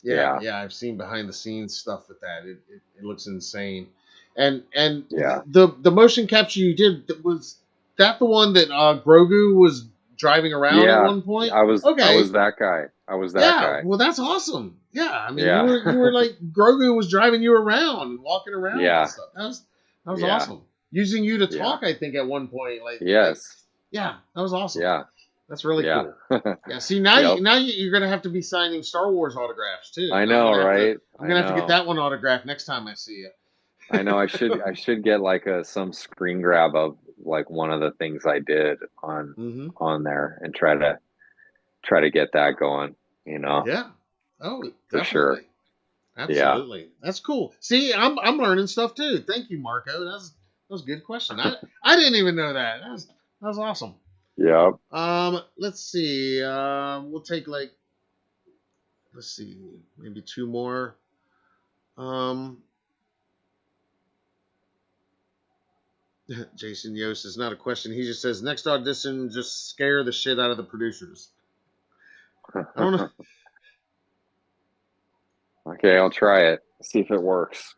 Yeah. Yeah. I've seen behind the scenes stuff with that. It looks insane. And Yeah. the motion capture you did, was that the one that Grogu was driving around at Yeah. one point? I Okay. was that guy. I was that Yeah, guy. well, that's awesome. Yeah, I mean, you Yeah. were you were like Grogu was driving you around and walking around and Yeah. stuff. That was Yeah. awesome. Using you to Yeah. talk, I think, at one point, like Yes. yeah, that was awesome. Yeah. That's really Yeah. cool. Yeah, see now Yep. you're gonna have to be signing Star Wars autographs too. I I'm know, gonna have to right? I'm I gonna have to get know. that one autographed next time I see you. I know. I should get like some screen grab of like one of the things I did on Mm-hmm. on there and try to get that going, Yeah. Oh, for sure. definitely. Yeah. Absolutely. That's cool. See, I'm learning stuff too. Thank you, Marco. That was a good question. I didn't even know that. That was awesome. Yep. Let's see. We'll take let's see, maybe two more. Um, Jason Yost is not a question. He just says, next audition, just scare the shit out of the producers. I don't know. Okay, I'll try it. See if it works.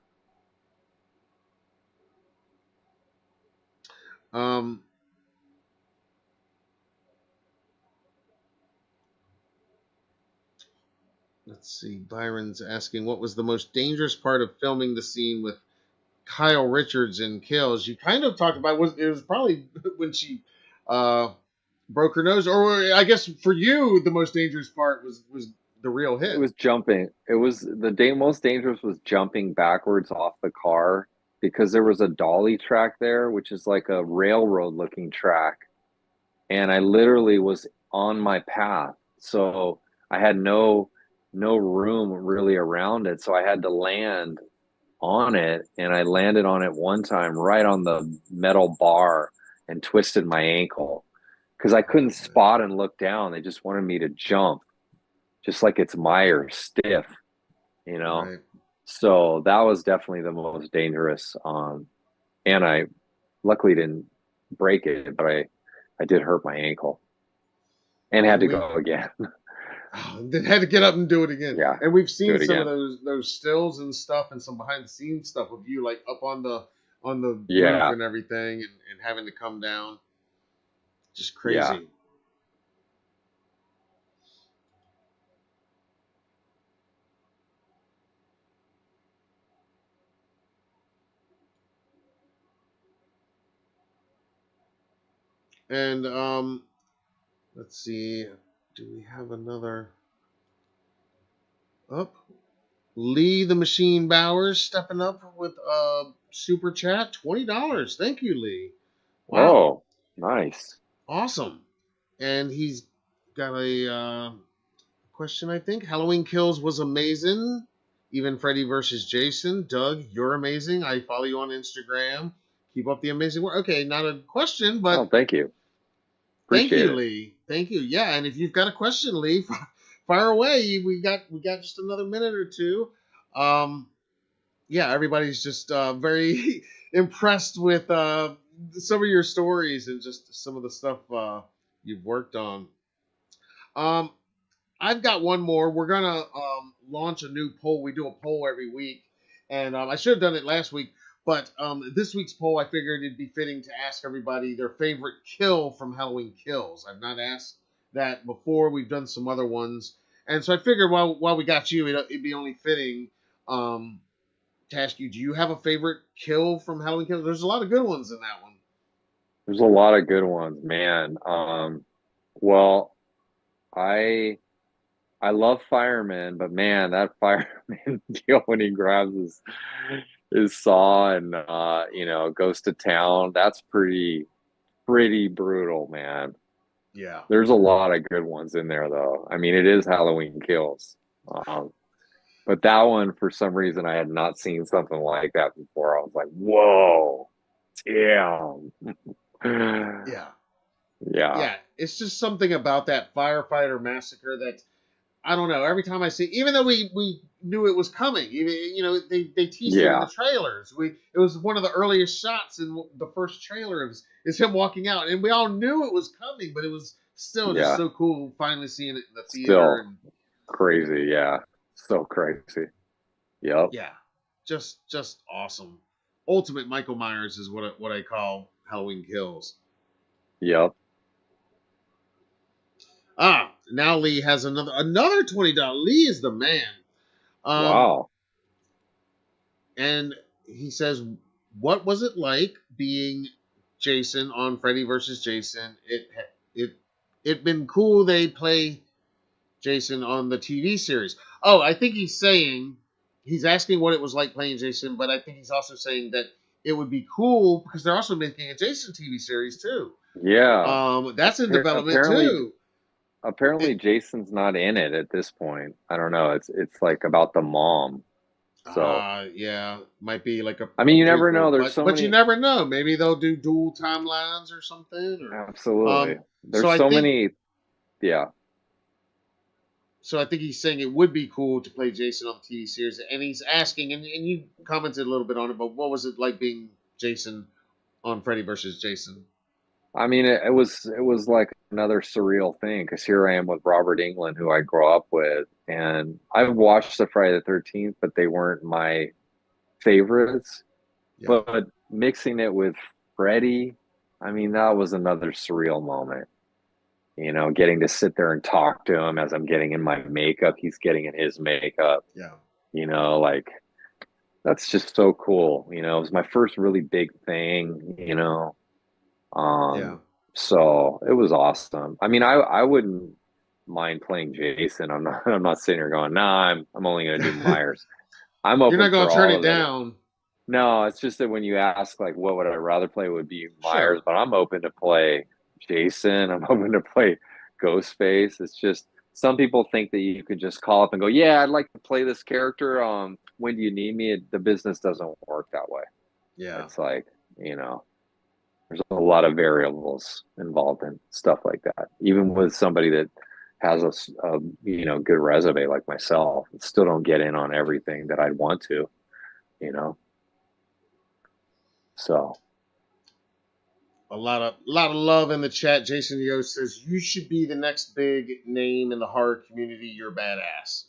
Let's see. Byron's asking, what was the most dangerous part of filming the scene with Kyle Richards in Kills? You kind of talked about it was probably when she broke her nose, or I guess for you the most dangerous part was the real It hit. was jumping. It was most dangerous was jumping backwards off the car because there was a dolly track there, which is like a railroad looking track. And I literally was on my path. So I had no room really around it. So I had to land on it, and I landed on it one time right on the metal bar and twisted my ankle because I couldn't spot and look down. They just wanted me to jump, just like it's Meyer stiff, you know. Right. So that was definitely the most dangerous. And I luckily didn't break it, but I did hurt my ankle and had And to we go again. then had to get up and do it again. Yeah, And we've do seen it some of again. those stills and stuff and some behind the scenes stuff of you like up on the roof Yeah, and everything and having to come down. Just yeah. crazy. And let's see. Do we have another up? Lee the Machine Bowers stepping up with a super chat, $20. Thank you, Lee. Wow, Oh, nice. awesome. And he's got a question, I think. Halloween Kills was amazing. Even Freddy versus Jason. Doug, you're amazing. I follow you on Instagram. Keep up the amazing work. Okay, not a question, Oh, but thank you. thank Appreciate you, it. Lee. Thank you. Yeah, and if you've got a question, Lee, fire away. We got just another minute or two. Yeah, everybody's just very impressed with some of your stories and just some of the stuff you've worked on. Um, I've got one more. We're gonna launch a new poll. We do a poll every week, and I should have done it last week, but this week's poll I figured it'd be fitting to ask everybody their favorite kill from Halloween Kills. I've not asked that before. We've done some other ones, and so I figured while we got you, it'd be only fitting to ask you: do you have a favorite kill from Halloween Kills? There's a lot of good ones in that one. There's a lot of good ones, man. Well, I I love fireman, but man, that fireman deal when he grabs his saw and goes to town, that's pretty brutal, man. Yeah. There's a lot of good ones in there though. I mean, it is Halloween Kills. Um, but that one, for some reason, I had not seen something like that before. I was like, whoa, damn. Yeah. Yeah, Yeah. It's just something about that firefighter massacre that I don't know. Every time I see, even though we knew it was coming, they teased it in the yeah, trailers. It was one of the earliest shots in the first trailer is him walking out, and we all knew it was coming, but it was still just yeah. so cool finally seeing it in the theater. Still And crazy. Yeah, so crazy. Yep, yeah, just awesome. Ultimate Michael Myers is what I call Halloween Kills. yep. Now Lee has another $20. Lee is the man. Um, Wow. and he says, "What was it like being Jason on Freddy versus Jason? It been cool they play Jason on the TV series. Oh, I think he's asking what it was like playing Jason, but I think he's also saying that it would be cool because they're also making a Jason TV series too. Yeah. That's in development Apparently, too. apparently Jason's not in it at this point. I don't know. It's like about the mom. So, Yeah, might be like I a mean, you never know. prequel, There's so but you many. never know. Maybe they'll do dual timelines or something. Or Absolutely. so There's I so think many. Yeah. so. I think he's saying it would be cool to play Jason on the TV series, and he's asking, and you commented a little bit on it, but what was it like being Jason on Freddy versus Jason. I mean, it was like another surreal thing because here I am with Robert Englund, who I grew up with, and I've watched the Friday the 13th, but they weren't my favorites. Yeah. But mixing it with Freddy, I mean, that was another surreal moment. You know, getting to sit there and talk to him as I'm getting in my makeup, he's getting in his makeup. Yeah. You know, like that's just so cool. You know, it was my first really big thing. You know, Yeah. so it was awesome. I mean, I wouldn't mind playing Jason. I'm not sitting here going, nah, I'm only gonna do Myers. I'm You're not open gonna for turn all it of it. down. No, it's just that when you ask like what would I rather play, it would be Myers, Sure. but I'm open to play Jason. I'm open to play Ghostface. It's just some people think that you could just call up and go, yeah, I'd like to play this character. When do you need me? The business doesn't work that way. Yeah. It's like, you know, there's a lot of variables involved in stuff like that. Even with somebody that has a you know, good resume like myself, still don't get in on everything that I'd want to, you know. So A lot of love in the chat. Jason Yost says you should be the next big name in the horror community. You're badass.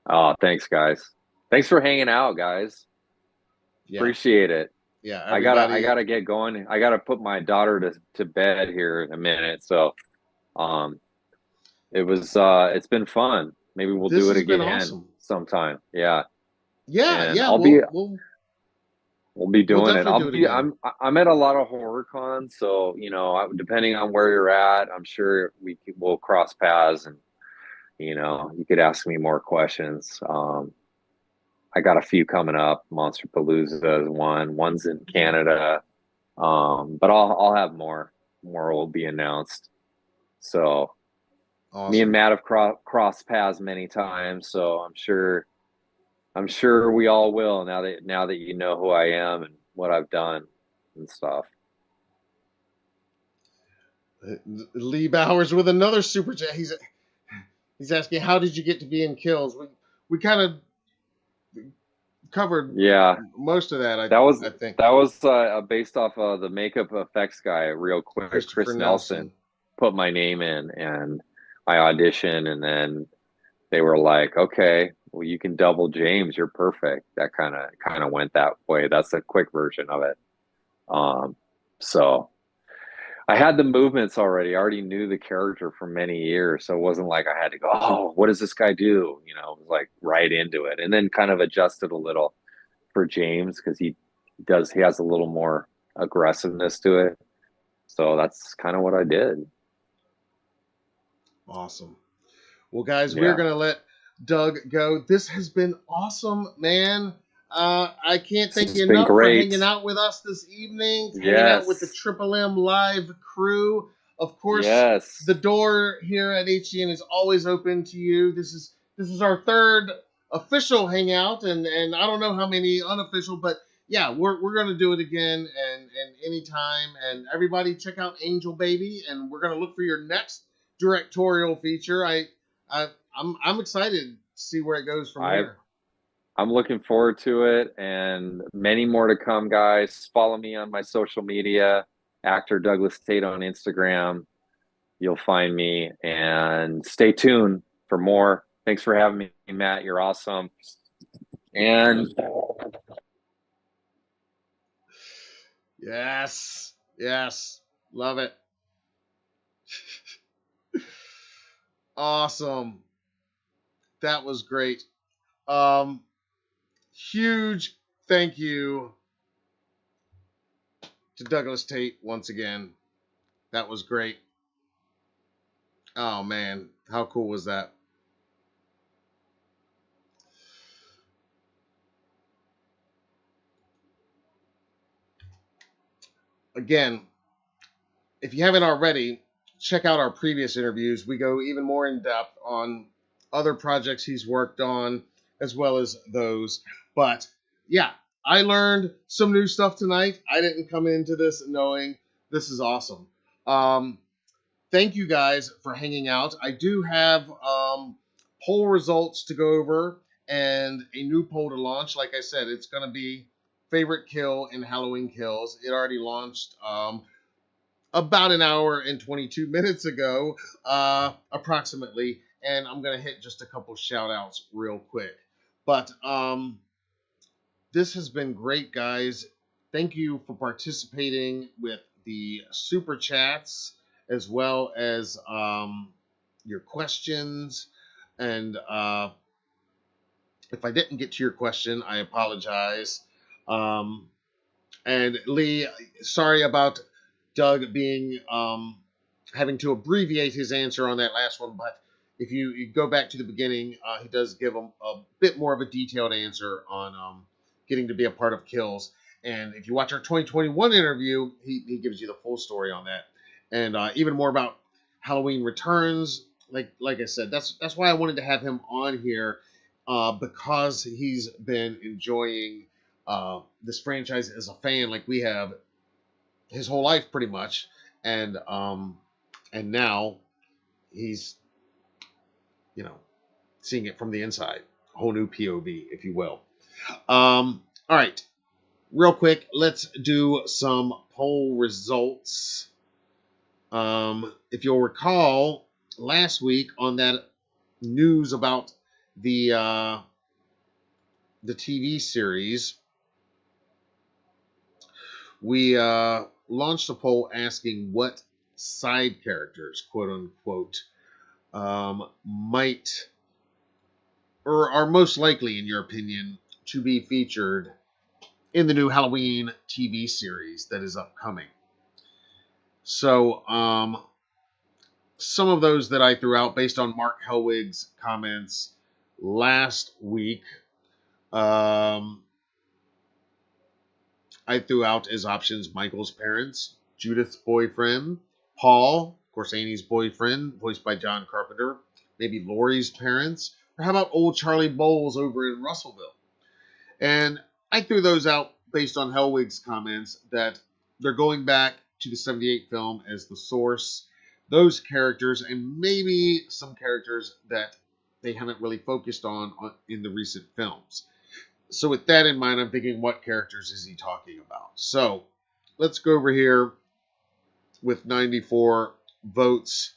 oh, thanks guys. Thanks for hanging out, guys. Yeah. Appreciate it. Yeah. I Everybody. gotta get going. I gotta put my daughter to bed here in a minute. So um it's been fun. Maybe we'll This do it has been again awesome. sometime. Yeah. Yeah. And Yeah. I'll be we'll be We'll doing it. definitely do it again. I'm at a lot of horror cons, so you know, depending on where you're at, I'm sure we'll cross paths, and you know, you could ask me more questions. I got a few coming up. Monster Palooza is one. One's in Canada. But I'll have more. More will be announced. So me and Awesome. Matt have crossed paths many times, so I'm sure we all will now that you know who I am and what I've done and stuff. Lee Bowers with another super chat. He's asking, how did you get to be in Kills? We kind of covered Yeah, most of that. that was I think that was based off of the makeup effects guy, real quick. Christopher Chris Nelson Nelson. put my name in, and I auditioned, and then they were like, "Okay, well, you can double James. You're perfect." That kind of went that way. That's a quick version of it. Um, so I had the movements already. I already knew the character for many years, so it wasn't like I had to go, "Oh, what does this guy do?" You know, it was like right into it, and then kind of adjusted a little for James because he has a little more aggressiveness to it. So that's kind of what I did. Awesome. Well, guys, we're Yeah, gonna let Doug go. This has been awesome, man. I can't this thank you has been enough for great. hanging out with us this evening, hanging out with the Yes, Triple M live crew. Of course, the yes. door here at HGN is always open to you. This is our third official hangout, and I don't know how many unofficial, but yeah, we're gonna do it again and anytime. And everybody, check out Angel Baby, and we're gonna look for your next directorial feature. I'm excited to see where it goes from I here. I'm looking forward to it, and many more to come, guys. Follow me on my social media, actor Douglas Tate on Instagram. You'll find me, and stay tuned for more. Thanks for having me, Matt. You're awesome. And Yes, yes, love it. Awesome. That was great. Um, Huge thank you to Douglas Tate once again. That was great. Oh man, how cool was that? Again, if you haven't already, check out our previous interviews. We go even more in depth on other projects he's worked on, as well as those. But yeah, I learned some new stuff tonight. I didn't come into this knowing this is awesome. Um, Thank you guys for hanging out. I do have poll results to go over and a new poll to launch. Like I said, it's going to be favorite kill in Halloween Kills. It already launched about an hour and 22 minutes ago, approximately. And I'm going to hit just a couple shout outs real quick. But this has been great, guys. Thank you for participating with the super chats as well as your questions. And if I didn't get to your question, I apologize. And Lee, sorry about Doug being having to abbreviate his answer on that last one, but if you go back to the beginning, he does give him a bit more of a detailed answer on getting to be a part of Kills. And if you watch our 2021 interview, he gives you the full story on that, and even more about Halloween Returns. Like I said, that's why I wanted to have him on here, because he's been enjoying this franchise as a fan, like we have, his whole life pretty much, and now he's seeing it from the inside, a whole new POV, if you will. All right, real quick, let's do some poll results. If you'll recall, last week on that news about the TV series, we launched a poll asking what side characters, quote unquote, might or are most likely, in your opinion, to be featured in the new Halloween TV series that is upcoming. So, some of those that I threw out based on Mark Helwig's comments last week, I threw out as options Michael's parents, Judith's boyfriend, Paul, of course Annie's boyfriend, voiced by John Carpenter, maybe Laurie's parents, or how about old Charlie Bowles over in Russellville? And I threw those out based on Helwig's comments that they're going back to the 78 film as the source, those characters, and maybe some characters that they haven't really focused on in the recent films. So with that in mind, I'm thinking, what characters is he talking about? So let's go over here with 94 votes.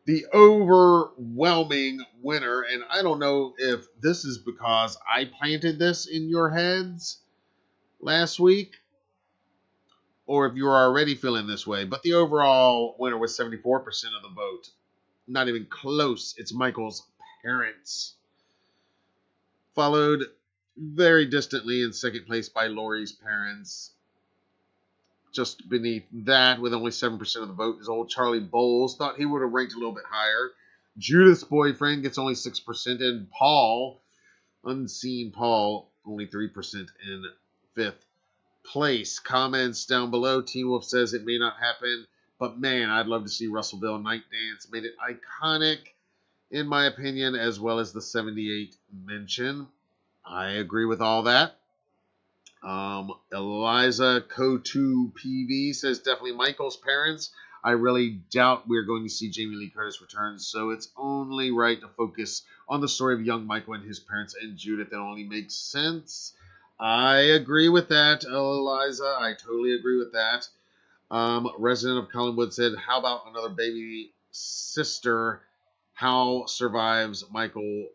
The overwhelming winner, and I don't know if this is because I planted this in your heads last week, or if you're already feeling this way, but the overall winner was 74% of the vote. Not even close. It's Michael's parents. Followed very distantly in second place by Laurie's parents. Just beneath that, with only 7% of the vote, is old Charlie Bowles. Thought he would have ranked a little bit higher. Judith's boyfriend gets only 6%, and Paul, unseen Paul, only 3% in fifth place. Comments down below. Teen Wolf says it may not happen, but man, I'd love to see Russellville Night Dance. Made it iconic, in my opinion, as well as the 78 mention. I agree with all that. Eliza Co2 PV says definitely Michael's parents. I really doubt we're going to see Jamie Lee Curtis return, so it's only right to focus on the story of young Michael and his parents and Judith. It only makes sense. I agree with that, Eliza. I totally agree with that. Resident of Collinwood said, how about another baby sister? Who survives Michael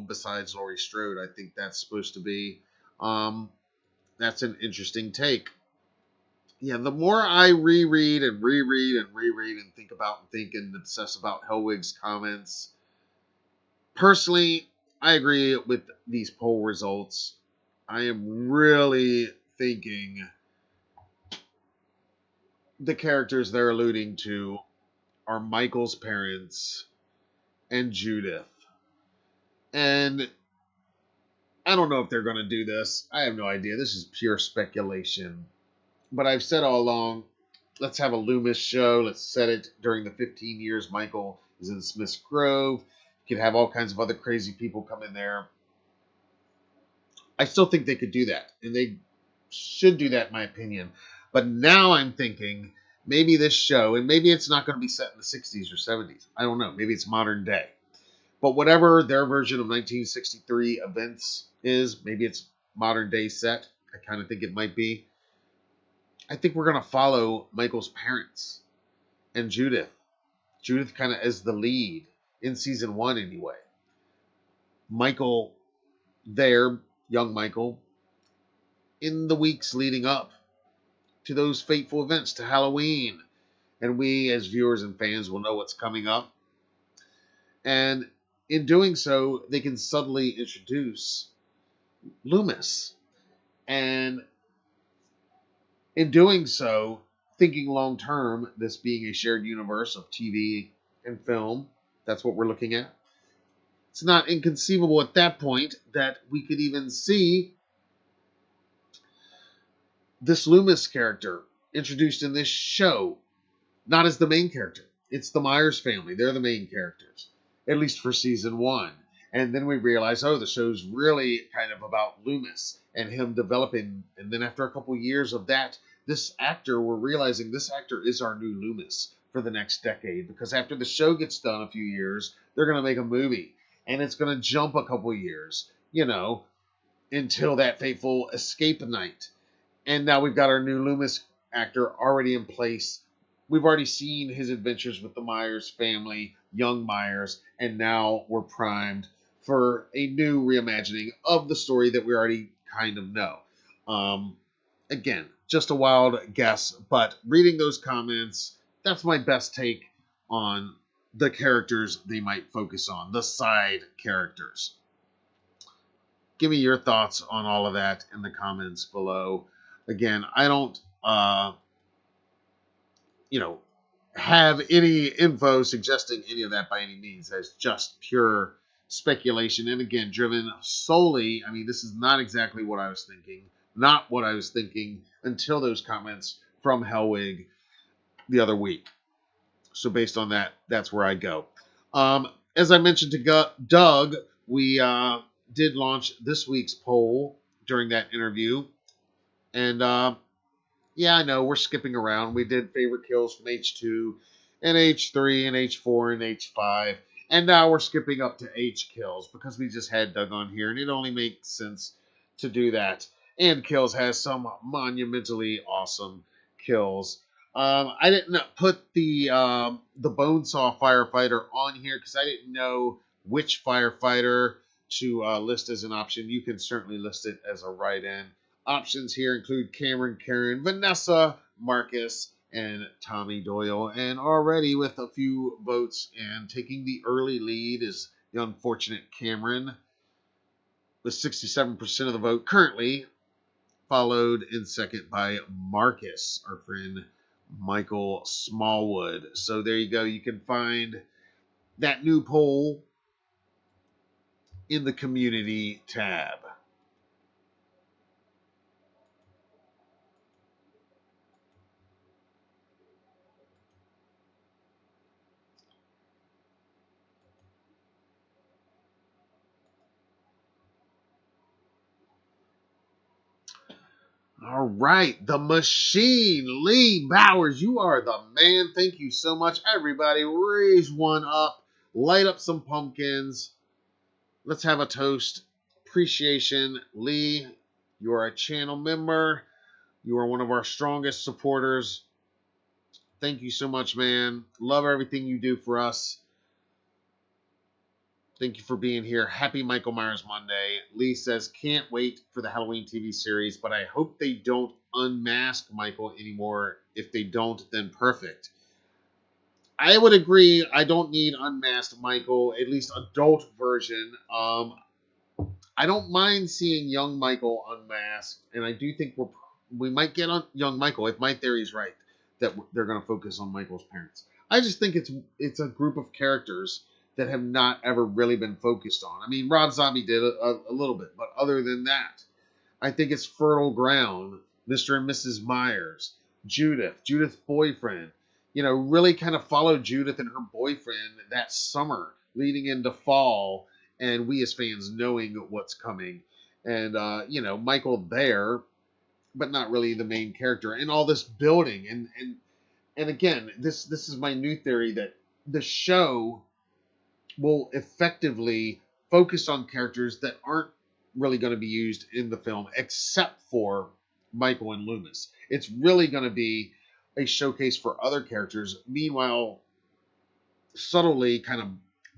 besides Laurie Strode? I think that's supposed to be. That's an interesting take. Yeah, the more I reread and think about and think and obsess about Helwig's comments, personally, I agree with these poll results. I am really thinking the characters they're alluding to are Michael's parents and Judith. And I don't know if they're going to do this. I have no idea. This is pure speculation. But I've said all along, let's have a Loomis show. Let's set it during the 15 years Michael is in Smith's Grove. You could have all kinds of other crazy people come in there. I still think they could do that. And they should do that, in my opinion. But now I'm thinking maybe this show, and maybe it's not going to be set in the 60s or 70s. I don't know. Maybe it's modern day. But whatever their version of 1963 events is, maybe it's modern day set. I kind of think it might be. I think we're going to follow Michael's parents and Judith. Judith kind of as the lead in season 1 anyway. Michael there, young Michael, in the weeks leading up to those fateful events, to Halloween. And we as viewers and fans will know what's coming up. And in doing so, they can subtly introduce Loomis. And in doing so, thinking long term, this being a shared universe of TV and film, that's what we're looking at. It's not inconceivable at that point that we could even see this Loomis character introduced in this show, not as the main character. It's the Myers family. They're the main characters, at least for season 1. And then we realize, oh, the show's really kind of about Loomis and him developing. And then after a couple years of that, this actor, we're realizing this actor is our new Loomis for the next decade. Because after the show gets done a few years, they're going to make a movie. And it's going to jump a couple years, until that fateful escape night. And now we've got our new Loomis actor already in place. We've already seen his adventures with the Myers family, young Myers, and now we're primed for a new reimagining of the story that we already kind of know. Again, just a wild guess, but reading those comments, that's my best take on the characters they might focus on, the side characters. Give me your thoughts on all of that in the comments below. Again, I don't, have any info suggesting any of that by any means. That's just pure speculation. And again, driven solely, this is not exactly what I was thinking. Not what I was thinking until those comments from Hellwig the other week. So based on that, that's where I go. As I mentioned to Doug, we did launch this week's poll during that interview. And yeah, I know we're skipping around. We did favorite kills from H2 and H3 and H4 and H5. And now we're skipping up to H kills because we just had Doug on here. And it only makes sense to do that. And Kills has some monumentally awesome kills. I didn't put the Bonesaw firefighter on here because I didn't know which firefighter to list as an option. You can certainly list it as a write-in. Options here include Cameron, Karen, Vanessa, Marcus, and Tommy Doyle. And already with a few votes and taking the early lead is the unfortunate Cameron with 67% of the vote currently, followed in second by Marcus, our friend Michael Smallwood. So there you go. You can find that new poll in the community tab. All right, the machine, Lee Bowers, you are the man. Thank you so much. Everybody, raise one up, light up some pumpkins. Let's have a toast. Appreciation. Lee, you are a channel member. You are one of our strongest supporters. Thank you so much, man. Love everything you do for us. Thank you for being here. Happy Michael Myers Monday. Lee says, can't wait for the Halloween TV series, but I hope they don't unmask Michael anymore. If they don't, then perfect. I would agree. I don't need unmasked Michael, at least adult version. I don't mind seeing young Michael unmasked, and I do think we might get on young Michael, if my theory is right, that they're going to focus on Michael's parents. I just think it's a group of characters that have not ever really been focused on. Rob Zombie did a little bit, but other than that, I think it's fertile ground. Mr. and Mrs. Myers, Judith's boyfriend, really kind of followed Judith and her boyfriend that summer leading into fall, and we as fans knowing what's coming. And, Michael there, but not really the main character, and all this building. And again, this is my new theory, that the show will effectively focus on characters that aren't really going to be used in the film except for Michael and Loomis. It's really going to be a showcase for other characters. Meanwhile, subtly kind of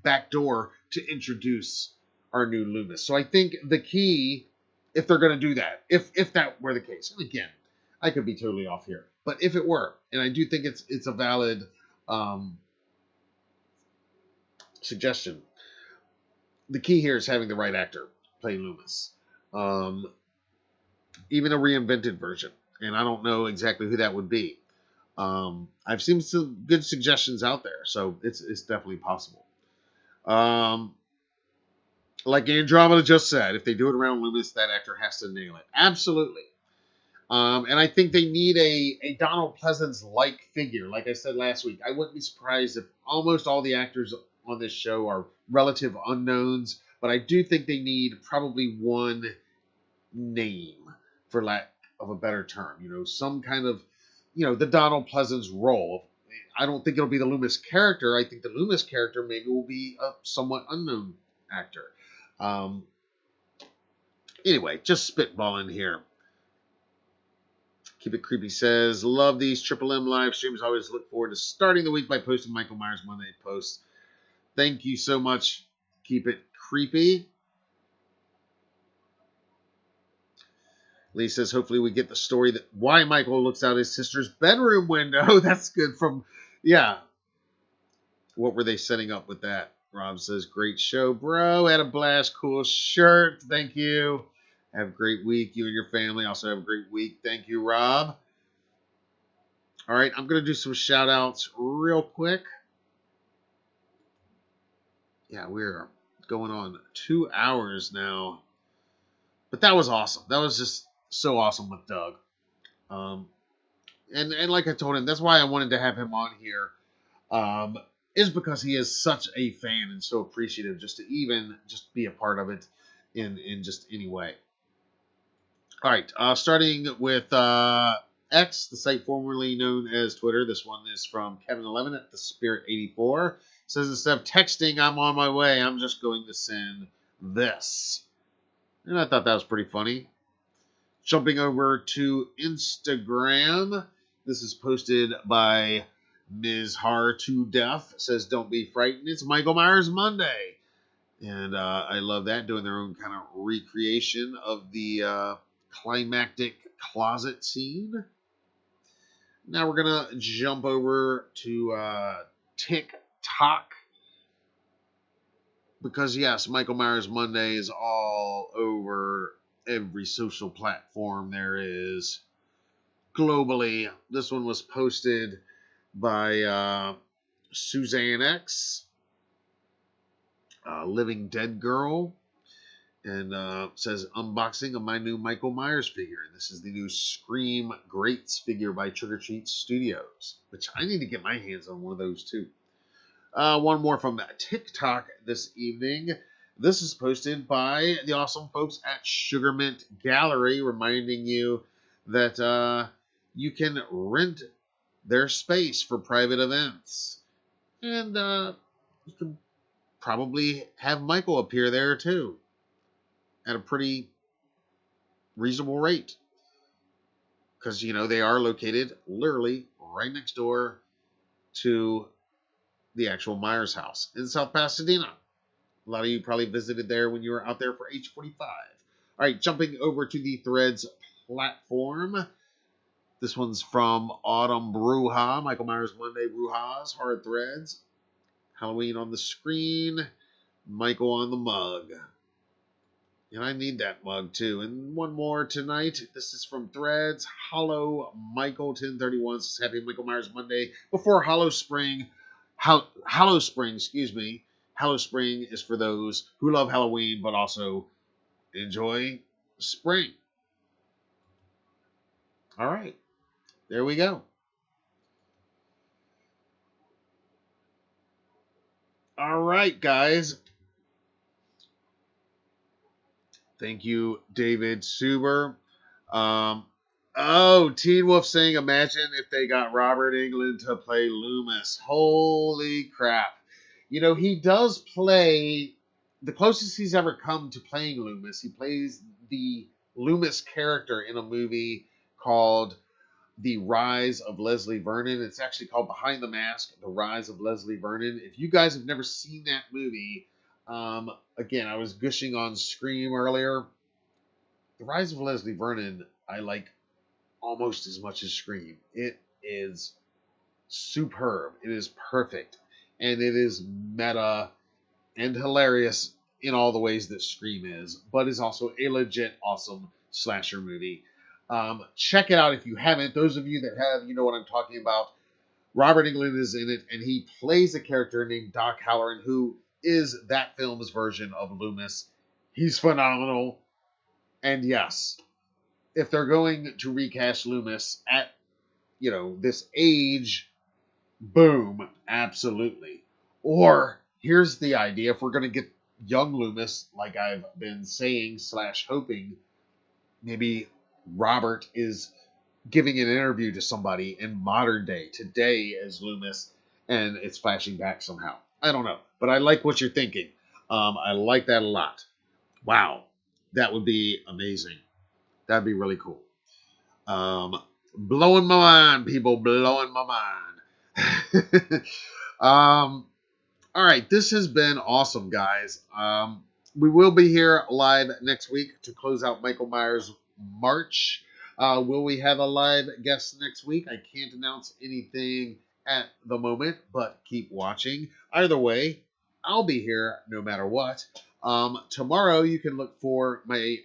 backdoor to introduce our new Loomis. So I think the key, if they're going to do that, if that were the case, and again, I could be totally off here, but if it were, and I do think it's a valid suggestion, the key here is having the right actor play Loomis. Even a reinvented version, and I don't know exactly who that would be. I've seen some good suggestions out there, so it's definitely possible. Like Andromeda just said, if they do it around Loomis, that actor has to nail it. Absolutely. And I think they need a Donald Pleasance-like figure. Like I said last week, I wouldn't be surprised if almost all the actors on this show are relative unknowns, but I do think they need probably one name, for lack of a better term. You know, some kind of, the Donald Pleasance role. I don't think it'll be the Loomis character. I think the Loomis character maybe will be a somewhat unknown actor. Anyway, just spitballing here. Keep It Creepy says, love these Triple M live streams. Always look forward to starting the week by posting Michael Myers Monday posts. Thank you so much. Keep It Creepy. Lee says, hopefully we get the story that why Michael looks out his sister's bedroom window. That's good from, yeah. What were they setting up with that? Rob says, great show, bro. Had a blast. Cool shirt. Thank you. Have a great week. You and your family also have a great week. Thank you, Rob. All right, I'm going to do some shout-outs real quick. Yeah, we're going on 2 hours now. But that was awesome. That was just so awesome with Doug. And like I told him, that's why I wanted to have him on here. Is because he is such a fan and so appreciative just to even just be a part of it in just any way. All right, starting with X, the site formerly known as Twitter. This one is from Kevin11 at the Spirit84. Says, instead of texting, I'm on my way, I'm just going to send this. And I thought that was pretty funny. Jumping over to Instagram. This is posted by Ms. Har to Death. Says, don't be frightened. It's Michael Myers Monday. And I love that. Doing their own kind of recreation of the climactic closet scene. Now we're going to jump over to TikTok. Because, yes, Michael Myers Monday is all over every social platform there is globally. This one was posted by Suzanne X, Living Dead Girl, and says, unboxing of my new Michael Myers figure. This is the new Scream Greats figure by Trick or Treat Studios, which I need to get my hands on one of those too. One more from TikTok this evening. This is posted by the awesome folks at Sugarmint Gallery, reminding you that you can rent their space for private events. And you can probably have Michael appear there too at a pretty reasonable rate. Because, they are located literally right next door to the actual Myers house in South Pasadena. A lot of you probably visited there when you were out there for H45. All right, jumping over to the Threads platform. This one's from Autumn Bruja, Michael Myers Monday Brujas, Hard Threads. Halloween on the screen, Michael on the mug. And I need that mug too. And one more tonight. This is from Threads. Hollow Michael 1031 says, happy Michael Myers Monday before Hollow Spring. Hollow Spring, excuse me. Hollow Spring is for those who love Halloween but also enjoy spring. All right. There we go. All right, guys. Thank you, David Suber. Teen Wolf saying, imagine if they got Robert Englund to play Loomis. Holy crap. He does play the closest he's ever come to playing Loomis. He plays the Loomis character in a movie called The Rise of Leslie Vernon. It's actually called Behind the Mask, The Rise of Leslie Vernon. If you guys have never seen that movie, again, I was gushing on Scream earlier. The Rise of Leslie Vernon, I like almost as much as Scream. It is superb. It is perfect. And it is meta and hilarious in all the ways that Scream is, but is also a legit awesome slasher movie. Check it out if you haven't. Those of you that have, you know what I'm talking about. Robert Englund is in it, and he plays a character named Doc Halloran, who is that film's version of Loomis. He's phenomenal. And yes, if they're going to recast Loomis at, this age, boom, absolutely. Or here's the idea: if we're going to get young Loomis, like I've been saying / hoping, maybe Robert is giving an interview to somebody in modern day, today, as Loomis, and it's flashing back somehow. I don't know, but I like what you're thinking. I like that a lot. Wow, that would be amazing. That'd be really cool. Blowing my mind, people, blowing my mind. All right, this has been awesome, guys. We will be here live next week to close out Michael Myers March. Will we have a live guest next week? I can't announce anything at the moment, but keep watching. Either way, I'll be here no matter what. Tomorrow, you can look for my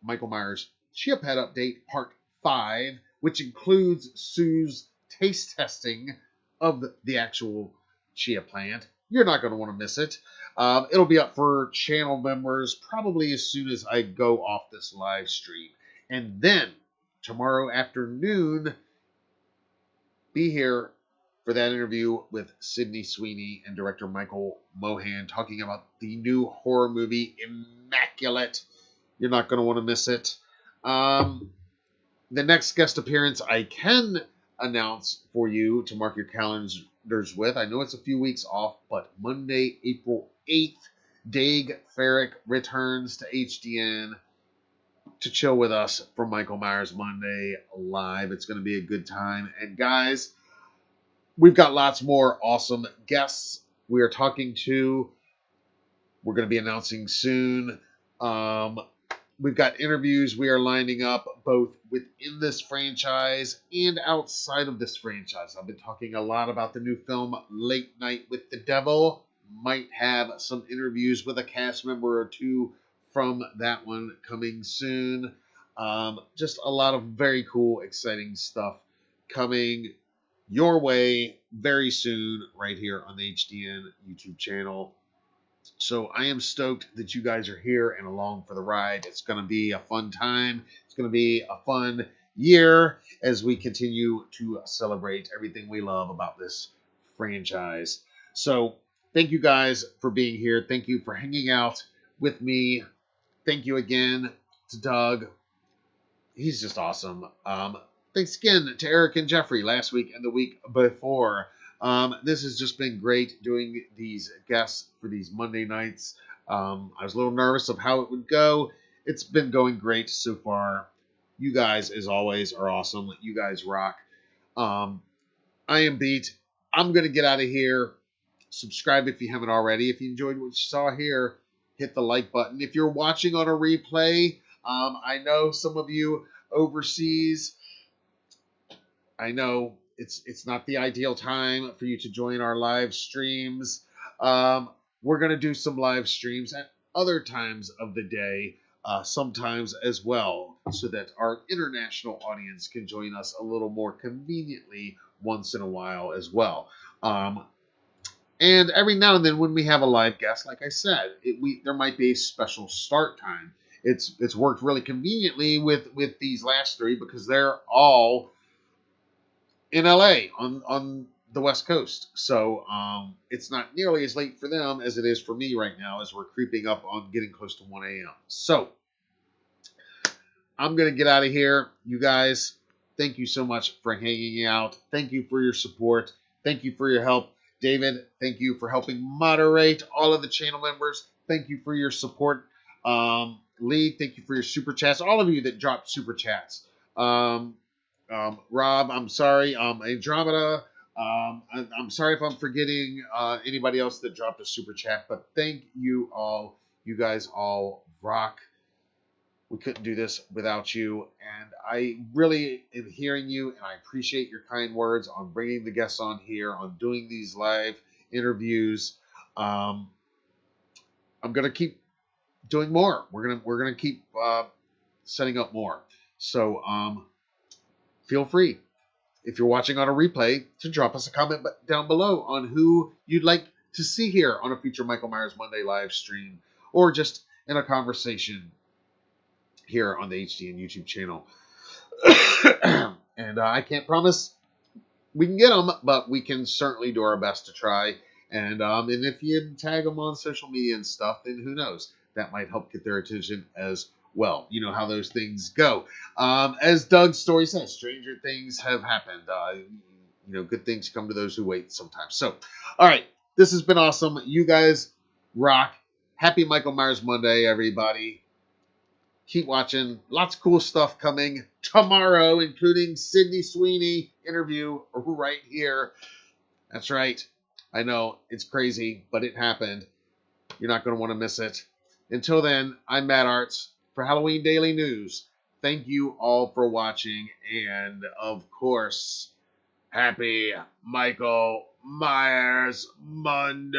Michael Myers Chia Pet update part 5, which includes Sue's taste testing of the actual chia plant. You're not going to want to miss it. It'll be up for channel members probably as soon as I go off this live stream. And then tomorrow afternoon, be here for that interview with Sydney Sweeney and director Michael Mohan talking about the new horror movie Immaculate. You're not going to want to miss it. The next guest appearance I can announce for you to mark your calendars with. I know it's a few weeks off, but Monday, April 8th, Daig Farrick returns to HDN to chill with us for Michael Myers Monday live. It's going to be a good time. And guys, we've got lots more awesome guests we are talking to. We're going to be announcing soon. We've got interviews we are lining up both within this franchise and outside of this franchise. I've been talking a lot about the new film Late Night with the Devil. Might have some interviews with a cast member or two from that one coming soon. Just a lot of very cool, exciting stuff coming your way very soon right here on the HDN YouTube channel. So I am stoked that you guys are here and along for the ride. It's going to be a fun time. It's going to be a fun year as we continue to celebrate everything we love about this franchise. So thank you guys for being here. Thank you for hanging out with me. Thank you again to Doug. He's just awesome. Thanks again to Eric and Jeffrey last week and the week before. This has just been great doing these guests for these Monday nights. I was a little nervous of how it would go. It's been going great so far. You guys, as always, are awesome. You guys rock. I am beat. I'm going to get out of here. Subscribe if you haven't already. If you enjoyed what you saw here, hit the like button. If you're watching on a replay, I know some of you overseas, I know it's not the ideal time for you to join our live streams. We're going to do some live streams at other times of the day, sometimes as well, so that our international audience can join us a little more conveniently once in a while as well. And every now and then when we have a live guest, like I said, there might be a special start time. It's worked really conveniently with these last three because they're all in LA on the West Coast. So it's not nearly as late for them as it is for me right now as we're creeping up on getting close to 1 a.m. So I'm going to get out of here. You guys, thank you so much for hanging out. Thank you for your support. Thank you for your help. David, thank you for helping moderate all of the channel members. thank you for your support. Lee, thank you for your super chats. All of you that dropped super chats. Rob, I'm sorry. Andromeda, I'm sorry if I'm forgetting anybody else that dropped a super chat, but thank you all. You guys all rock. We couldn't do this without you, and I really am hearing you, and I appreciate your kind words on bringing the guests on here, on doing these live interviews. I'm gonna keep doing more. We're gonna keep setting up more. So feel free, if you're watching on a replay, to drop us a comment down below on who you'd like to see here on a future Michael Myers Monday live stream, or just in a conversation here on the HDN YouTube channel. And I can't promise we can get them, but we can certainly do our best to try. And if you tag them on social media and stuff, then who knows? That might help get their attention as well. You know how those things go. As Doug's story says, stranger things have happened. Good things come to those who wait sometimes. So, all right, this has been awesome. You guys rock. Happy Michael Myers Monday, everybody. Keep watching. Lots of cool stuff coming tomorrow, including Sydney Sweeney interview right here. That's right. I know, it's crazy, but it happened. You're not going to want to miss it. Until then, I'm Matt Arts for Halloween Daily News. Thank you all for watching. And, of course, happy Michael Myers Monday.